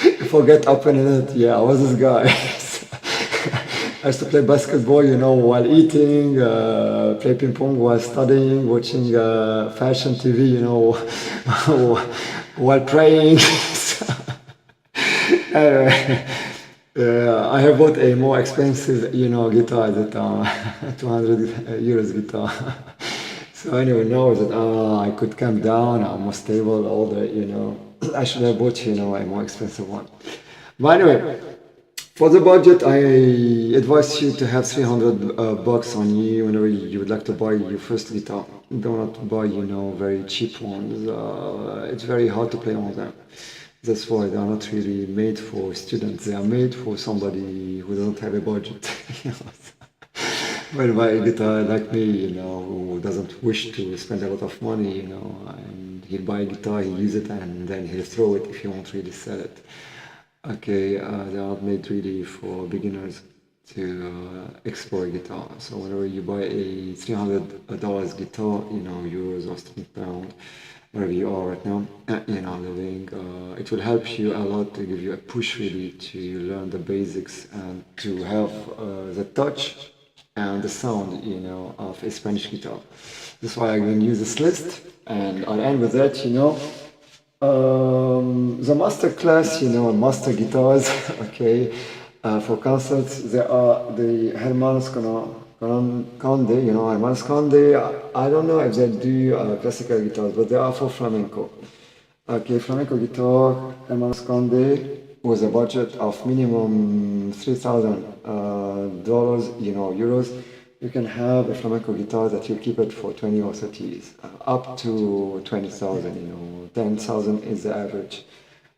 you forget opening it. Yeah, I was this guy. I used to play basketball, while eating, play ping pong while studying, watching fashion TV, while praying. I have bought a more expensive, guitar at the time, 200 euros guitar. So anyway, now that I could come down, I'm more stable, older, I should have bought, a more expensive one. But anyway, For the budget, I advise you to have 300 bucks on you whenever you would like to buy your first guitar. Do not buy, very cheap ones. It's very hard to play on them. That's why they are not really made for students. They are made for somebody who doesn't have a budget. When you buy a guitar like me, who doesn't wish to spend a lot of money, and he'll buy a guitar, he'll use it, and then he'll throw it if he won't really sell it. Okay, they are made really for beginners to explore guitar. So whenever you buy a $300 guitar, euros or sterling pound, wherever you are right now, living, it will help you a lot to give you a push really to learn the basics and to have the touch and the sound, of a Spanish guitar. That's why I'm going to use this list, and I'll end with that, the master class, master guitars, okay, for concerts, there are the Hermanos Conde, Hermanos Conde, I don't know if they do classical guitars, but they are for flamenco. Okay, flamenco guitar, Hermanos Conde, with a budget of minimum $3,000, euros. You can have a flamenco guitar that you keep it for 20 or 30 years, up to 20,000, 10,000 is the average.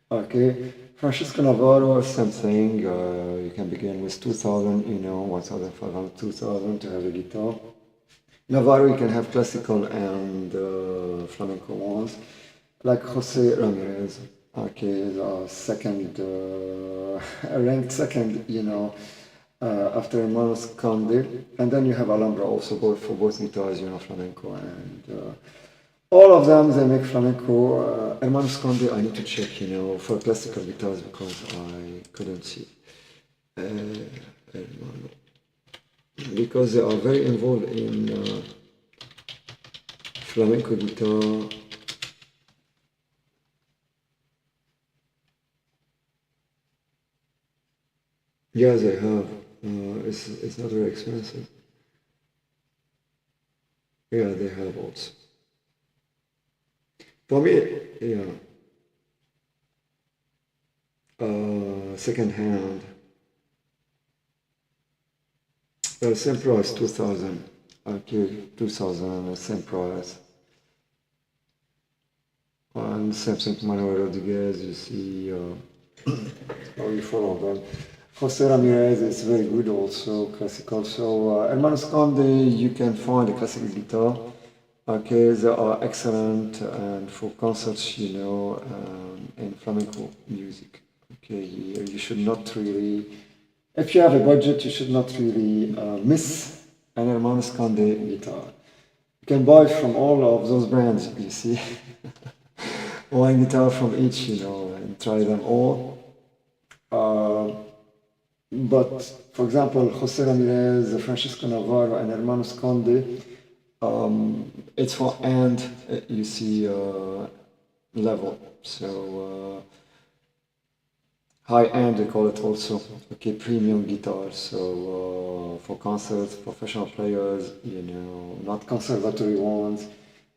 Okay, Francisco Navarro, same thing, you can begin with 2,000, 1,500, 2,000 to have a guitar. Navarro, you can have classical and flamenco ones, like Jose Ramirez, okay, the second, ranked second, after Hermanos Conde, and then you have Alhambra also for both guitars, flamenco, and all of them, they make flamenco. Hermanos Conde, I need to check, for classical guitars because I couldn't see. Because they are very involved in flamenco guitar. Yeah, they have. It's not very expensive. Yeah, they have also. For me, yeah. Second hand. Same price, 2,000. Okay, 2,000, same price. And same thing, Manuel Rodriguez, you see, how you follow them. Jose Ramirez is very good also, classical. So, Hermanos Conde, you can find a classical guitar. Okay, they are excellent and for concerts, and flamenco music. Okay, you should not really, if you have a budget, you should not really miss an Hermanos Conde guitar. You can buy from all of those brands, you see. One guitar from each, and try them all. But, for example, Jose Ramirez, Francisco Navarro, and Hermanos Conde, it's for end, you see, level. So, high end, they call it also, okay, premium guitars. So, for concerts, professional players, not conservatory ones,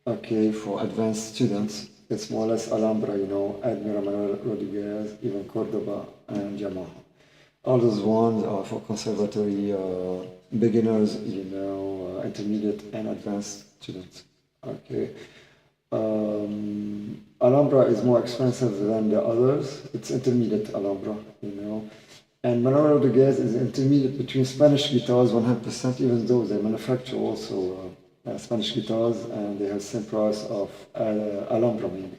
okay, for advanced students, it's more or less Alhambra, Admira, Manuel, Rodriguez, even Cordoba, and Yamaha. All those ones are for conservatory beginners, intermediate and advanced students. Okay. Alhambra is more expensive than the others. It's intermediate Alhambra, And Manuel Rodriguez is intermediate between Spanish guitars 100%, even though they manufacture also Spanish guitars and they have the same price of Alhambra maybe.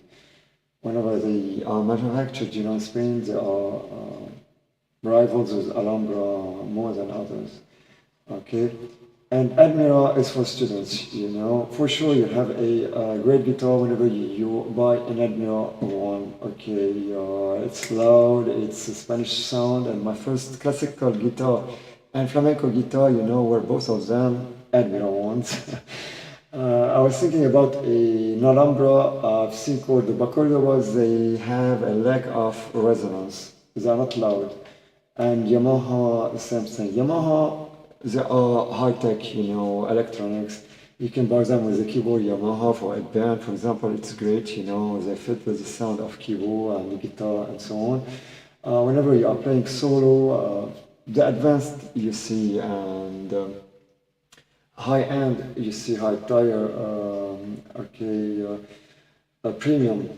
Whenever they are manufactured, in Spain, they are rivals with Alhambra more than others. Okay, and Admira is for students. For sure you have a great guitar whenever you buy an Admira one. Okay, it's loud, it's a Spanish sound, and my first classical guitar and flamenco guitar, were both of them Admira ones. I was thinking about an Alhambra. I've seen Cordoba. Cordobas, they have a lack of resonance. They are not loud. And Yamaha, the same thing. Yamaha, they are high-tech, electronics. You can buy them with a keyboard Yamaha for a band, for example. It's great, they fit with the sound of keyboard and the guitar and so on. whenever you are playing solo, the advanced you see and high end you see high tier, premium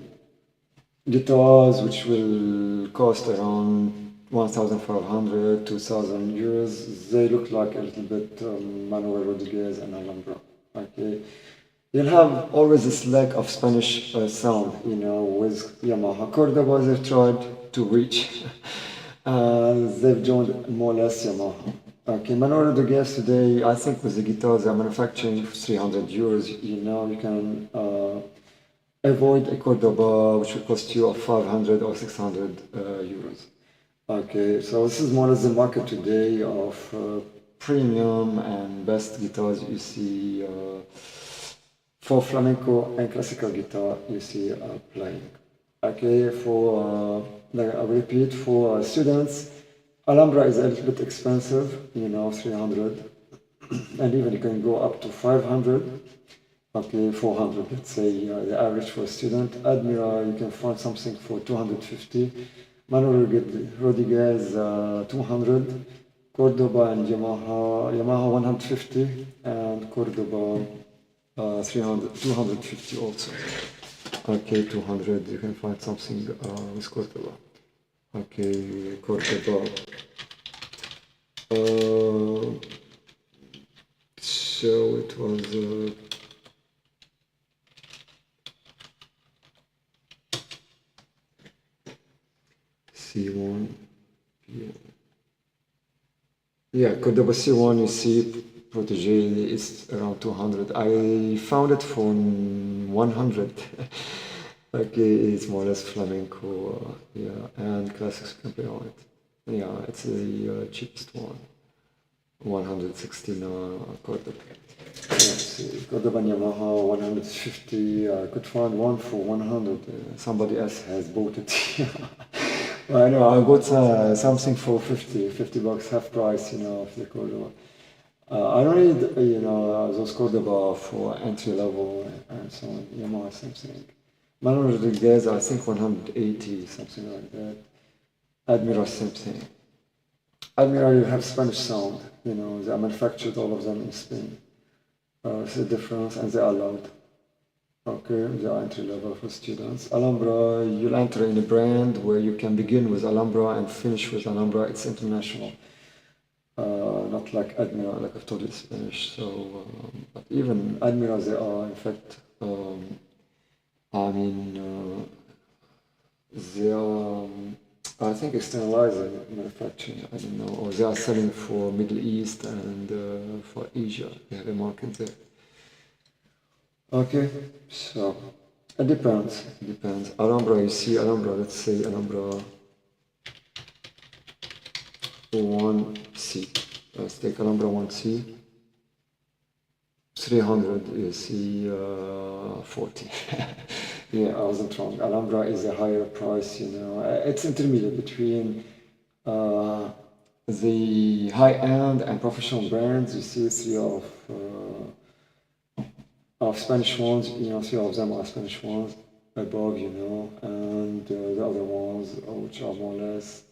guitars which will cost around 1,500, 2,000 euros. They look like a little bit Manuel Rodriguez and Alhambra. Okay, you'll have always this lack of Spanish sound, you know, with Yamaha. Cordoba they've tried to reach. They've joined more or less Yamaha. Okay, Manuel Rodriguez today, I think with the guitars they're manufacturing for 300 euros, you know, you can avoid a Cordoba which will cost you 500 or 600 euros. Okay, so this is more or less the market today of premium and best guitars you see for flamenco and classical guitar you see playing. Okay, for I repeat, for students, Alhambra is a little bit expensive, you know, 300, and even you can go up to 500. Okay, 400, let's say the average for a student. Admira, you can find something for 250. Manuel Rodriguez, 200. Cordoba and Yamaha 150, and Cordoba 250 also. Okay, 200, you can find something with Cordoba. Okay, Cordoba. So it was C1, P1. Yeah, Cordoba C1 you see Protégé is around 200. I found it for 100. Okay, it's more or less flamenco, yeah, and classics can play on it. Yeah, it's the cheapest one. 116 Cordoba. Let's see, Cordoba and Yamaha 150. I could find one for 100. Somebody else has bought it. I know, I got something for 50 bucks, half price, you know, of the Cordoba. I don't need, you know, those Cordoba for entry level and so on. Yamaha, same thing. Manuel Rodriguez, I think 180, something like that. Admira, same thing. Admira, you have Spanish sound, you know, they are manufactured, all of them in Spain. It's a difference, and they are loud. Okay, they are entry level for students. Alhambra, you'll enter in a brand where you can begin with Alhambra and finish with Alhambra. It's international. Not like Admira, like I've told you, Spanish. So, but even Admira, they are in fact, they are, I think, externalizing manufacturing. I don't know, or they are selling for Middle East and for Asia. They have a market there. Okay, so it depends. Alhambra, you see Alhambra. Let's say Alhambra 1C. Let's take Alhambra 1C. 300, you see 40. Yeah, I wasn't wrong. Alhambra is a higher price, you know. It's intermediate between the high-end and professional brands. You see three of Spanish ones, you know, three of them are Spanish ones above, you know, and the other ones, which are more or less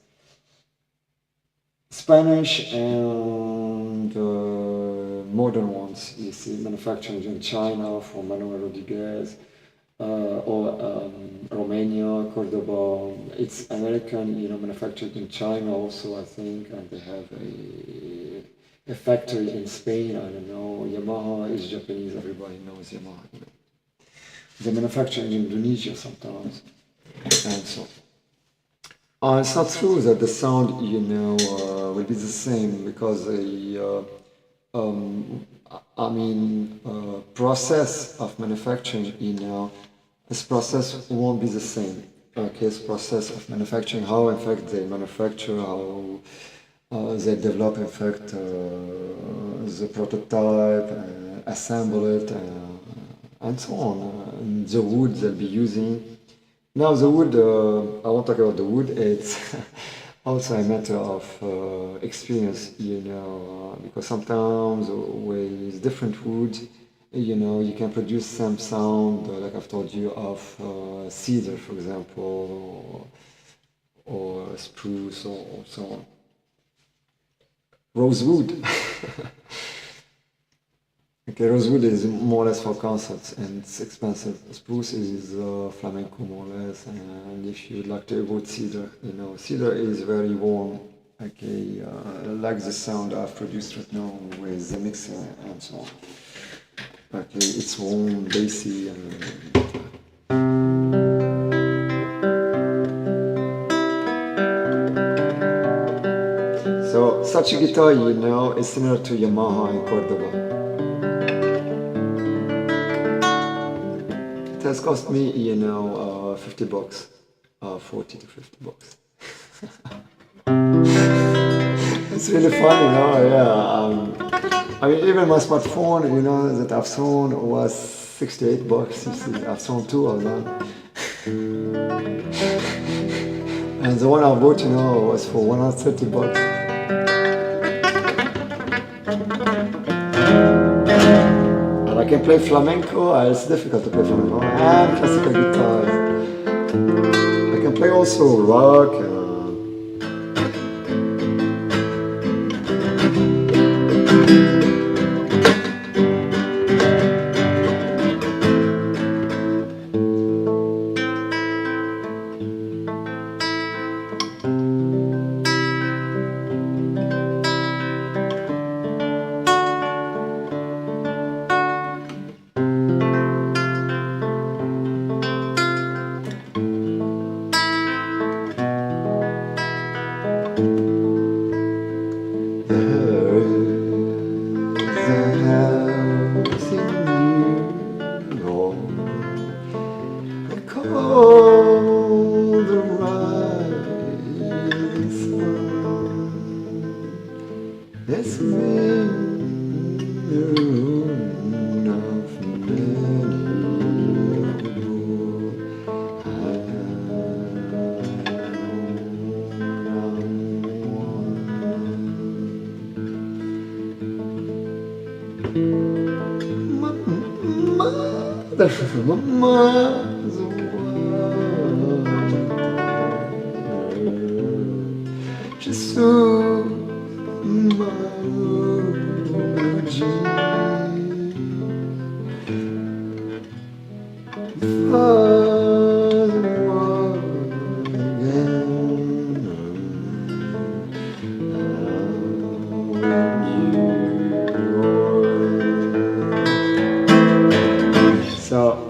Spanish and modern ones, you see, manufactured in China for Manuel Rodriguez, or Romania, Cordoba. It's American, you know, manufactured in China also, I think, and they have a factory in Spain. I don't know. Yamaha is Japanese. Everybody knows Yamaha. You know. They manufacture in Indonesia sometimes, and so. It's not true that the sound, you know, will be the same because the process of manufacturing, you know, this process won't be the same. Okay, this process of manufacturing, how in fact they manufacture, how they develop in fact the prototype, assemble it, and so on. The wood they'll be using. Now the wood, I won't talk about the wood, it's also a matter of experience, you know, because sometimes with different woods, you know, you can produce some sound, like I've told you, of cedar, for example, or spruce or so on. Rosewood. Okay, rosewood is more or less for concerts and it's expensive. Spruce is flamenco more or less, and if you would like to avoid cedar, cedar is very warm. Okay, like the sound I've produced right now with the mixer and so on. Okay, it's warm, bassy, and so such a guitar, is similar to Yamaha and Cordoba. It has cost me, $50, 40 to 50 bucks. It's really funny, yeah. I mean, even my smartphone, that I've sold was 68 bucks. You see, I've sold two of them. And the one I bought, was for 130 bucks. And I can play flamenco. It's difficult to play flamenco. And classical guitars. I can play also rock.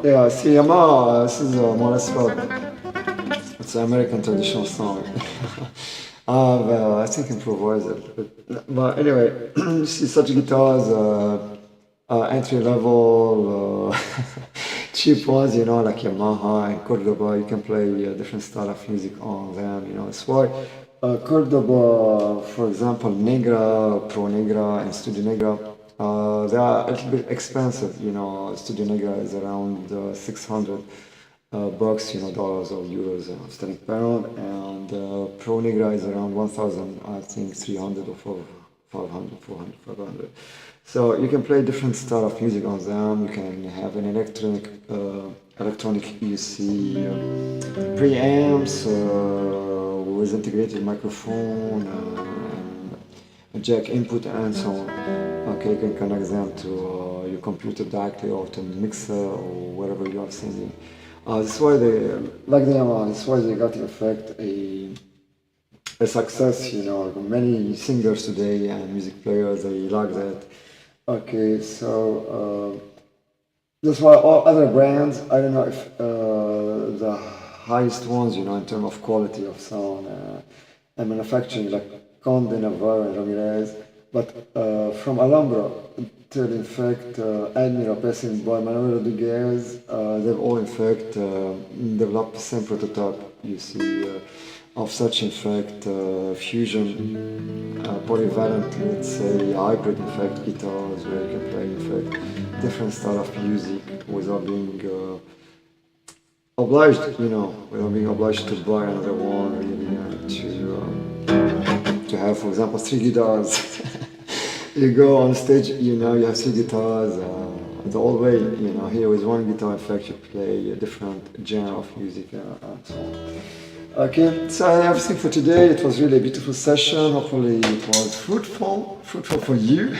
Yeah, see, Yamaha, this is more or less about, it's an American traditional song. I think improvise it. But anyway, you see such guitars, entry level, cheap ones, like Yamaha and Cordoba. You can play different style of music on them, That's why Cordoba, for example, Negra, Pro Negra and Studio Negra, they are a little bit expensive, Studio Negra is around 600 bucks, dollars or euros, sterling pound, and Pro Negra is around 1,000, I think 300 or 500, 400, 500. So you can play different style of music on them. You can have an electronic EUC preamps with integrated microphone and jack input and so on. Okay, you can connect them to your computer directly or to mixer or whatever you are sending. That's why they, like the Yamaha, that's why they got in effect a success, many singers today and music players, they like that. Okay, so that's why all other brands, I don't know if the highest ones, in terms of quality of sound and manufacturing, like Conde, Navarro and Ramirez, but from Alhambra till in fact Admira passing by Manuel, they've all in fact developed the same prototype, you see, of such in fact fusion, polyvalent, let's say hybrid in fact guitars, where you can play in fact different style of music without being obliged, without being obliged to buy another one, really, to have, for example, 3 guitars. You go on stage, you have 3 guitars, the old way, here with 1 guitar, in fact, you play a different genre of music and so on. Okay, so everything for today. It was really a beautiful session. Hopefully, it was fruitful for you.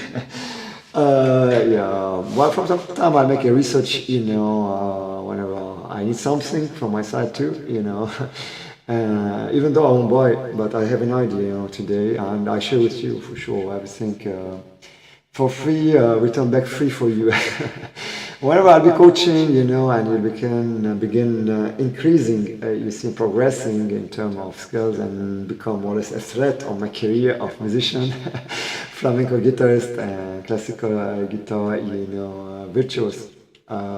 Yeah, well, from time to time, I make a research, whenever I need something from my side too, even though I won't buy, but I have an idea, today, and I share with you for sure everything for free, return back free for you. Whenever I'll be coaching, and you begin increasing, progressing in terms of skills and become more or less a threat on my career of musician, flamenco guitarist and classical guitar, virtuous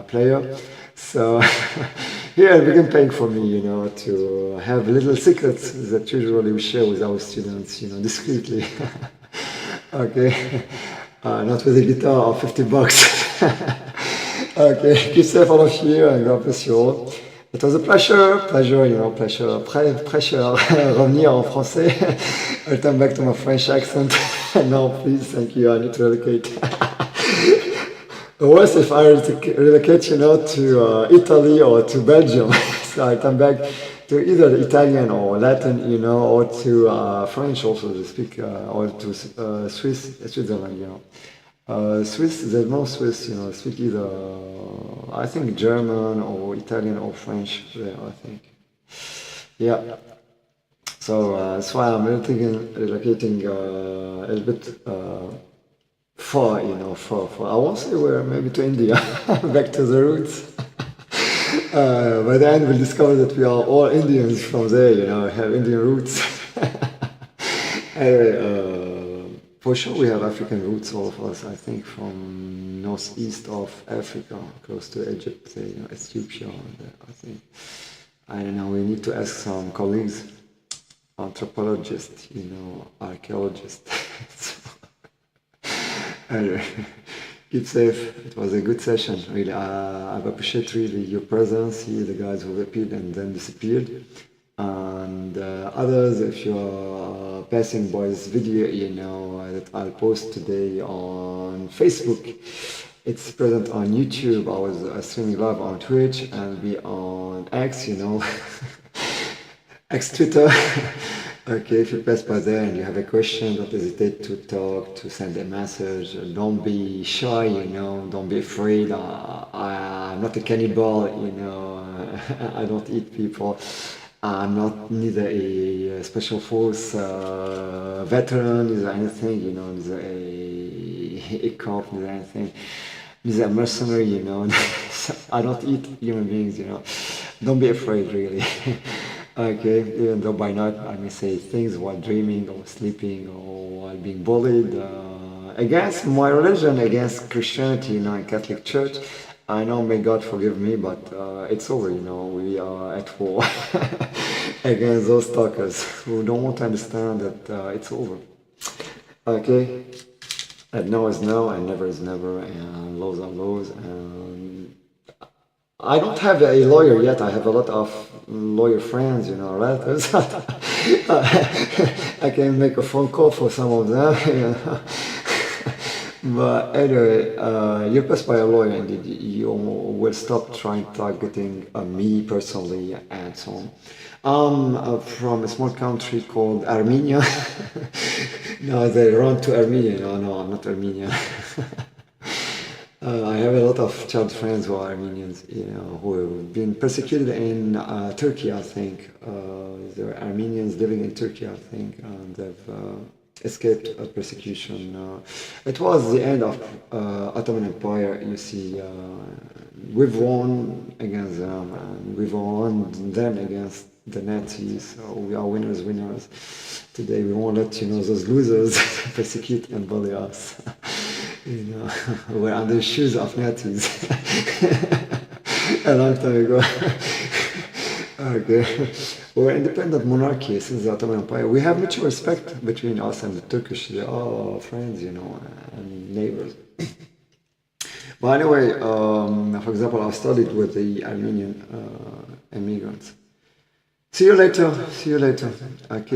player. So here I begin paying for me, to have little secrets that usually we share with our students, discreetly. Okay, not with a guitar of $50. Okay, keep safe all of you and God bless you all. It was a pleasure, pressure, revenir en français. I'll turn back to my French accent. No, please, thank you, I need to relocate. Worse if I relocate, to Italy or to Belgium. So I come back to either Italian or Latin, or to French also to speak, or to Switzerland, Swiss, there's no Swiss, speak either, I think German or Italian or French there, I think. Yeah. So that's why I'm relocating a little bit far, for I won't say where, maybe to India, back to the roots. By the end we'll discover that we are all Indians from there, have Indian roots. Anyway, for sure we have African roots, all of us, I think, from northeast of Africa, close to Egypt, Ethiopia, I think. I don't know, we need to ask some colleagues, anthropologists, archaeologists. Anyway, keep safe. It was a good session, really. I appreciate really your presence here, the guys who appeared and then disappeared. And others, if you are passing by this video, that I'll post today on Facebook. It's present on YouTube. I was streaming live on Twitch and be on X, X Twitter. Okay, if you pass by there and you have a question, don't hesitate to talk, to send a message. Don't be shy, don't be afraid. I'm not a cannibal, I don't eat people. I'm not neither a special force veteran, neither anything, neither a cop, neither anything, neither a mercenary, I don't eat human beings, Don't be afraid, really. Okay, even though by night I may say things while dreaming or sleeping or while being bullied against my religion, against Christianity, in Catholic Church. I know, may God forgive me, but it's over, we are at war against those talkers who don't want to understand that it's over. Okay, and no is no, and never is never, and laws are laws, and I don't have a lawyer yet. I have a lot of lawyer friends, relatives. I can make a phone call for some of them, But anyway, you pass by a lawyer and you will stop trying targeting me personally and so on. I'm from a small country called Armenia. No, they run to Armenia. No, I'm not Armenian. I have a lot of child friends who are Armenians, who have been persecuted in Turkey, I think. There are Armenians living in Turkey, I think, and they've escaped persecution. It was the end of Ottoman Empire, we've won against them, and we've won them against the Nazis, so we are winners. Today we won't let those losers persecute and bully us. We're under the shoes of Nazis a long time ago. Okay, we're independent monarchy since the Ottoman Empire. We have mutual respect between us and the Turkish. They are friends, and neighbors. But anyway, for example, I studied with the Armenian immigrants. See you later. Okay.